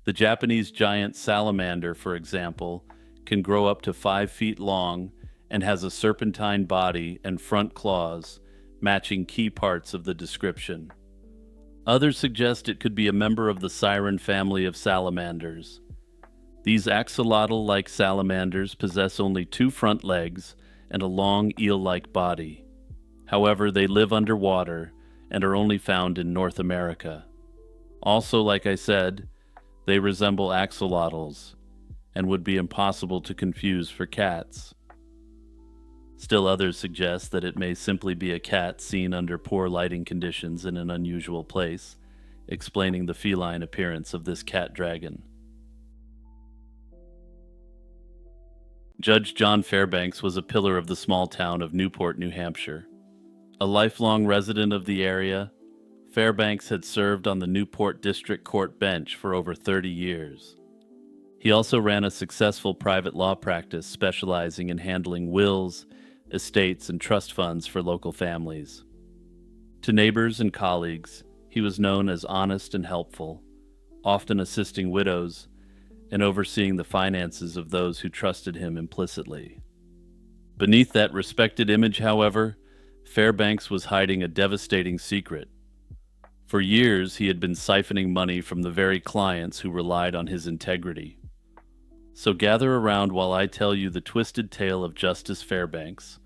The Japanese giant salamander, for example, can grow up to 5 feet long and has a serpentine body and front claws, matching key parts of the description. Others suggest it could be a member of the siren family of salamanders. These axolotl-like salamanders possess only 2 front legs and a long eel-like body. However, they live underwater and are only found in North America. Also, like I said, they resemble axolotls and would be impossible to confuse for cats. Still others suggest that it may simply be a cat seen under poor lighting conditions in an unusual place, explaining the feline appearance of this cat dragon. Judge John Fairbanks was a pillar of the small town of Newport, New Hampshire. A lifelong resident of the area, Fairbanks had served on the Newport District Court bench for over 30 years. He also ran a successful private law practice specializing in handling wills, estates, and trust funds for local families. To neighbors and colleagues, he was known as honest and helpful, often assisting widows and overseeing the finances of those who trusted him implicitly. Beneath that respected image, however, Fairbanks was hiding a devastating secret. For years, he had been siphoning money from the very clients who relied on his integrity. So gather around while I tell you the twisted tale of Justice Fairbanks,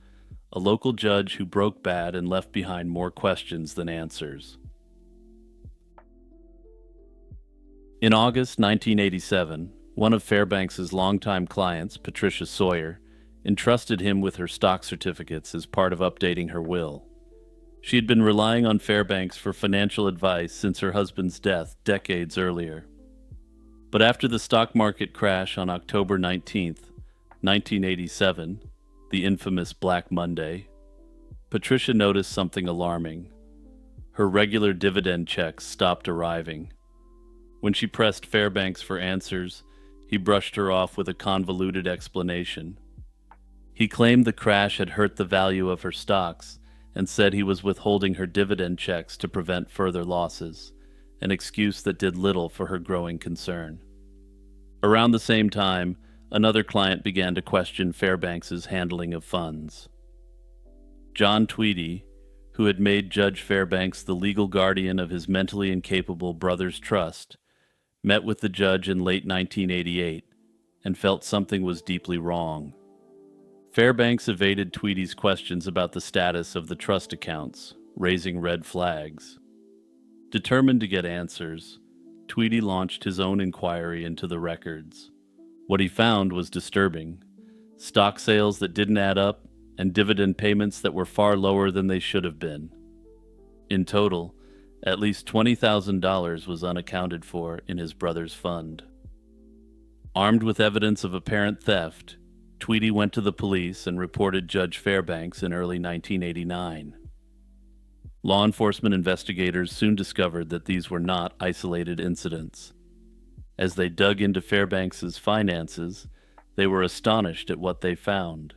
a local judge who broke bad and left behind more questions than answers. In August 1987, one of Fairbanks's longtime clients, Patricia Sawyer, entrusted him with her stock certificates as part of updating her will. She had been relying on Fairbanks for financial advice since her husband's death decades earlier. But after the stock market crash on October 19, 1987, the infamous Black Monday, Patricia noticed something alarming. Her regular dividend checks stopped arriving. When she pressed Fairbanks for answers, he brushed her off with a convoluted explanation. He claimed the crash had hurt the value of her stocks and said he was withholding her dividend checks to prevent further losses, an excuse that did little for her growing concern. Around the same time, another client began to question Fairbanks's handling of funds. John Tweedy, who had made Judge Fairbanks the legal guardian of his mentally incapable brother's trust, met with the judge in late 1988 and felt something was deeply wrong. Fairbanks evaded Tweedy's questions about the status of the trust accounts, raising red flags. Determined to get answers, Tweedy launched his own inquiry into the records. What he found was disturbing: stock sales that didn't add up and dividend payments that were far lower than they should have been. In total, at least $20,000 was unaccounted for in his brother's fund. Armed with evidence of apparent theft, Tweedy went to the police and reported Judge Fairbanks in early 1989. Law enforcement investigators soon discovered that these were not isolated incidents. As they dug into Fairbanks's finances, they were astonished at what they found.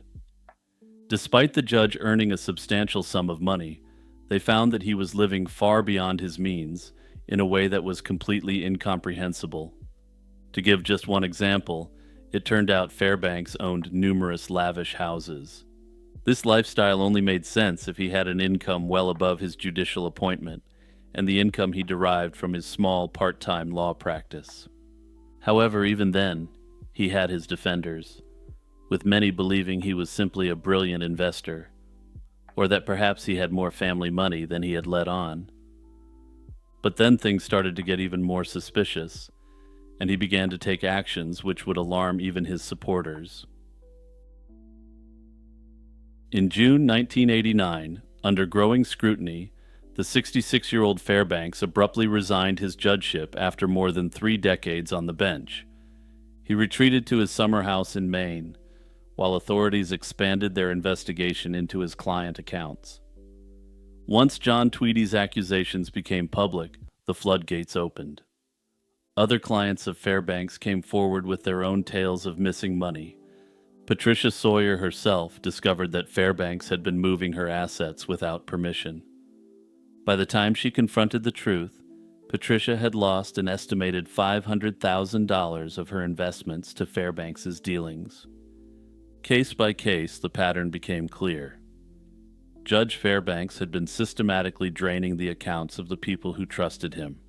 Despite the judge earning a substantial sum of money, they found that he was living far beyond his means in a way that was completely incomprehensible. To give just one example, it turned out Fairbanks owned numerous lavish houses. This lifestyle only made sense if he had an income well above his judicial appointment and the income he derived from his small part-time law practice. However, even then, he had his defenders, with many believing he was simply a brilliant investor, or that perhaps he had more family money than he had let on. But then things started to get even more suspicious, and he began to take actions which would alarm even his supporters. In June 1989, under growing scrutiny, the 66-year-old Fairbanks abruptly resigned his judgeship after more than 3 decades on the bench. He retreated to his summer house in Maine, while authorities expanded their investigation into his client accounts. Once John Tweedy's accusations became public, the floodgates opened. Other clients of Fairbanks came forward with their own tales of missing money. Patricia Sawyer herself discovered that Fairbanks had been moving her assets without permission. By the time she confronted the truth, Patricia had lost an estimated $500,000 of her investments to Fairbanks's dealings. Case by case, the pattern became clear. Judge Fairbanks had been systematically draining the accounts of the people who trusted him.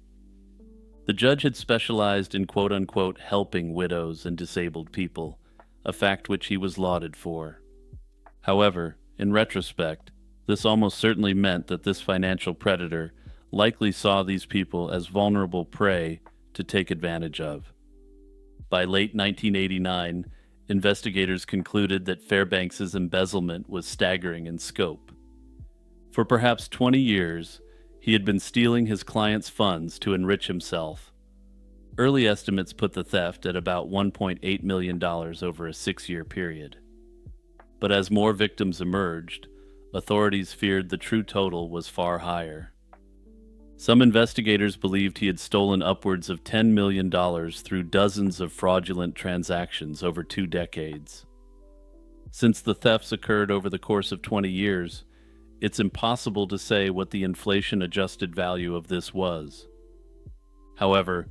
The judge had specialized in quote-unquote helping widows and disabled people, a fact which he was lauded for. However, in retrospect, this almost certainly meant that this financial predator likely saw these people as vulnerable prey to take advantage of. By late 1989, investigators concluded that Fairbanks's embezzlement was staggering in scope. For perhaps 20 years, he had been stealing his clients' funds to enrich himself. Early estimates put the theft at about $1.8 million over a 6-year period. But as more victims emerged, authorities feared the true total was far higher. Some investigators believed he had stolen upwards of $10 million through dozens of fraudulent transactions over 2 decades. Since the thefts occurred over the course of 20 years, it's impossible to say what the inflation-adjusted value of this was. However,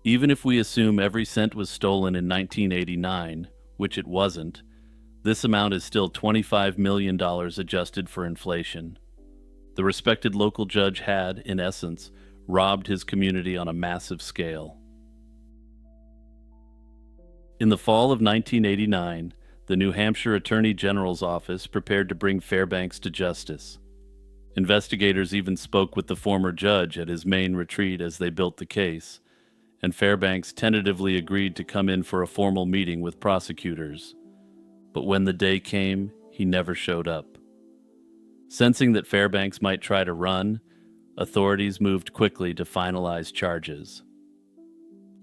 even if we assume every cent was stolen in 1989, which it wasn't, this amount is still $25 million adjusted for inflation. The respected local judge had, in essence, robbed his community on a massive scale. In the fall of 1989, the New Hampshire Attorney General's office prepared to bring Fairbanks to justice. Investigators even spoke with the former judge at his Maine retreat as they built the case, and Fairbanks tentatively agreed to come in for a formal meeting with prosecutors. But when the day came, he never showed up. Sensing that Fairbanks might try to run, authorities moved quickly to finalize charges.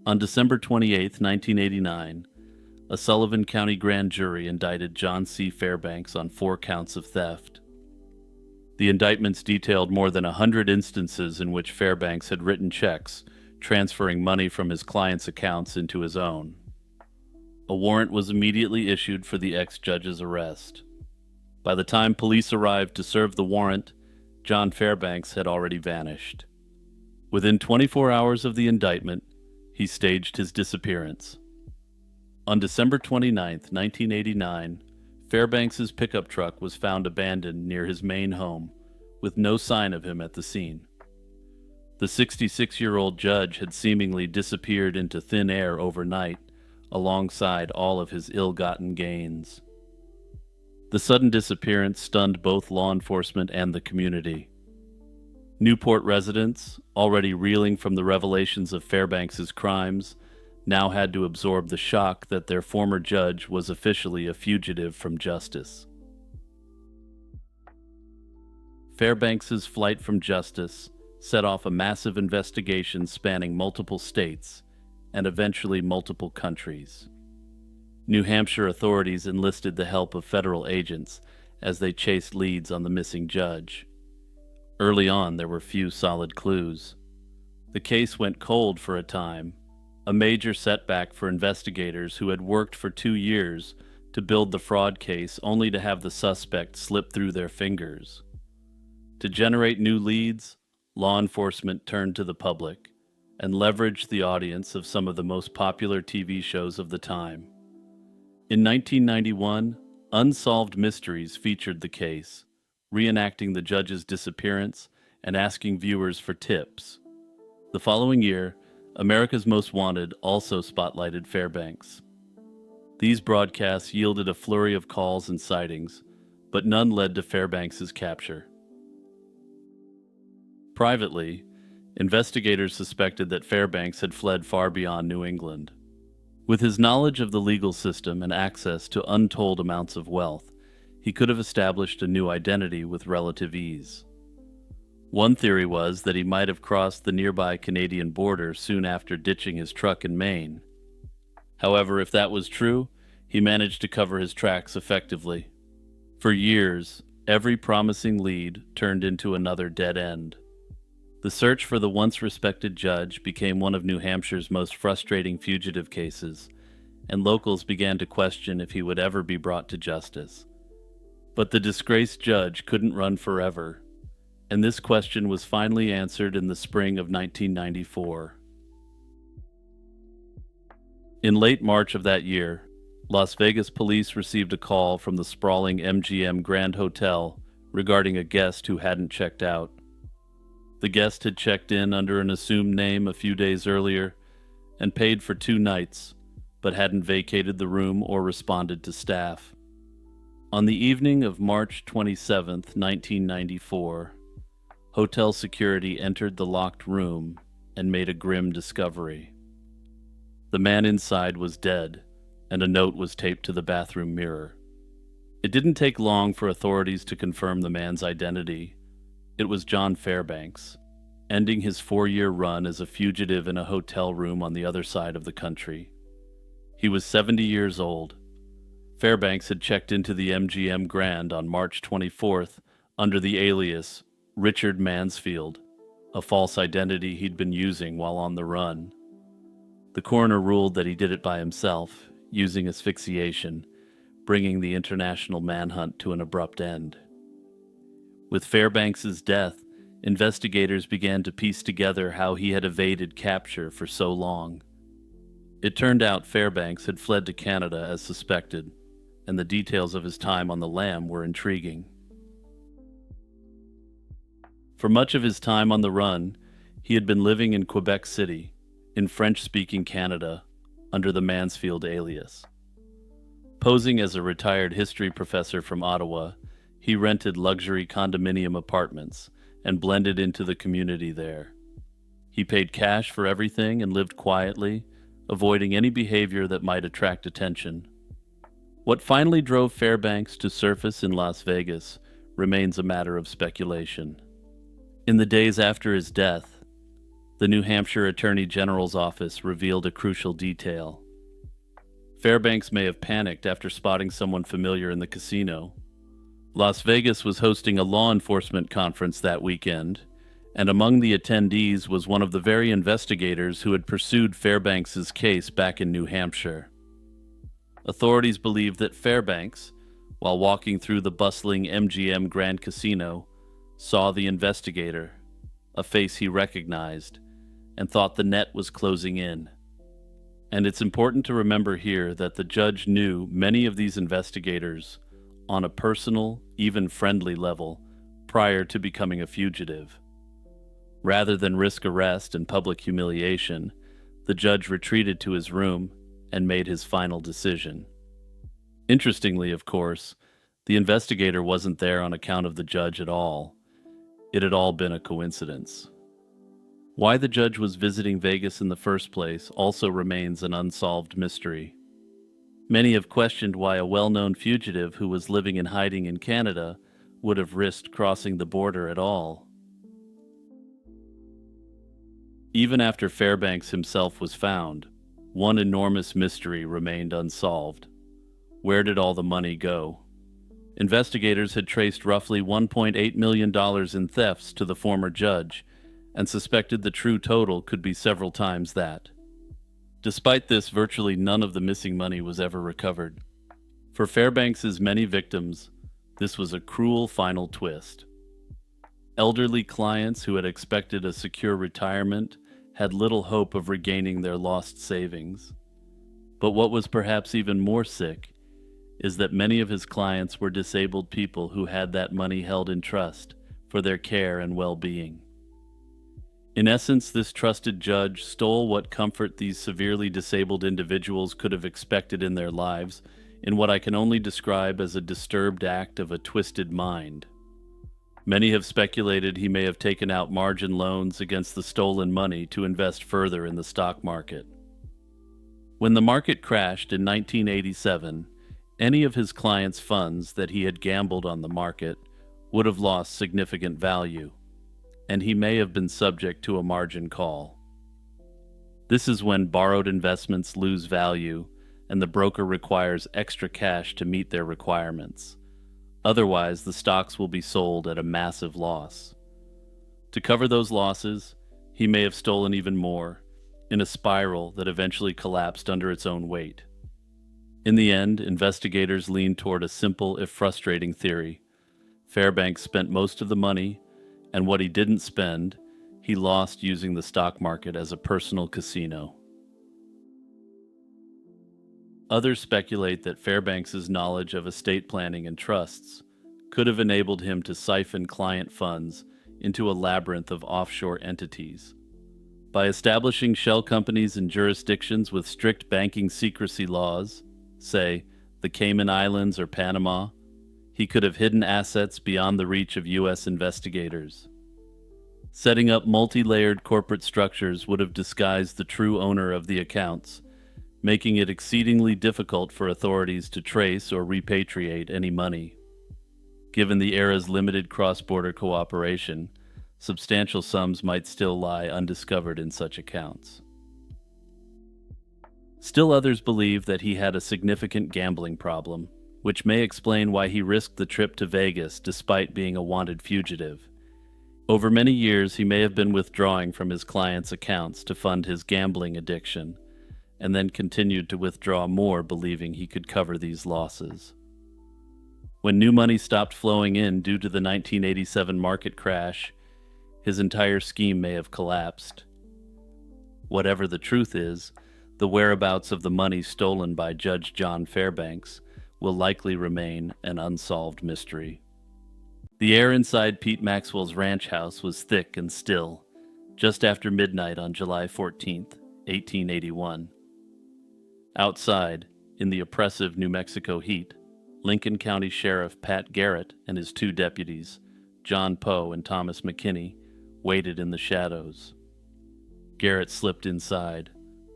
On December 28, 1989, a Sullivan County grand jury indicted John C. Fairbanks on 4 counts of theft. The indictments detailed more than 100 instances in which Fairbanks had written checks, transferring money from his clients' accounts into his own. A warrant was immediately issued for the ex-judge's arrest. By the time police arrived to serve the warrant, John Fairbanks had already vanished. Within 24 hours of the indictment, he staged his disappearance. On December 29, 1989, Fairbanks's pickup truck was found abandoned near his Maine home, with no sign of him at the scene. The 66-year-old judge had seemingly disappeared into thin air overnight, alongside all of his ill-gotten gains. The sudden disappearance stunned both law enforcement and the community. Newport residents, already reeling from the revelations of Fairbanks's crimes, now had to absorb the shock that their former judge was officially a fugitive from justice. Fairbanks's flight from justice set off a massive investigation spanning multiple states and eventually multiple countries. New Hampshire authorities enlisted the help of federal agents as they chased leads on the missing judge. Early on, there were few solid clues. The case went cold for a time, a major setback for investigators who had worked for 2 years to build the fraud case only to have the suspect slip through their fingers. To generate new leads, law enforcement turned to the public and leveraged the audience of some of the most popular TV shows of the time. In 1991, Unsolved Mysteries featured the case, reenacting the judge's disappearance and asking viewers for tips. The following year, America's Most Wanted also spotlighted Fairbanks. These broadcasts yielded a flurry of calls and sightings, but none led to Fairbanks's capture. Privately, investigators suspected that Fairbanks had fled far beyond New England. With his knowledge of the legal system and access to untold amounts of wealth, he could have established a new identity with relative ease. One theory was that he might have crossed the nearby Canadian border soon after ditching his truck in Maine. However, if that was true, he managed to cover his tracks effectively. For years, every promising lead turned into another dead end. The search for the once respected judge became one of New Hampshire's most frustrating fugitive cases, and locals began to question if he would ever be brought to justice. But the disgraced judge couldn't run forever, and this question was finally answered in the spring of 1994. In late March of that year, Las Vegas police received a call from the sprawling MGM Grand Hotel regarding a guest who hadn't checked out. The guest had checked in under an assumed name a few days earlier and paid for 2 nights, but hadn't vacated the room or responded to staff. On the evening of March 27, 1994, hotel security entered the locked room and made a grim discovery. The man inside was dead, and a note was taped to the bathroom mirror. It didn't take long for authorities to confirm the man's identity. It was John Fairbanks, ending his 4-year run as a fugitive in a hotel room on the other side of the country. He was 70 years old. Fairbanks had checked into the MGM Grand on March 24th under the alias Richard Mansfield, a false identity he'd been using while on the run. The coroner ruled that he did it by himself, using asphyxiation, bringing the international manhunt to an abrupt end. With Fairbanks's death, investigators began to piece together how he had evaded capture for so long. It turned out Fairbanks had fled to Canada as suspected, and the details of his time on the lam were intriguing. For much of his time on the run, he had been living in Quebec City, in French-speaking Canada, under the Mansfield alias. Posing as a retired history professor from Ottawa, he rented luxury condominium apartments and blended into the community there. He paid cash for everything and lived quietly, avoiding any behavior that might attract attention. What finally drove Fairbanks to surface in Las Vegas remains a matter of speculation. In the days after his death, the New Hampshire Attorney General's office revealed a crucial detail. Fairbanks may have panicked after spotting someone familiar in the casino. Las Vegas was hosting a law enforcement conference that weekend, and among the attendees was one of the very investigators who had pursued Fairbanks's case back in New Hampshire. Authorities believed that Fairbanks, while walking through the bustling MGM Grand Casino, saw the investigator, a face he recognized, and thought the net was closing in. And it's important to remember here that the judge knew many of these investigators on a personal, even friendly level prior to becoming a fugitive. Rather than risk arrest and public humiliation, the judge retreated to his room and made his final decision. Interestingly, of course, the investigator wasn't there on account of the judge at all. It had all been a coincidence. Why the judge was visiting Vegas in the first place also remains an unsolved mystery. Many have questioned why a well-known fugitive who was living in hiding in Canada would have risked crossing the border at all. Even after Fairbanks himself was found, one enormous mystery remained unsolved. Where did all the money go? Investigators had traced roughly $1.8 million in thefts to the former judge, and suspected the true total could be several times that. Despite this, virtually none of the missing money was ever recovered. For Fairbanks's many victims, this was a cruel final twist. Elderly clients who had expected a secure retirement had little hope of regaining their lost savings. But what was perhaps even more sick is that many of his clients were disabled people who had that money held in trust for their care and well-being. In essence, this trusted judge stole what comfort these severely disabled individuals could have expected in their lives in what I can only describe as a disturbed act of a twisted mind. Many have speculated he may have taken out margin loans against the stolen money to invest further in the stock market. When the market crashed in 1987, any of his clients' funds that he had gambled on the market would have lost significant value, and he may have been subject to a margin call. This is when borrowed investments lose value and the broker requires extra cash to meet their requirements. Otherwise, the stocks will be sold at a massive loss. To cover those losses, he may have stolen even more, in a spiral that eventually collapsed under its own weight. In the end, investigators leaned toward a simple if frustrating theory. Fairbanks spent most of the money, and what he didn't spend, he lost using the stock market as a personal casino. Others speculate that Fairbanks's knowledge of estate planning and trusts could have enabled him to siphon client funds into a labyrinth of offshore entities. By establishing shell companies in jurisdictions with strict banking secrecy laws, say the Cayman Islands or Panama, he could have hidden assets beyond the reach of U.S. investigators. Setting up multi-layered corporate structures would have disguised the true owner of the accounts, making it exceedingly difficult for authorities to trace or repatriate any money. Given the era's limited cross-border cooperation, substantial sums might still lie undiscovered in such accounts. Still others believe that he had a significant gambling problem, which may explain why he risked the trip to Vegas despite being a wanted fugitive. Over many years, he may have been withdrawing from his clients' accounts to fund his gambling addiction, and then continued to withdraw more, believing he could cover these losses. When new money stopped flowing in due to the 1987 market crash, his entire scheme may have collapsed. Whatever the truth is, the whereabouts of the money stolen by Judge John Fairbanks will likely remain an unsolved mystery. The air inside Pete Maxwell's ranch house was thick and still, just after midnight on July 14th, 1881. Outside, in the oppressive New Mexico heat, Lincoln County Sheriff Pat Garrett and his two deputies, John Poe and Thomas McKinney, waited in the shadows. Garrett slipped inside,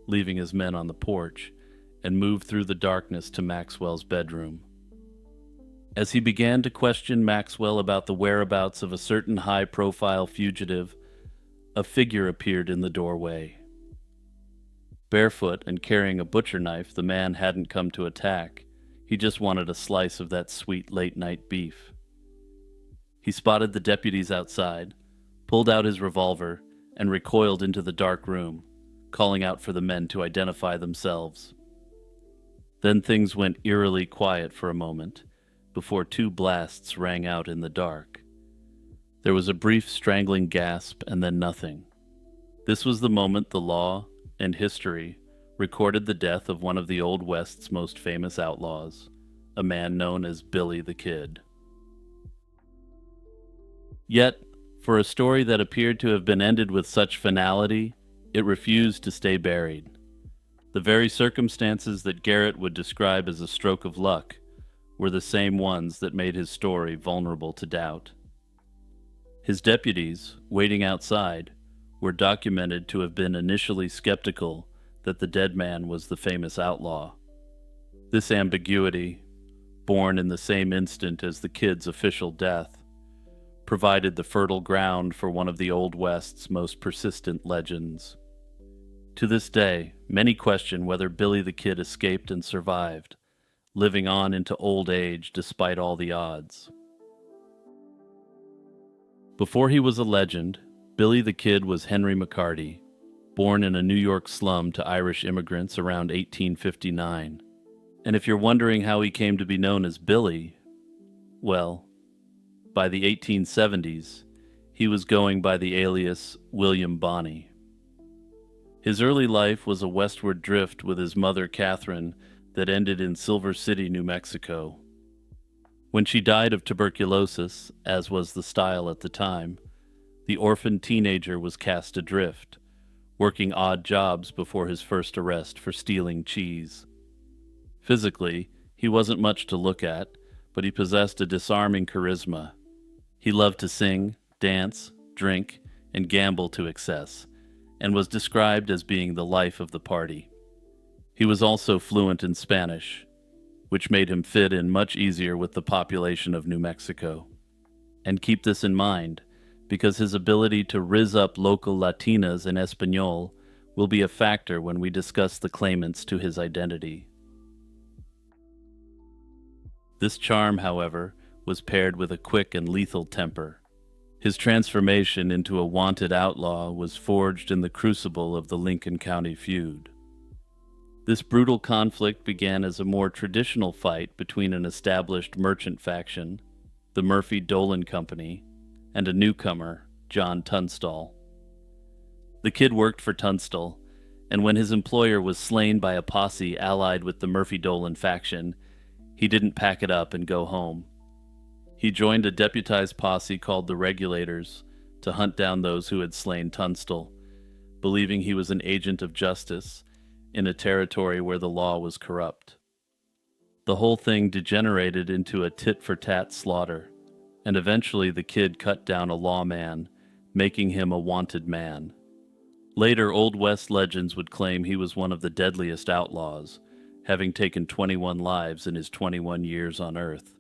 leaving his men on the porch, and moved through the darkness to Maxwell's bedroom. As he began to question Maxwell about the whereabouts of a certain high-profile fugitive, a figure appeared in the doorway. Barefoot and carrying a butcher knife, the man hadn't come to attack. He just wanted a slice of that sweet late-night beef. He spotted the deputies outside, pulled out his revolver, and recoiled into the dark room, calling out for the men to identify themselves. Then things went eerily quiet for a moment, before two blasts rang out in the dark. There was a brief strangling gasp and then nothing. This was the moment the law and history recorded the death of one of the Old West's most famous outlaws, a man known as Billy the Kid. Yet, for a story that appeared to have been ended with such finality, it refused to stay buried. The very circumstances that Garrett would describe as a stroke of luck were the same ones that made his story vulnerable to doubt. His deputies, waiting outside, were documented to have been initially skeptical that the dead man was the famous outlaw. This ambiguity, born in the same instant as the Kid's official death, provided the fertile ground for one of the Old West's most persistent legends. To this day, many question whether Billy the Kid escaped and survived, living on into old age despite all the odds. Before he was a legend, Billy the Kid was Henry McCarty, born in a New York slum to Irish immigrants around 1859. And if you're wondering how he came to be known as Billy, well, by the 1870s, he was going by the alias William Bonney. His early life was a westward drift with his mother Catherine that ended in Silver City, New Mexico. When she died of tuberculosis, as was the style at the time, the orphaned teenager was cast adrift, working odd jobs before his first arrest for stealing cheese. Physically, he wasn't much to look at, but he possessed a disarming charisma. He loved to sing, dance, drink, and gamble to excess, and was described as being the life of the party. He was also fluent in Spanish, which made him fit in much easier with the population of New Mexico. And keep this in mind, because his ability to rizz up local Latinas in Espanol will be a factor when we discuss the claimants to his identity. This charm, however, was paired with a quick and lethal temper. His transformation into a wanted outlaw was forged in the crucible of the Lincoln County feud. This brutal conflict began as a more traditional fight between an established merchant faction, the Murphy-Dolan Company, and a newcomer, John Tunstall. The kid worked for Tunstall, and when his employer was slain by a posse allied with the Murphy-Dolan faction, he didn't pack it up and go home. He joined a deputized posse called the Regulators to hunt down those who had slain Tunstall, believing he was an agent of justice in a territory where the law was corrupt. The whole thing degenerated into a tit-for-tat slaughter, and eventually the kid cut down a lawman, making him a wanted man. Later, Old West legends would claim he was one of the deadliest outlaws, having taken 21 lives in his 21 years on Earth,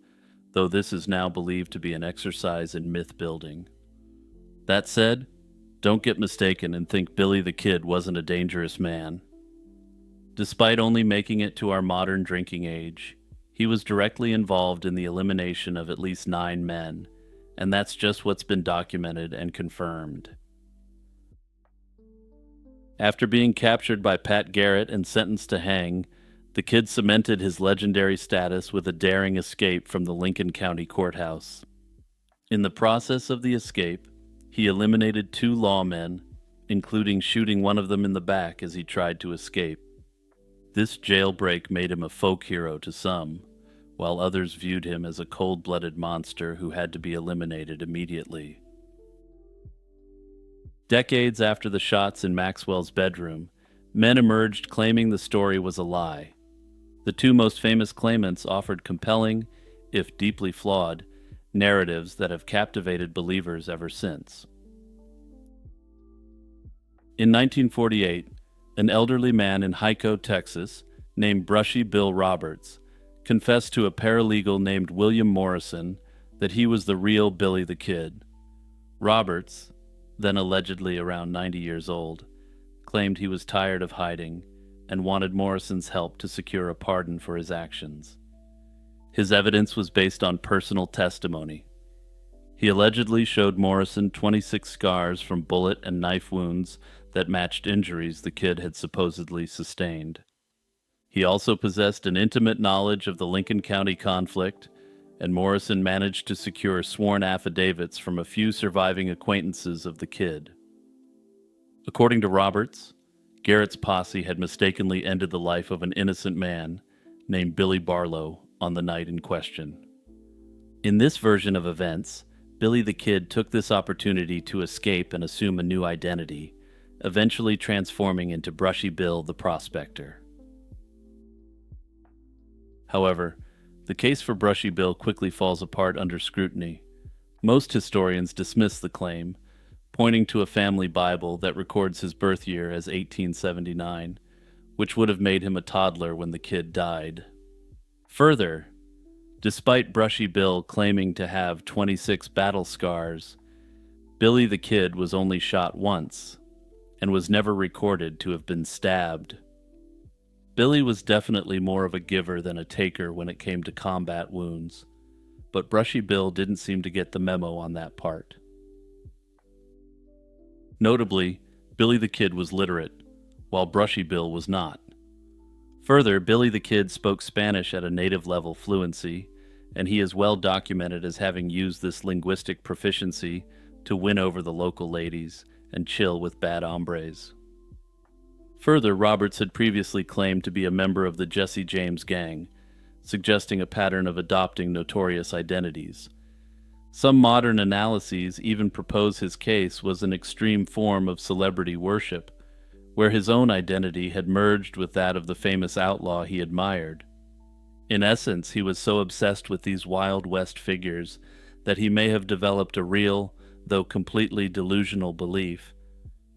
though this is now believed to be an exercise in myth-building. That said, don't get mistaken and think Billy the Kid wasn't a dangerous man. Despite only making it to our modern drinking age, he was directly involved in the elimination of at least 9 men, and that's just what's been documented and confirmed. After being captured by Pat Garrett and sentenced to hang, the kid cemented his legendary status with a daring escape from the Lincoln County Courthouse. In the process of the escape, he eliminated 2 lawmen, including shooting one of them in the back as he tried to escape. This jailbreak made him a folk hero to some, while others viewed him as a cold-blooded monster who had to be eliminated immediately. Decades after the shots in Maxwell's bedroom, men emerged claiming the story was a lie. The 2 most famous claimants offered compelling, if deeply flawed, narratives that have captivated believers ever since. In 1948, an elderly man in Hyco, Texas, named Brushy Bill Roberts, confessed to a paralegal named William Morrison that he was the real Billy the Kid. Roberts, then allegedly around 90 years old, claimed he was tired of hiding and wanted Morrison's help to secure a pardon for his actions. His evidence was based on personal testimony. He allegedly showed Morrison 26 scars from bullet and knife wounds that matched injuries the kid had supposedly sustained. He also possessed an intimate knowledge of the Lincoln County conflict, and Morrison managed to secure sworn affidavits from a few surviving acquaintances of the kid. According to Roberts, Garrett's posse had mistakenly ended the life of an innocent man named Billy Barlow on the night in question. In this version of events, Billy the Kid took this opportunity to escape and assume a new identity, eventually transforming into Brushy Bill the Prospector. However, the case for Brushy Bill quickly falls apart under scrutiny. Most historians dismiss the claim, pointing to a family Bible that records his birth year as 1879, which would have made him a toddler when the kid died. Further, despite Brushy Bill claiming to have 26 battle scars, Billy the Kid was only shot once, and was never recorded to have been stabbed. Billy was definitely more of a giver than a taker when it came to combat wounds, but Brushy Bill didn't seem to get the memo on that part. Notably, Billy the Kid was literate, while Brushy Bill was not. Further, Billy the Kid spoke Spanish at a native level fluency, and he is well documented as having used this linguistic proficiency to win over the local ladies and chill with bad hombres. Further, Roberts had previously claimed to be a member of the Jesse James gang, suggesting a pattern of adopting notorious identities. Some modern analyses even propose his case was an extreme form of celebrity worship, where his own identity had merged with that of the famous outlaw he admired. In essence, he was so obsessed with these Wild West figures that he may have developed a real, though completely delusional belief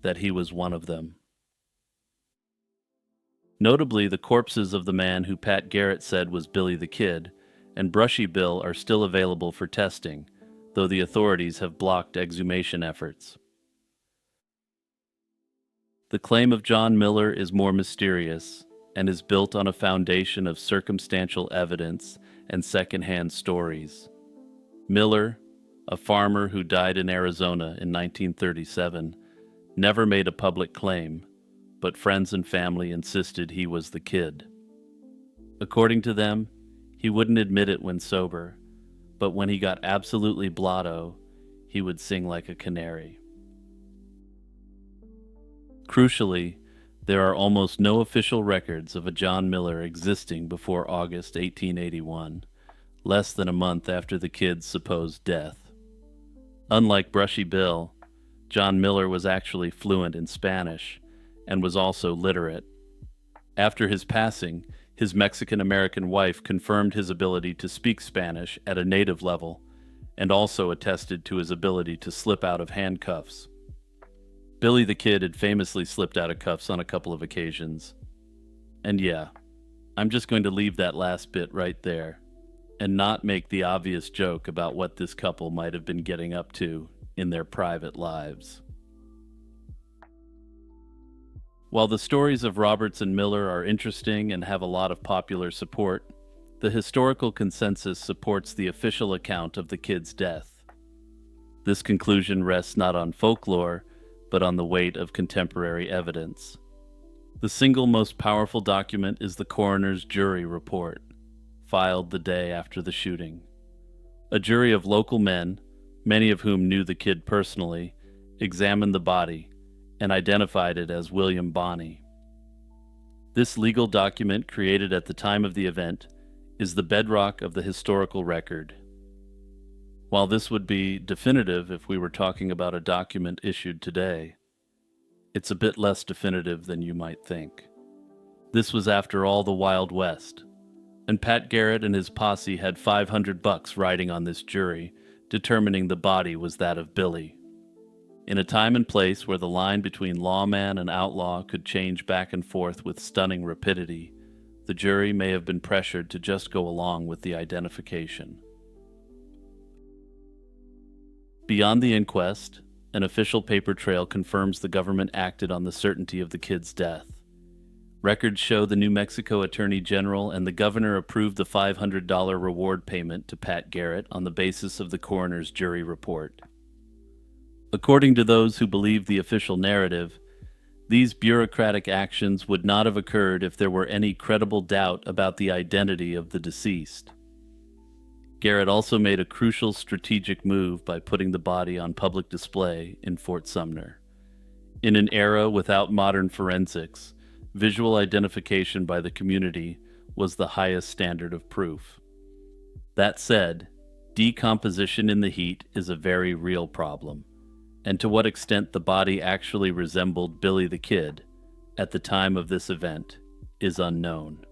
that he was one of them. Notably, the corpses of the man who Pat Garrett said was Billy the Kid and Brushy Bill are still available for testing, though the authorities have blocked exhumation efforts. The claim of John Miller is more mysterious and is built on a foundation of circumstantial evidence and secondhand stories. Miller, a farmer who died in Arizona in 1937, never made a public claim, but friends and family insisted he was the kid. According to them, he wouldn't admit it when sober, but when he got absolutely blotto, he would sing like a canary. Crucially, there are almost no official records of a John Miller existing before August 1881, less than a month after the kid's supposed death. Unlike Brushy Bill, John Miller was actually fluent in Spanish and was also literate. After his passing, his Mexican-American wife confirmed his ability to speak Spanish at a native level and also attested to his ability to slip out of handcuffs. Billy the Kid had famously slipped out of cuffs on a couple of occasions. And yeah, I'm just going to leave that last bit right there and not make the obvious joke about what this couple might have been getting up to in their private lives. While the stories of Roberts and Miller are interesting and have a lot of popular support, the historical consensus supports the official account of the kid's death. This conclusion rests not on folklore, but on the weight of contemporary evidence. The single most powerful document is the coroner's jury report, filed the day after the shooting. A jury of local men, many of whom knew the kid personally, examined the body and identified it as William Bonney. This legal document, created at the time of the event, is the bedrock of the historical record. While this would be definitive if we were talking about a document issued today, it's a bit less definitive than you might think. This was, after all, the Wild West, and Pat Garrett and his posse had $500 riding on this jury, determining the body was that of Billy. In a time and place where the line between lawman and outlaw could change back and forth with stunning rapidity, the jury may have been pressured to just go along with the identification. Beyond the inquest, an official paper trail confirms the government acted on the certainty of the kid's death. Records show the New Mexico Attorney General and the governor approved the $500 reward payment to Pat Garrett on the basis of the coroner's jury report. According to those who believe the official narrative, these bureaucratic actions would not have occurred if there were any credible doubt about the identity of the deceased. Garrett also made a crucial strategic move by putting the body on public display in Fort Sumner. In an era without modern forensics, visual identification by the community was the highest standard of proof. That said, decomposition in the heat is a very real problem, and to what extent the body actually resembled Billy the Kid at the time of this event is unknown.